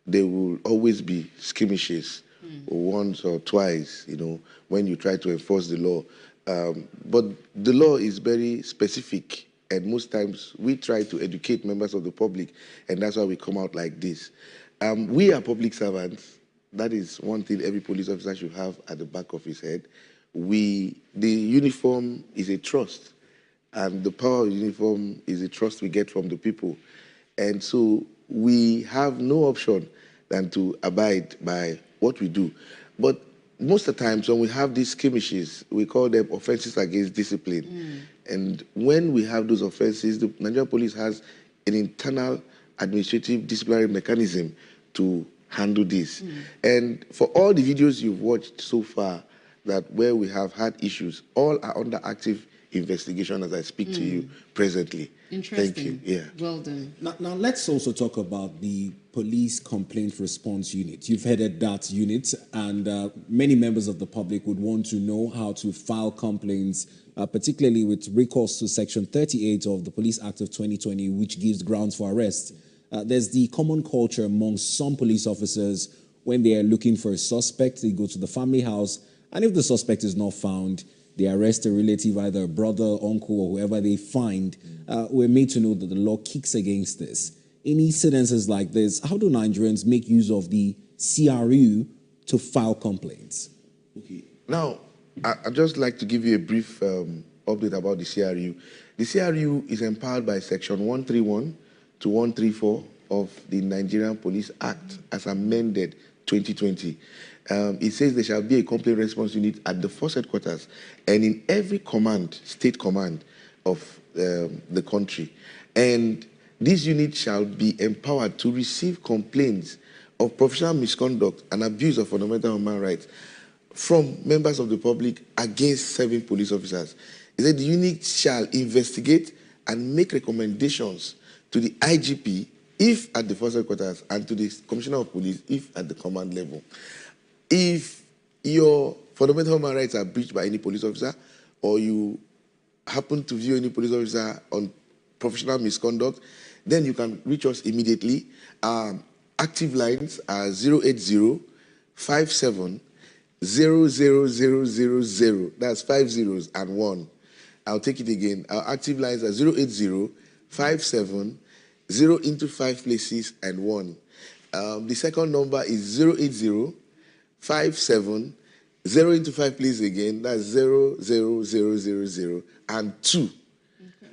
L: there will always be skirmishes, once or twice, you know, when you try to enforce the law. But the law is very specific, and most times we try to educate members of the public, and that's why we come out like this. We are public servants. That is one thing every police officer should have at the back of his head. The uniform is a trust, and the power of the uniform is a trust we get from the people. And so we have no option than to abide by what we do. But most of the times when we have these skirmishes, we call them offenses against discipline. And when we have those offenses, the Nigerian police has an internal administrative disciplinary mechanism to handle this. And for all the videos you've watched so far, that where we have had issues, all are under active investigation as I speak to you presently.
H: Interesting.
L: Thank you. Yeah.
H: Well done.
G: Now let's also talk about the Police Complaint Response Unit. You've headed that unit, and many members of the public would want to know how to file complaints, particularly with recourse to Section 38 of the Police Act of 2020, which gives grounds for arrest. There's the common culture among some police officers when they are looking for a suspect, they go to the family house, and if the suspect is not found, they arrest a relative, either a brother, uncle, or whoever they find. We're made to know that the law kicks against this. In incidences like this, how do Nigerians make use of the CRU to file complaints?
L: Okay. Now, I'd just like to give you a brief update about the CRU. The CRU is empowered by Section 131 to 134 of the Nigerian Police Act as amended 2020. It says there shall be a complaint response unit at the force headquarters and in every command, state command of the country. And this unit shall be empowered to receive complaints of professional misconduct and abuse of fundamental human rights from members of the public against serving police officers. It said the unit shall investigate and make recommendations to the IGP if at the force headquarters and to the Commissioner of Police if at the command level. If your fundamental human rights are breached by any police officer or you happen to view any police officer on professional misconduct, then you can reach us immediately. Active lines are 080 57 00000. That's 5 zeros and 1. I'll take it again. Our active lines are 080 57 0 into 5 places and 1. The second number is 080 57 0 into 5 places again. That's 00000 and 2. Okay.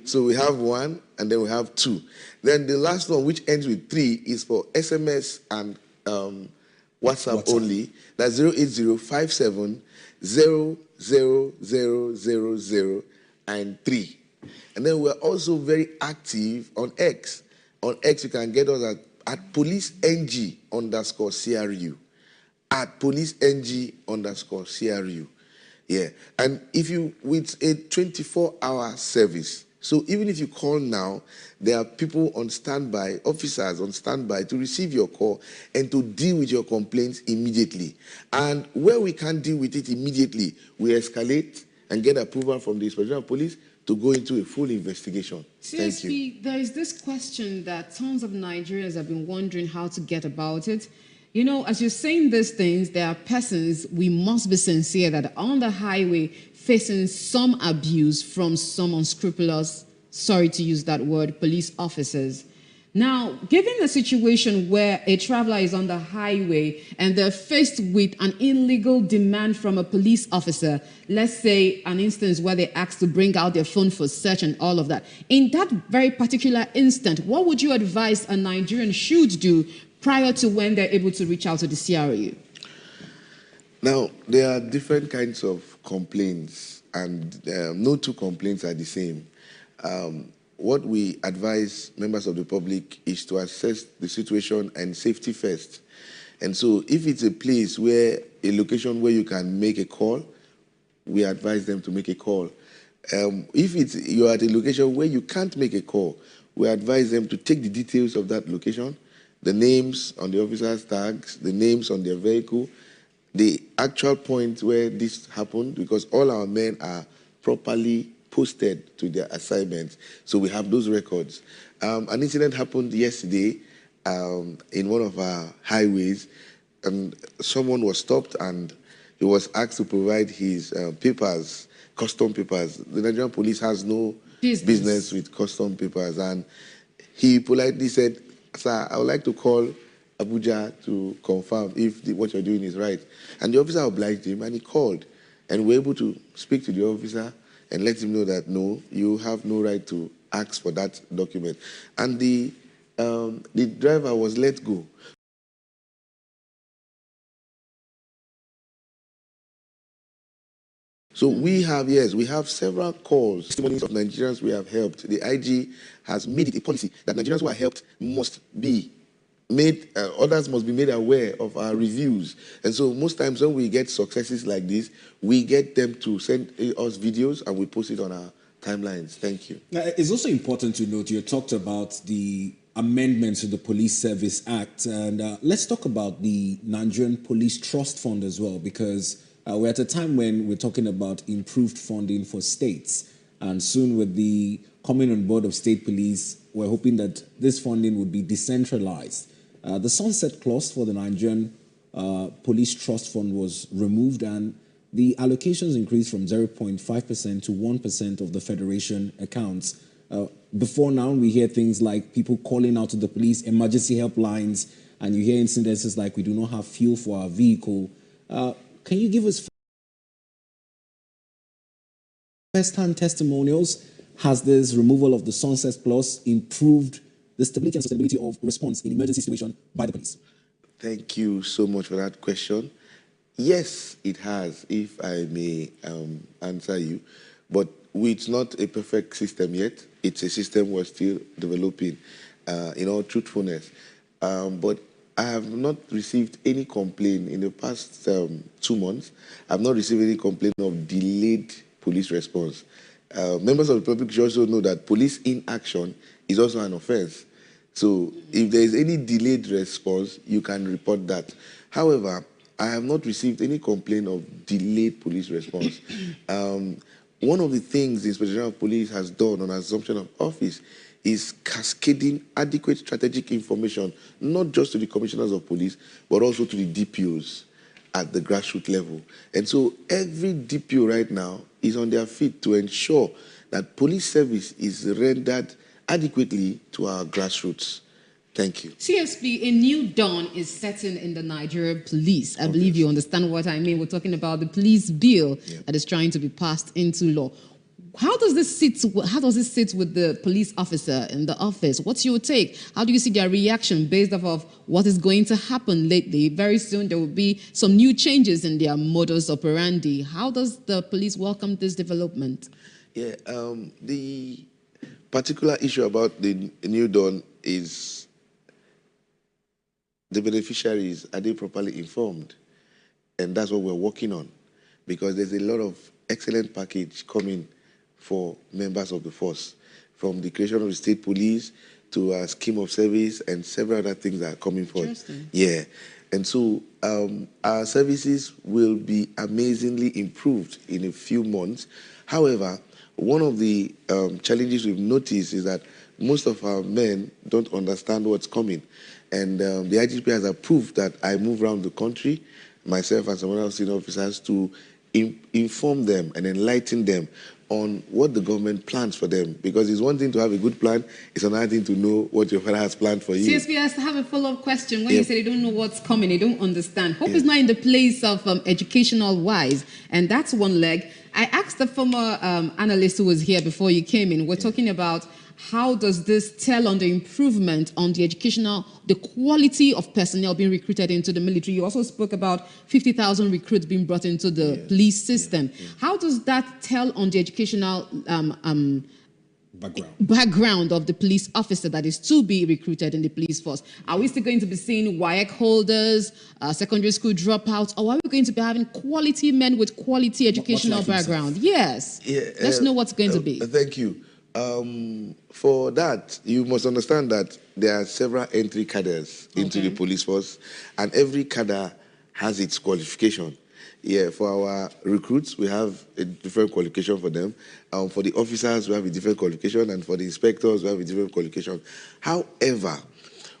L: So we have 1 and then we have 2. Then the last one, which ends with 3, is for SMS and WhatsApp only. That's 080 57 00000 and 3. And then we're also very active on X. On X, you can get us at policeng_CRU. At policeng_CRU. Yeah. And if you, with a 24-hour service, so even if you call now, there are people on standby, officers on standby to receive your call and to deal with your complaints immediately. And where we can't deal with it immediately, we escalate and get approval from the Inspector of Police to go into a full investigation. Thank you.
H: CSP, there is this question that tons of Nigerians have been wondering how to get about it. You know, as you're saying these things, there are persons, we must be sincere, that are on the highway facing some abuse from some unscrupulous, sorry to use that word, police officers. Now, given a situation where a traveler is on the highway and they're faced with an illegal demand from a police officer, let's say an instance where they ask to bring out their phone for search and all of that, in that very particular instant, what would you advise a Nigerian should do prior to when they're able to reach out to the CRU?
L: Now, there are different kinds of complaints, and no two complaints are the same. What we advise members of the public is to assess the situation and safety first. And so if it's a place where, a location where you can make a call, we advise them to make a call. If you're at a location where you can't make a call, we advise them to take the details of that location, the names on the officer's tags, the names on their vehicle, the actual point where this happened, because all our men are properly posted to their assignments. So we have those records. An incident happened yesterday in one of our highways, and someone was stopped and he was asked to provide his papers, custom papers. The Nigerian police has no business with custom papers, and he politely said, "Sir, I would like to call Abuja to confirm if what you're doing is right." And the officer obliged him, and he called, and we were able to speak to the officer and let him know that, no, you have no right to ask for that document. And the driver was let go. So we have, yes, we have several calls, testimonies of Nigerians we have helped. The IG has made it a policy that Nigerians who are helped must be made, others must be made aware of our reviews. And so most times when we get successes like this, we get them to send us videos and we post it on our timelines. Thank you.
K: Now, it's also important to note, you talked about the amendments to the Police Service Act, and let's talk about the Nigerian Police Trust Fund as well, because we're at a time when we're talking about improved funding for states, and soon with the coming on board of state police, we're hoping that this funding would be decentralized. The sunset clause for the Nigerian Police Trust Fund was removed, and the allocations increased from 0.5% to 1% of the Federation accounts. Before now, we hear things like people calling out to the police, emergency helplines, and you hear incidences like we do not have fuel for our vehicle. Can you give us
G: first-hand testimonials. Has this removal of the sunset clause improved the stability and sustainability of response in emergency situation by the police?
L: Thank you so much for that question. Yes, it has, if I may answer you. But it's not a perfect system yet. It's a system we're still developing, in all truthfulness. But I have not received any complaint in the past 2 months. I've not received any complaint of delayed police response. Members of the public should also know that police inaction is also an offense. So if there is any delayed response, you can report that. However, I have not received any complaint of delayed police response. One of the things the Inspector General of Police has done on assumption of office is cascading adequate strategic information, not just to the commissioners of police, but also to the DPOs at the grassroots level. And so every DPO right now is on their feet to ensure that police service is rendered adequately to our grassroots. Thank you.
H: CSP, a new dawn is setting in the Nigerian police. I believe you understand what I mean. We're talking about the police bill that is trying to be passed into law. How does this sit with the police officer in the office? What's your take? How do you see their reaction based off of what is going to happen lately? Very soon there will be some new changes in their modus operandi. How does the police welcome this development?
L: Yeah, the particular issue about the new dawn is the beneficiaries, are they properly informed? And that's what we're working on, because there's a lot of excellent package coming for members of the force, from the creation of the state police to a scheme of service and several other things that are coming forth. Yeah. And so our services will be amazingly improved in a few months. However, one of the challenges we've noticed is that most of our men don't understand what's coming. And the IGP has approved that I move around the country, myself and some other senior officers, to inform them and enlighten them on what the government plans for them. Because it's one thing to have a good plan, it's another thing to know what your father has planned for you.
H: CSP, I have a follow-up question. When you say they don't know what's coming, they don't understand. Hope is not in the place of educational-wise, and that's one leg. I asked the former analyst who was here before you came in, we're talking about how does this tell on the improvement on the the quality of personnel being recruited into the military? You also spoke about 50,000 recruits being brought into the police system. How does that tell on the educational background of the police officer that is to be recruited in the police force? Are we still going to be seeing WAEC holders, secondary school dropouts, or are we going to be having quality men with quality educational background? Yes. Let's know what's going to be.
L: Thank you. For that, you must understand that there are several entry cadres into the police force, and every cadre has its qualification. Yeah, for our recruits, we have a different qualification for them. For the officers, we have a different qualification, and for the inspectors, we have a different qualification. However,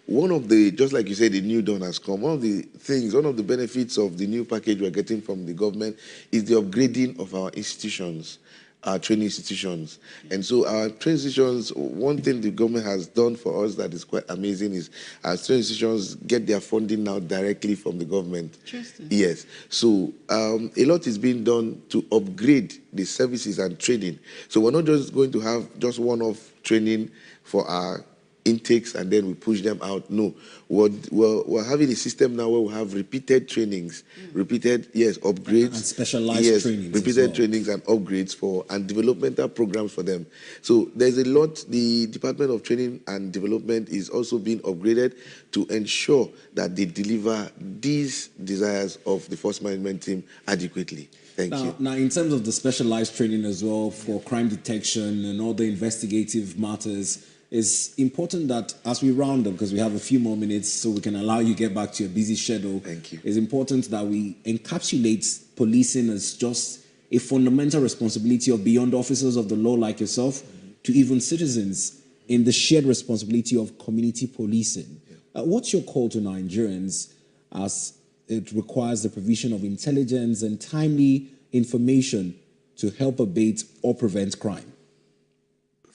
L: one of the, just like you said, the new dawn has come. One of the things, one of the benefits of the new package we're getting from the government is the upgrading of our institutions, our training institutions. And so our training institutions, one thing the government has done for us that is quite amazing is our training institutions get their funding now directly from the government.
H: Interesting.
L: Yes. So a lot is being done to upgrade the services and training. So we're not just going to have just one-off training for our intakes and then we push them out. No, we're having a system now where we have repeated trainings, repeated, upgrades. And
G: specialized trainings.
L: Repeated trainings and upgrades and developmental programs for them. So there's a lot, the Department of Training and Development is also being upgraded to ensure that they deliver these desires of the force management team adequately. Thank you.
G: Now, in terms of the specialized training as well for crime detection and all the investigative matters, it's important that as we round up, because we have a few more minutes so we can allow you to get back to your busy schedule.
L: Thank you.
G: It's important that we encapsulate policing as just a fundamental responsibility of beyond officers of the law like yourself to even citizens in the shared responsibility of community policing. What's your call to Nigerians as it requires the provision of intelligence and timely information to help abate or prevent crime?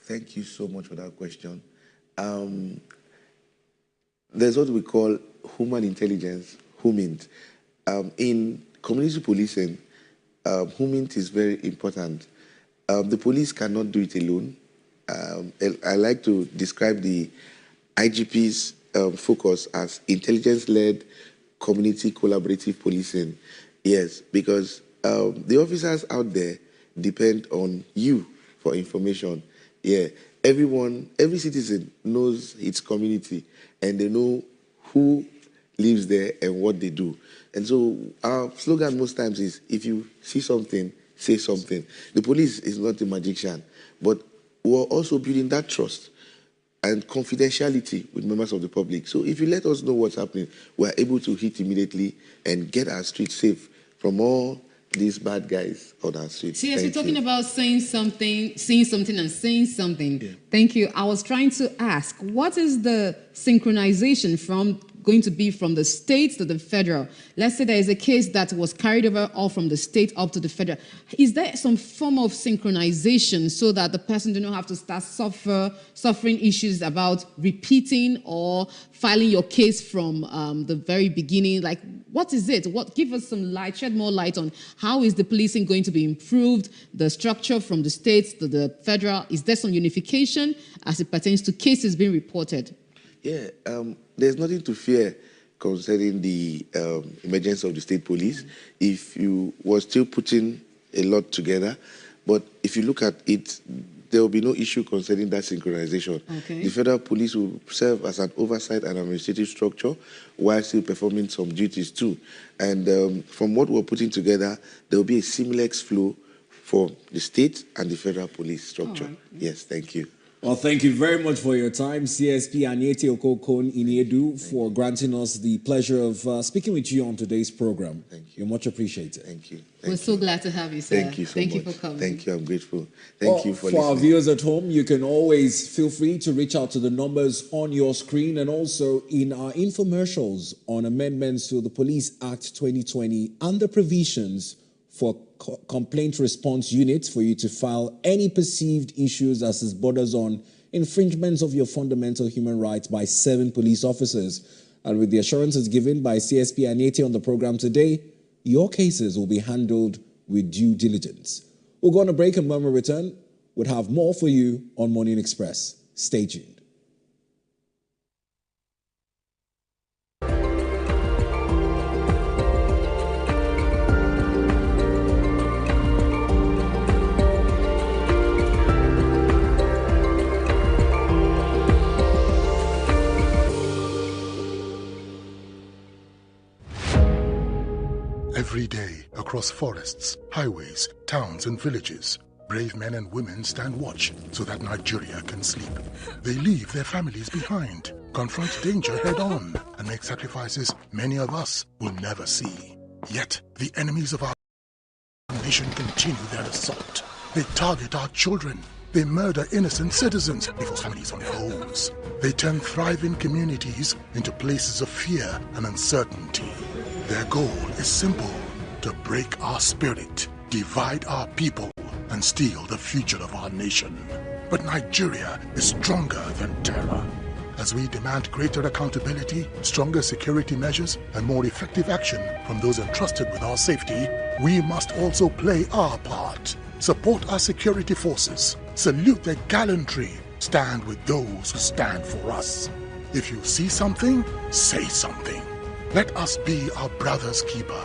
L: Thank you so much for that question. There's what we call human intelligence, HUMINT. In community policing, HUMINT is very important. The police cannot do it alone. I like to describe the IGP's focus as intelligence-led community collaborative policing. Yes, because the officers out there depend on you for information. Yeah, every citizen knows its community, and they know who lives there and what they do. And so our slogan most times is, if you see something, say something. The police is not a magician, but we're also building that trust and confidentiality with members of the public. So if you let us know what's happening, we're able to hit immediately and get our streets safe from all these bad guys on our streets.
H: Yes, we're talking about saying something, seeing something, and saying something. Yeah. Thank you. I was trying to ask, what is the synchronization going to be from the states to the federal? Let's say there is a case that was carried over all from the state up to the federal. Is there some form of synchronization so that the person do not have to start suffering issues about repeating or filing your case from the very beginning? Like, what is it? Give us some light, shed more light on how is the policing going to be improved, the structure from the states to the federal? Is there some unification as it pertains to cases being reported?
L: Yeah, there's nothing to fear concerning the emergence of the state police if you were still putting a lot together. But if you look at it, there will be no issue concerning that synchronization. Okay. The federal police will serve as an oversight and administrative structure while still performing some duties too. And from what we're putting together, there will be a seamless flow for the state and the federal police structure. Right. Yes, thank you.
G: Well, thank you very much for your time, CSP Anyete Okokon Iniedu, for granting us the pleasure of speaking with you on today's program. Thank you. You're much appreciated.
L: Thank you.
H: We're so glad to have you, sir.
L: Thank you so much.
H: Thank you for coming.
L: Thank you. I'm grateful. Thank you for listening.
G: For our viewers at home, you can always feel free to reach out to the numbers on your screen and also in our infomercials on amendments to the Police Act 2020 and the provisions for complaint response units for you to file any perceived issues as it borders on infringements of your fundamental human rights by 7 police officers. And with the assurances given by CSP Anyete on the program today, your cases will be handled with due diligence. We'll go on a break, and when we return, we'll have more for you on Morning Express. Stay tuned.
T: Every day, across forests, highways, towns, and villages, brave men and women stand watch so that Nigeria can sleep. They leave their families behind, confront danger head-on, and make sacrifices many of us will never see. Yet, the enemies of our nation continue their assault. They target our children. They murder innocent citizens. They force families on their homes. They turn thriving communities into places of fear and uncertainty. Their goal is simple: to break our spirit, divide our people, and steal the future of our nation. But Nigeria is stronger than terror. As we demand greater accountability, stronger security measures, and more effective action from those entrusted with our safety, we must also play our part. Support our security forces, salute their gallantry, stand with those who stand for us. If you see something, say something. Let us be our brother's keeper.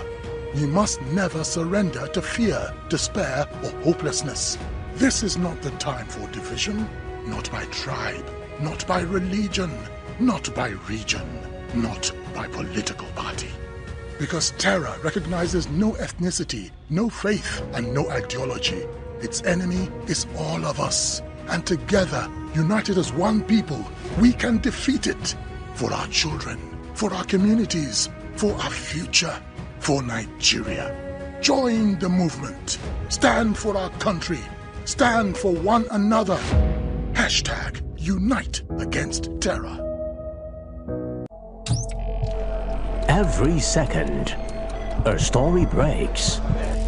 T: We must never surrender to fear, despair, or hopelessness. This is not the time for division, not by tribe, not by religion, not by region, not by political party. Because terror recognizes no ethnicity, no faith, and no ideology. Its enemy is all of us. And together, united as one people, we can defeat it. For our children, for our communities, for our future, for Nigeria. Join the movement. Stand for our country. Stand for one another. Hashtag Unite Against Terror.
P: Every second, a story breaks.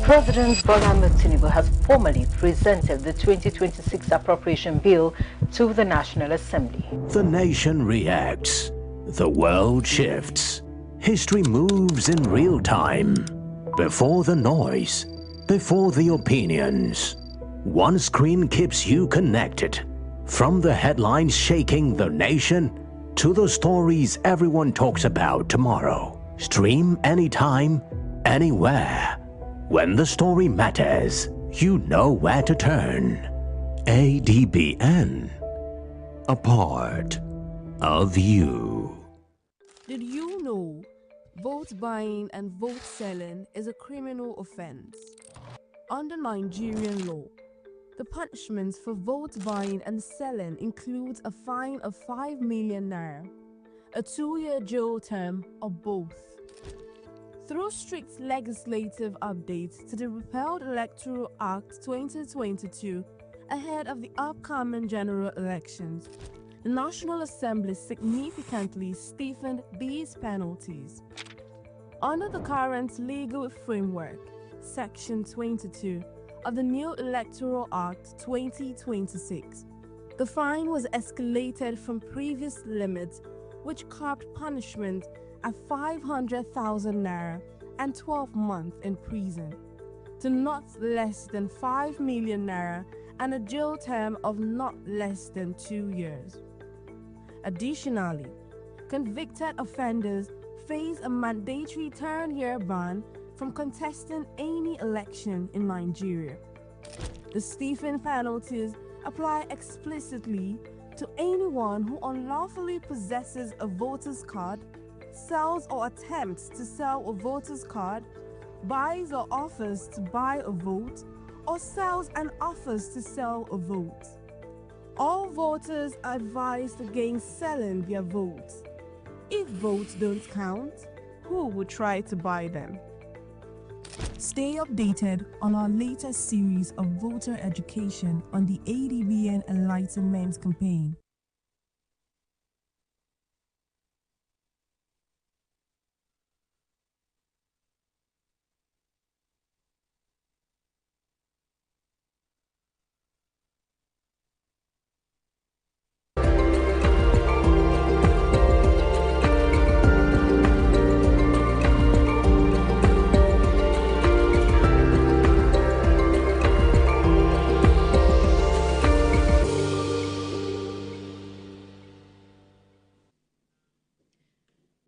Q: President Bola Ahmed Tinubu has formally presented the 2026 appropriation bill to the National Assembly.
P: The nation reacts. The world shifts. History moves in real time. Before the noise, before the opinions. One screen keeps you connected. From the headlines shaking the nation to the stories everyone talks about tomorrow. Stream anytime, anywhere. When the story matters, you know where to turn. ADBN. A part of you.
S: Did you know vote buying and vote selling is a criminal offense? Under Nigerian law, the punishments for vote buying and selling includes a fine of 5 million naira, a 2-year jail term, or both. Through strict legislative updates to the repealed Electoral Act 2022 ahead of the upcoming general elections, the National Assembly significantly stiffened these penalties. Under the current legal framework, Section 22 of the new Electoral Act 2026, the fine was escalated from previous limits, which capped punishment at 500,000 naira and 12 months in prison, to not less than 5 million naira and a jail term of not less than 2 years. Additionally, convicted offenders face a mandatory 10-year ban from contesting any election in Nigeria. The stiffened penalties apply explicitly to anyone who unlawfully possesses a voter's card, sells or attempts to sell a voter's card, buys or offers to buy a vote, or sells and offers to sell a vote. All voters are advised against selling their votes. If votes don't count, who would try to buy them? Stay updated on our latest series of voter education on the ADBN Enlightenment Campaign.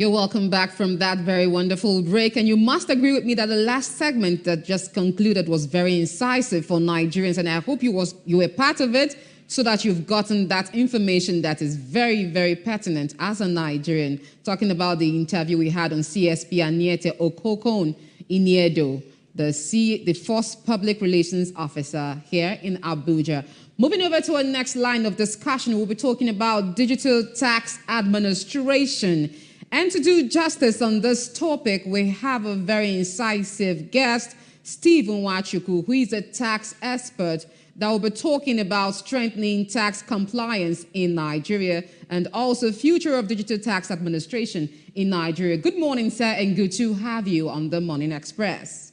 H: You're welcome back from that very wonderful break. And you must agree with me that the last segment that just concluded was very incisive for Nigerians. And I hope you were part of it so that you've gotten that information that is very, very pertinent as a Nigerian. Talking about the interview we had on CSP Aniete Okokon Iniedo, the first public relations officer here in Abuja. Moving over to our next line of discussion, we'll be talking about digital tax administration. And to do justice on this topic, we have a very incisive guest, Stephen Wachuku, who is a tax expert that will be talking about strengthening tax compliance in Nigeria and also future of digital tax administration in Nigeria. Good morning, sir, and good to have you on the Morning Express.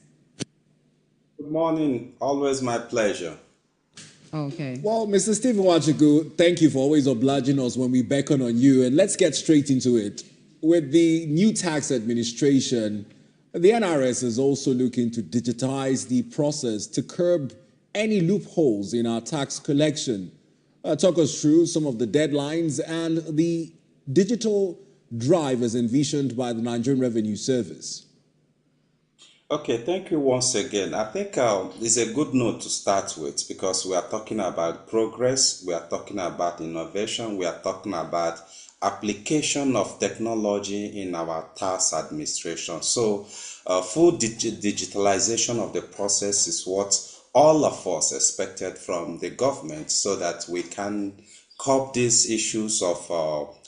M: Good morning. Always my pleasure.
H: Okay.
G: Well, Mr. Stephen Wachuku, thank you for always obliging us when we beckon on you. And let's get straight into it. With the new tax administration, the NRS is also looking to digitize the process to curb any loopholes in our tax collection. Talk us through some of the deadlines and the digital drive as envisioned by the Nigerian Revenue Service.
M: Okay, thank you once again. I think it's a good note to start with because we are talking about progress, we are talking about innovation, we are talking about application of technology in our tax administration. So full digitalization of the process is what all of us expected from the government so that we can curb these issues of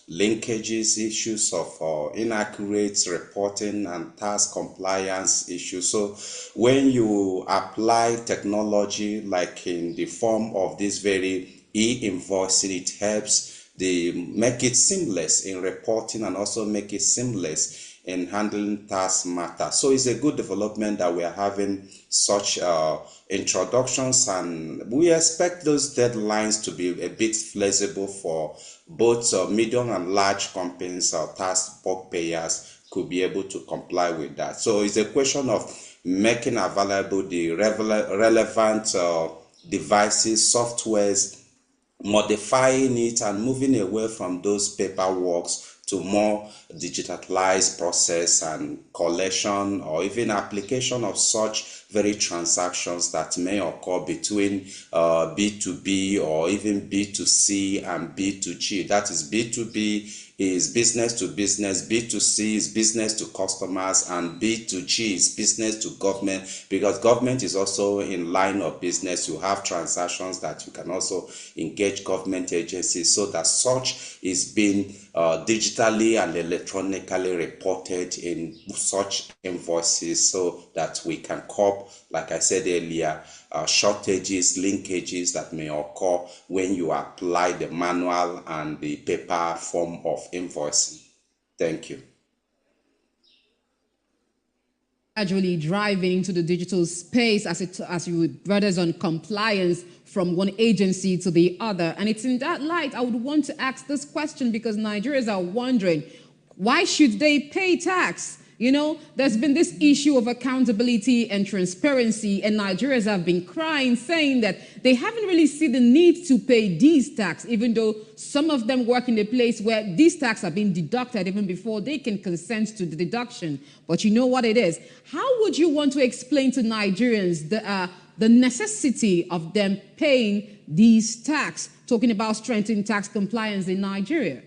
M: linkages, issues of inaccurate reporting and tax compliance issues. So when you apply technology like in the form of this very e-invoicing, it helps they make it seamless in reporting and also make it seamless in handling tax matters. So it's a good development that we are having such introductions, and we expect those deadlines to be a bit flexible for both medium and large companies or tax payers could be able to comply with that. So it's a question of making available the relevant devices, softwares, modifying it and moving away from those paperwork to more digitalized process and collection or even application of such very transactions that may occur between B2B or even B2C and B2G. That is, B2B is business to business, B2C is business to customers, and B2G is business to government, because government is also in line of business. You have transactions that you can also engage government agencies, so that such is being digitally and electronically reported in such invoices, so that we can cope, like I said earlier, shortages, linkages that may occur when you apply the manual and the paper form of invoicing. Thank you.
H: Gradually driving into the digital space as you would brothers on compliance from one agency to the other. And it's in that light I would want to ask this question, because Nigerians are wondering, why should they pay tax? You know, there's been this issue of accountability and transparency, and Nigerians have been crying, saying that they haven't really seen the need to pay these tax, even though some of them work in a place where these tax are being deducted even before they can consent to the deduction. But you know what it is. How would you want to explain to Nigerians the necessity of them paying these tax, talking about strengthening tax compliance in Nigeria?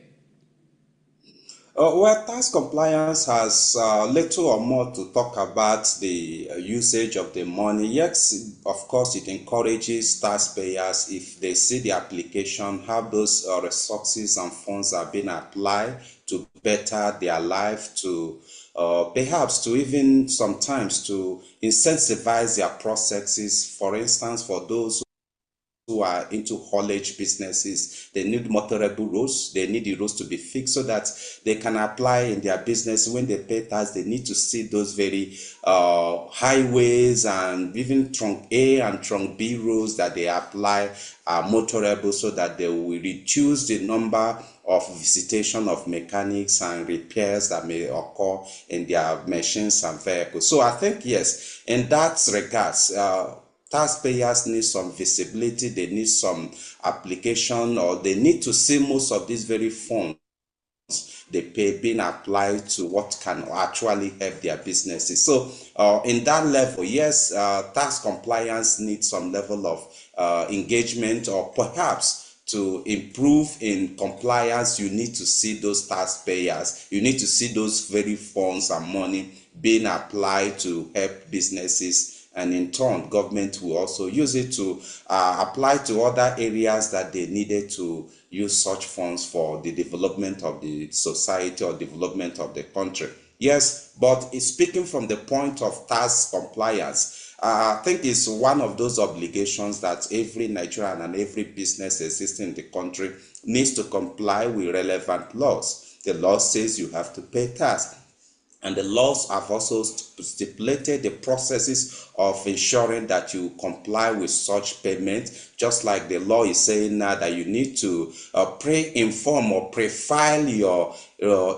M: Well, tax compliance has little or more to talk about the usage of the money. Yes, of course, it encourages taxpayers, if they see the application, how those resources and funds are being applied to better their life, to perhaps to even sometimes to incentivize their processes. For instance, for those who are into haulage businesses, they need motorable roads, they need the roads to be fixed so that they can apply in their business. When they pay tax, they need to see those very highways and even trunk A and trunk B roads that they apply are motorable, so that they will reduce the number of visitation of mechanics and repairs that may occur in their machines and vehicles. So I think, yes, in that regards, taxpayers need some visibility, they need some application, or they need to see most of these very funds they pay being applied to what can actually help their businesses. So in that level, yes, tax compliance needs some level of engagement, or perhaps to improve in compliance, you need to see those taxpayers, you need to see those very funds and money being applied to help businesses. And in turn, government will also use it to apply to other areas that they needed to use such funds for the development of the society or development of the country. Yes, but speaking from the point of tax compliance, I think it's one of those obligations that every Nigerian and every business existing in the country needs to comply with relevant laws. The law says you have to pay tax. And the laws have also stipulated the processes of ensuring that you comply with such payment, just like the law is saying now that you need to pre-inform or pre-file your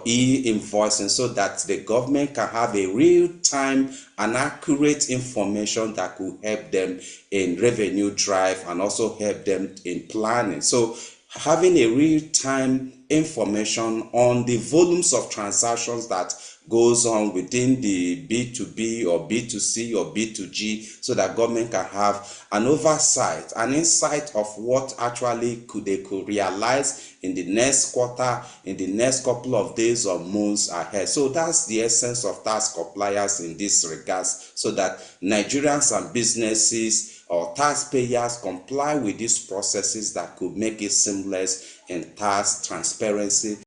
M: e-invoicing, so that the government can have a real-time and accurate information that could help them in revenue drive and also help them in planning. So having a real-time information on the volumes of transactions that goes on within the B2B or B2C or B2G, so that government can have an oversight, an insight of what actually they could realize in the next quarter, in the next couple of days or months ahead. So that's the essence of tax compliance in this regards, so that Nigerians and businesses or taxpayers comply with these processes that could make it seamless in tax transparency.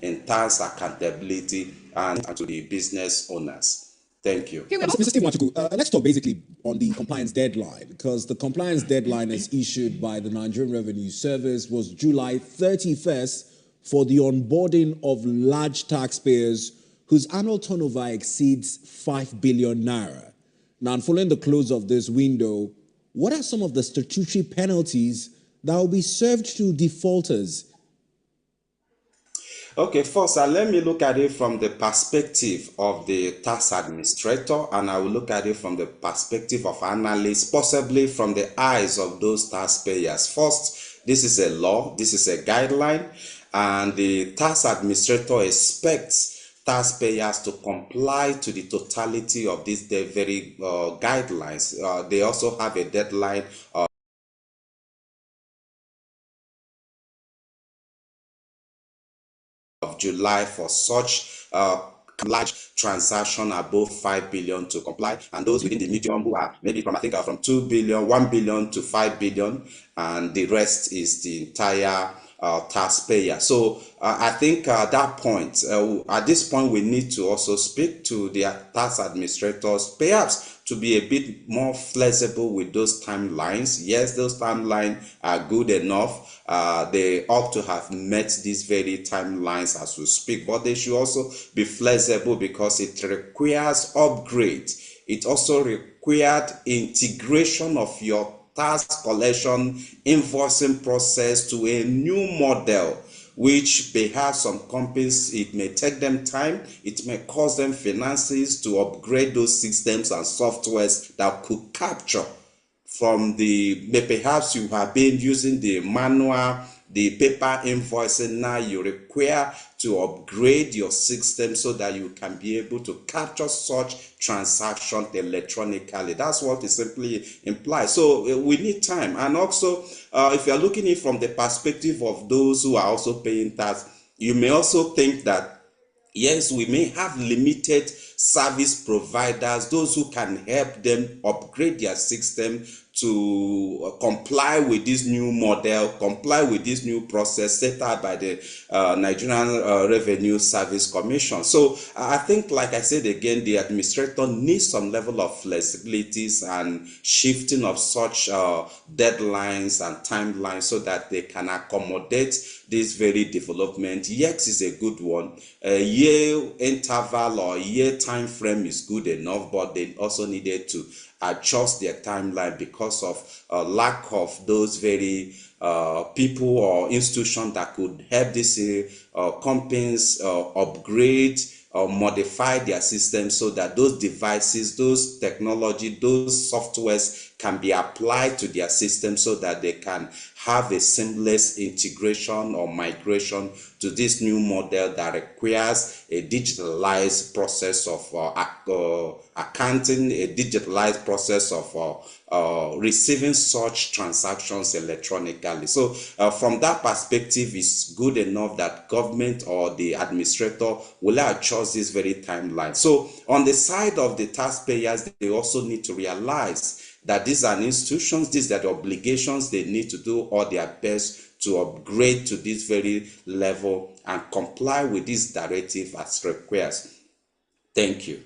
M: In tax accountability and to the business owners. Thank you.
G: Mr. Steve Machuku, let's talk basically on the compliance deadline, because the compliance deadline as issued by the Nigerian Revenue Service was July 31st for the onboarding of large taxpayers whose annual turnover exceeds 5 billion naira. Now, following the close of this window, what are some of the statutory penalties that will be served to defaulters?
M: Okay, first, let me look at it from the perspective of the tax administrator, and I will look at it from the perspective of analysts, possibly from the eyes of those taxpayers. First, this is a law, this is a guideline, and the tax administrator expects taxpayers to comply to the totality of these very guidelines. They also have a deadline of July for such large transaction above 5 billion to comply, and those within the medium who are maybe from 2 billion, 1 billion to 5 billion, and the rest is the entire taxpayer. So I think at that point, at this point, we need to also speak to the tax administrators, perhaps to be a bit more flexible with those timelines. Yes, those timelines are good enough. They ought to have met these very timelines as we speak, but they should also be flexible because it requires upgrade. It also required integration of your tax collection invoicing process to a new model, which perhaps some companies, it may take them time, it may cost them finances to upgrade those systems and softwares that could capture from perhaps you have been using the manual, the paper invoicing. Now you require to upgrade your system so that you can be able to capture such transactions electronically. That's what it simply implies. So we need time. And also, if you're looking at it from the perspective of those who are also paying tax, you may also think that, yes, we may have limited service providers, those who can help them upgrade their system to comply with this new model, comply with this new process set out by the Nigerian Revenue Service Commission. So I think, like I said again, the administrator needs some level of flexibilities and shifting of such deadlines and timelines so that they can accommodate this very development. Yet is a good one. A year interval or a year time frame is good enough, but they also needed to adjust their timeline because of lack of those very people or institutions that could help these companies upgrade or modify their systems so that those devices, those technology, those softwares can be applied to their system so that they can have a seamless integration or migration to this new model that requires a digitalized process of accounting, a digitalized process of receiving such transactions electronically. So from that perspective, it's good enough that government or the administrator will adjust this very timeline. So on the side of the taxpayers, they also need to realize that these are institutions, these are the obligations they need to do all their best to upgrade to this very level and comply with this directive as requires. Thank you.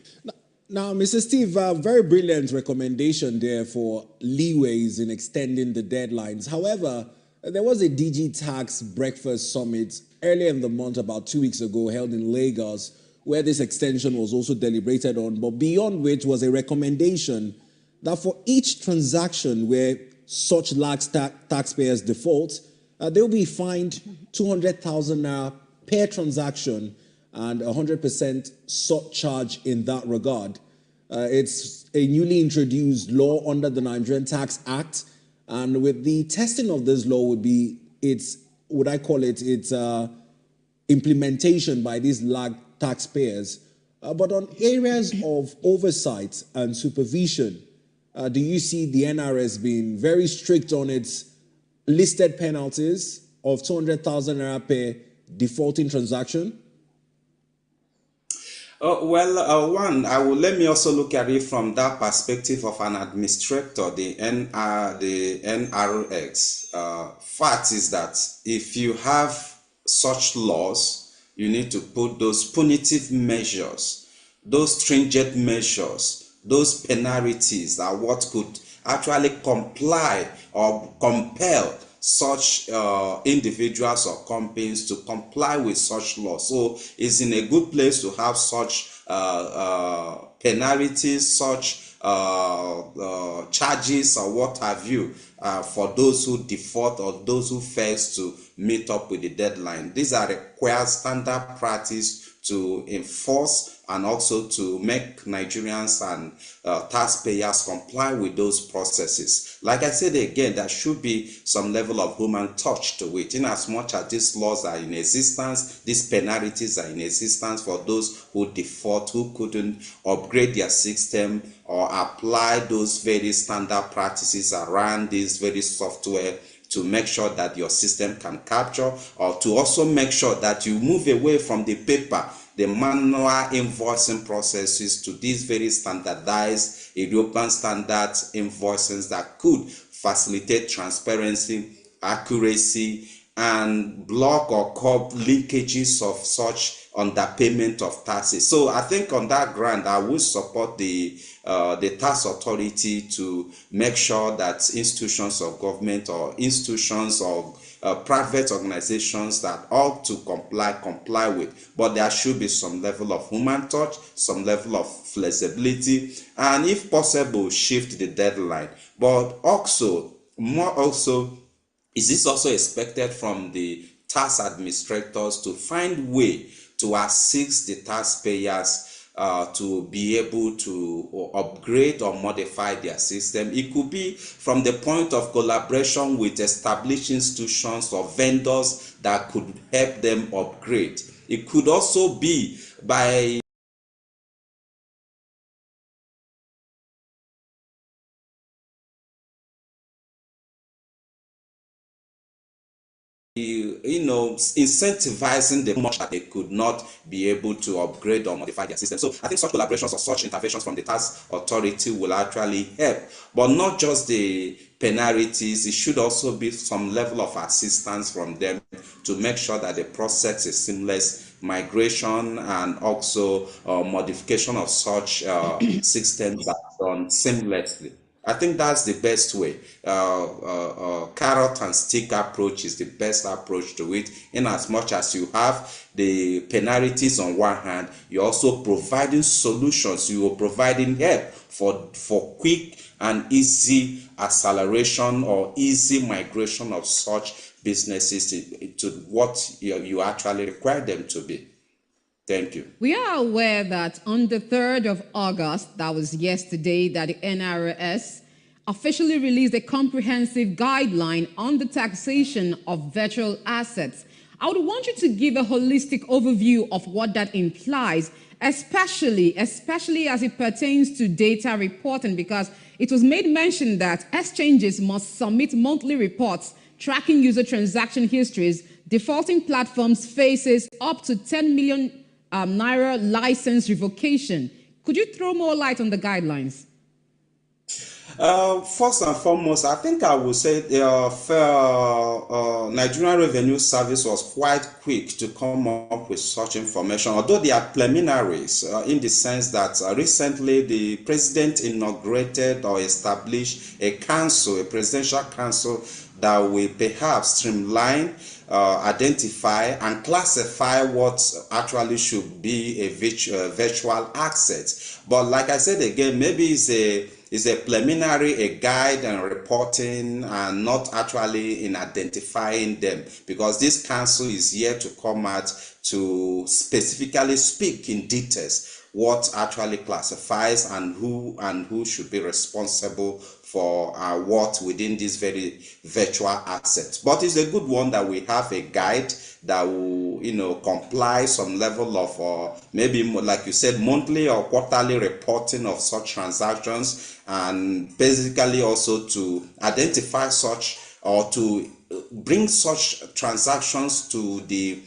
G: Now, Mr. Steve, very brilliant recommendation there for leeways in extending the deadlines. However, there was a DG Tax Breakfast Summit earlier in the month, about 2 weeks ago, held in Lagos, where this extension was also deliberated on, but beyond which was a recommendation that for each transaction where such large taxpayers default, they'll be fined 200,000 naira per transaction and 100% surcharge in that regard. It's a newly introduced law under the Nigerian Tax Act, and with the testing of this law would be its implementation by these large taxpayers. But on areas of oversight and supervision, do you see the NRS being very strict on its listed penalties of 200,000 naira per defaulting transaction?
M: Let me also look at it from that perspective of an administrator, the NRX. Fact is that if you have such laws, you need to put those punitive measures, those stringent measures, those penalties are what could actually comply or compel such individuals or companies to comply with such laws. So it's in a good place to have such penalties, such charges or what have you for those who default or those who fail to meet up with the deadline. These are required standard practice to enforce and also to make Nigerians and taxpayers comply with those processes. Like I said again, there should be some level of human touch to it. In as much as these laws are in existence, these penalties are in existence for those who default, who couldn't upgrade their system or apply those very standard practices around this very software to make sure that your system can capture, or to also make sure that you move away from the paper, the manual invoicing processes, to these very standardized European standard invoicing that could facilitate transparency, accuracy, and block or curb leakages of such underpayment of taxes. So I think on that ground, I would support the tax authority to make sure that institutions of government or institutions or private organizations that ought to comply with, but there should be some level of human touch, some level of flexibility, and if possible, shift the deadline. But also, is this also expected from the tax administrators to find way to assist the taxpayers to be able to upgrade or modify their system? It could be from the point of collaboration with established institutions or vendors that could help them upgrade. It could also be by incentivizing the much that they could not be able to upgrade or modify their system. So I think such collaborations or such interventions from the tax authority will actually help, but not just the penalties. It should also be some level of assistance from them to make sure that the process is seamless, migration and also modification of such systems are done seamlessly. I think that's the best way. Carrot and stick approach is the best approach to it. In as much as you have the penalties on one hand, you're also providing solutions. You are providing help for quick and easy acceleration or easy migration of such businesses to what you actually require them to be. Thank you.
H: We are aware that on the 3rd of August, that was yesterday, that the NRS officially released a comprehensive guideline on the taxation of virtual assets. I would want you to give a holistic overview of what that implies, especially as it pertains to data reporting, because it was made mention that exchanges must submit monthly reports tracking user transaction histories. Defaulting platforms faces up to 10 million Naira license revocation. Could you throw more light on the guidelines?
M: First and foremost, I think I would say the Nigerian Revenue Service was quite quick to come up with such information, although they are preliminaries in the sense that recently the president inaugurated or established a council, a presidential council that will perhaps streamline, identify and classify what actually should be a virtual asset. But like I said again, maybe it's a preliminary, a guide and reporting, and not actually in identifying them, because this council is here to come out to specifically speak in details what actually classifies and who should be responsible for what within this very virtual asset. But it's a good one that we have a guide that will, comply some level of maybe, like you said, monthly or quarterly reporting of such transactions, and basically also to identify such or to bring such transactions to the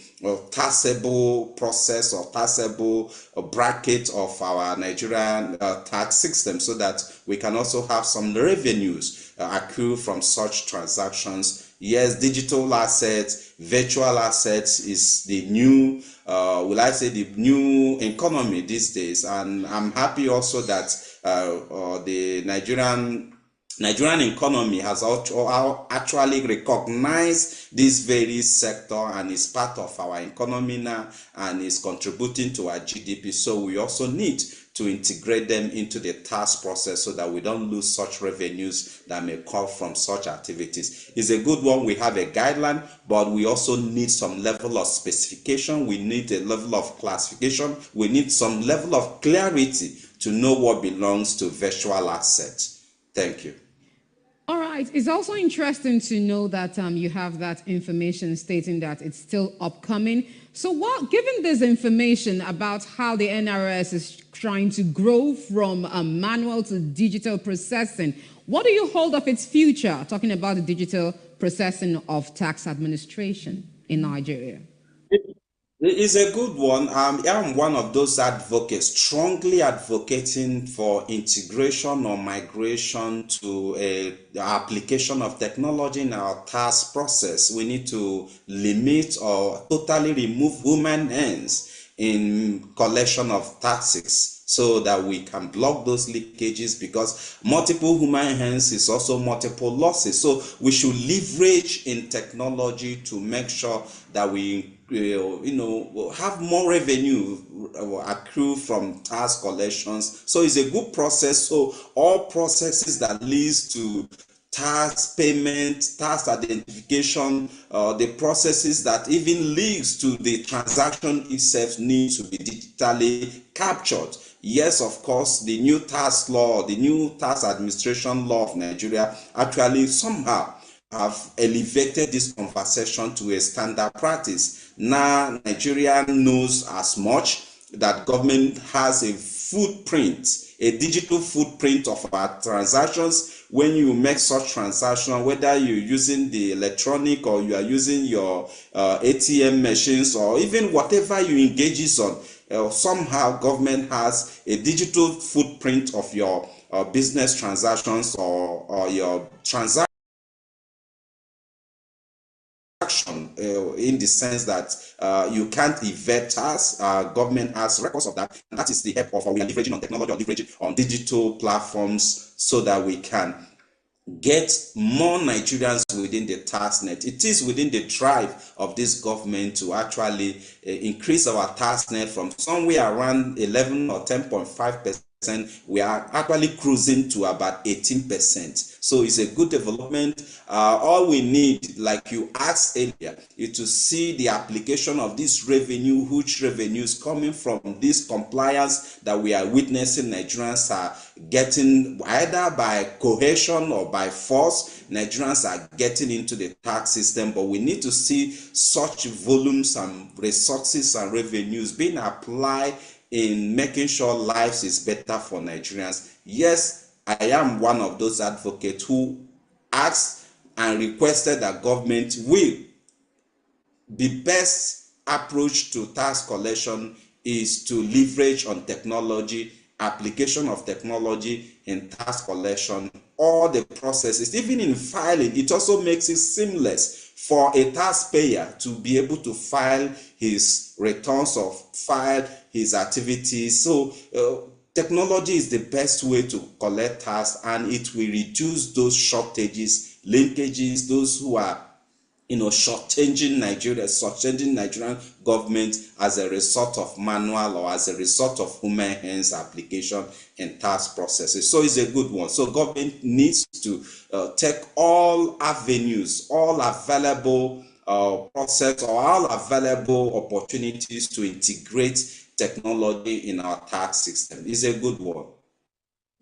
M: taxable process or taxable bracket of our Nigerian tax system, so that we can also have some revenues accrue from such transactions. Yes, digital assets, virtual assets is the new, will I say, the new economy these days. And I'm happy also that the Nigerian economy has actually recognized this very sector and is part of our economy now and is contributing to our GDP. So we also need to integrate them into the tax process so that we don't lose such revenues that may come from such activities. It's a good one. We have a guideline, but we also need some level of specification. We need a level of classification. We need some level of clarity to know what belongs to virtual assets. Thank you.
H: All right. It's also interesting to know that you have that information stating that it's still upcoming. So given this information about how the NRS is trying to grow from manual to digital processing, what do you hold of its future, talking about the digital processing of tax administration in Nigeria?
M: It's a good one. I'm one of those advocates strongly advocating for integration or migration to the application of technology in our tax process. We need to limit or totally remove human hands in collection of taxes so that we can block those leakages, because multiple human hands is also multiple losses. So we should leverage in technology to make sure that we have more revenue accrue from tax collections. So it's a good process. So all processes that leads to tax payment, tax identification, the processes that even leads to the transaction itself need to be digitally captured. Yes, of course, the new tax law, the new tax administration law of Nigeria actually somehow have elevated this conversation to a standard practice. Now, Nigeria knows as much that government has a footprint, a digital footprint of our transactions. When you make such transaction, whether you're using the electronic or you are using your ATM machines or even whatever you engage on, somehow government has a digital footprint of your business transactions or your transactions. In the sense that you can't evade tax, government has records of that, and that is the help of we are leveraging on technology or leveraging on digital platforms so that we can get more Nigerians within the tax net. It is within the drive of this government to actually increase our tax net from somewhere around 11 or 10.5%. We are actually cruising to about 18%. So it's a good development. All we need, like you asked earlier, is to see the application of this revenue, huge revenues coming from this compliance that we are witnessing Nigerians are getting, either by coercion or by force. Nigerians are getting into the tax system, but we need to see such volumes and resources and revenues being applied in making sure lives is better for Nigerians. Yes, I am one of those advocates who asked and requested that government will the best approach to tax collection is to leverage on technology, application of technology in tax collection, all the processes, even in filing. It also makes it seamless for a taxpayer to be able to file his returns or file his activities. So technology is the best way to collect tax, and it will reduce those shortages, linkages, those who are shortchanging Nigerian government as a result of manual or as a result of human hands application and tax processes. So it's a good one. So government needs to take all avenues, all available process or all available opportunities to integrate technology in our tax system. It's a good one.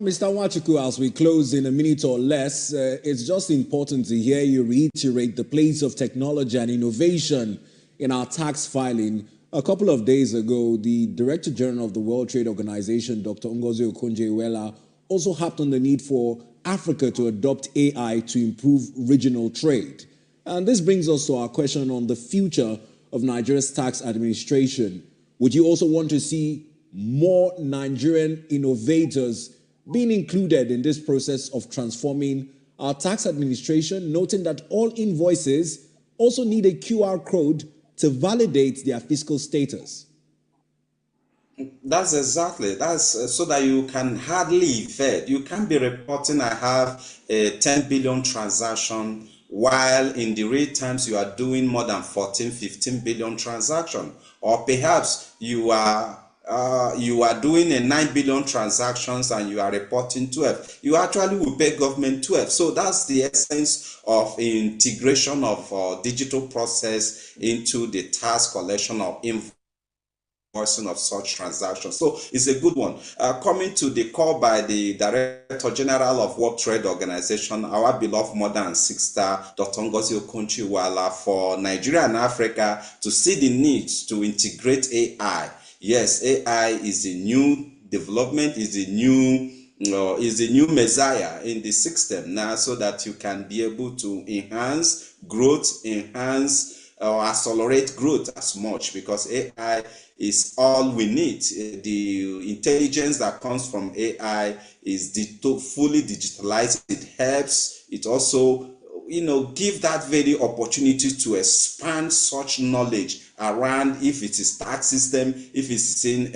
G: Mr. Nwachukwu, as we close in a minute or less, it's just important to hear you reiterate the place of technology and innovation in our tax filing. A couple of days ago, the Director General of the World Trade Organization, Dr. Ngozi Okonjo-Iweala, also harped on the need for Africa to adopt AI to improve regional trade. And this brings us to our question on the future of Nigeria's tax administration. Would you also want to see more Nigerian innovators being included in this process of transforming our tax administration, noting that all invoices also need a QR code to validate their fiscal status?
M: That's so that you can hardly vet. You can't be reporting I have a 10 billion transaction while in the real times you are doing more than 14, 15 billion transaction. Or perhaps you are you are doing a 9 billion transactions and you are reporting 12, you actually will pay government 12. So that's the essence of integration of digital process into the tax collection of invoicing of such transactions. So it's a good one. Coming to the call by the Director General of World Trade Organization, our beloved mother and sister, Dr. Ngozi Okonjo-Iweala, for Nigeria and Africa to see the need to integrate AI. Yes, AI is a new development, is a new messiah in the system now, so that you can be able to enhance growth, enhance or accelerate growth as much, because AI is all we need. The intelligence that comes from AI is fully digitalized. It helps. It also, give that very opportunity to expand such knowledge around, if it is tax system, if it's in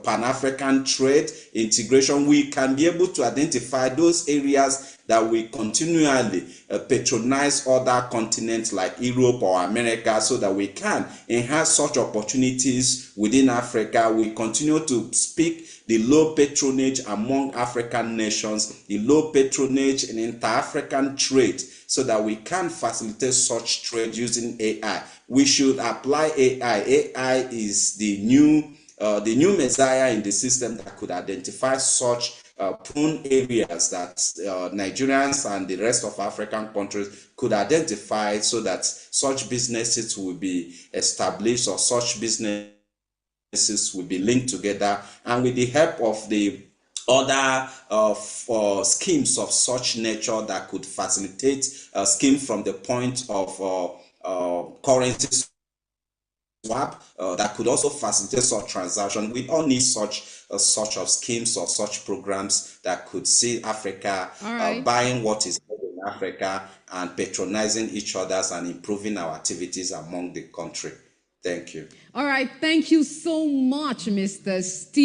M: Pan-African trade integration. We can be able to identify those areas that we continually patronize other continents like Europe or America, so that we can enhance such opportunities within Africa. We continue to speak the low patronage among African nations, the low patronage in inter-African trade, so that we can facilitate such trade using AI. We should apply AI. AI is the new messiah in the system that could identify such prone areas that Nigerians and the rest of African countries could identify, so that such businesses will be established, or such businesses will be linked together, and with the help of the other schemes of such nature that could facilitate schemes from the point of currency swap, that could also facilitate such transaction. We all need such of schemes or such programs that could see Africa buying what is made in Africa and patronizing each other's and improving our activities among the country. Thank you.
H: All right. Thank you so much, Mr. Steve.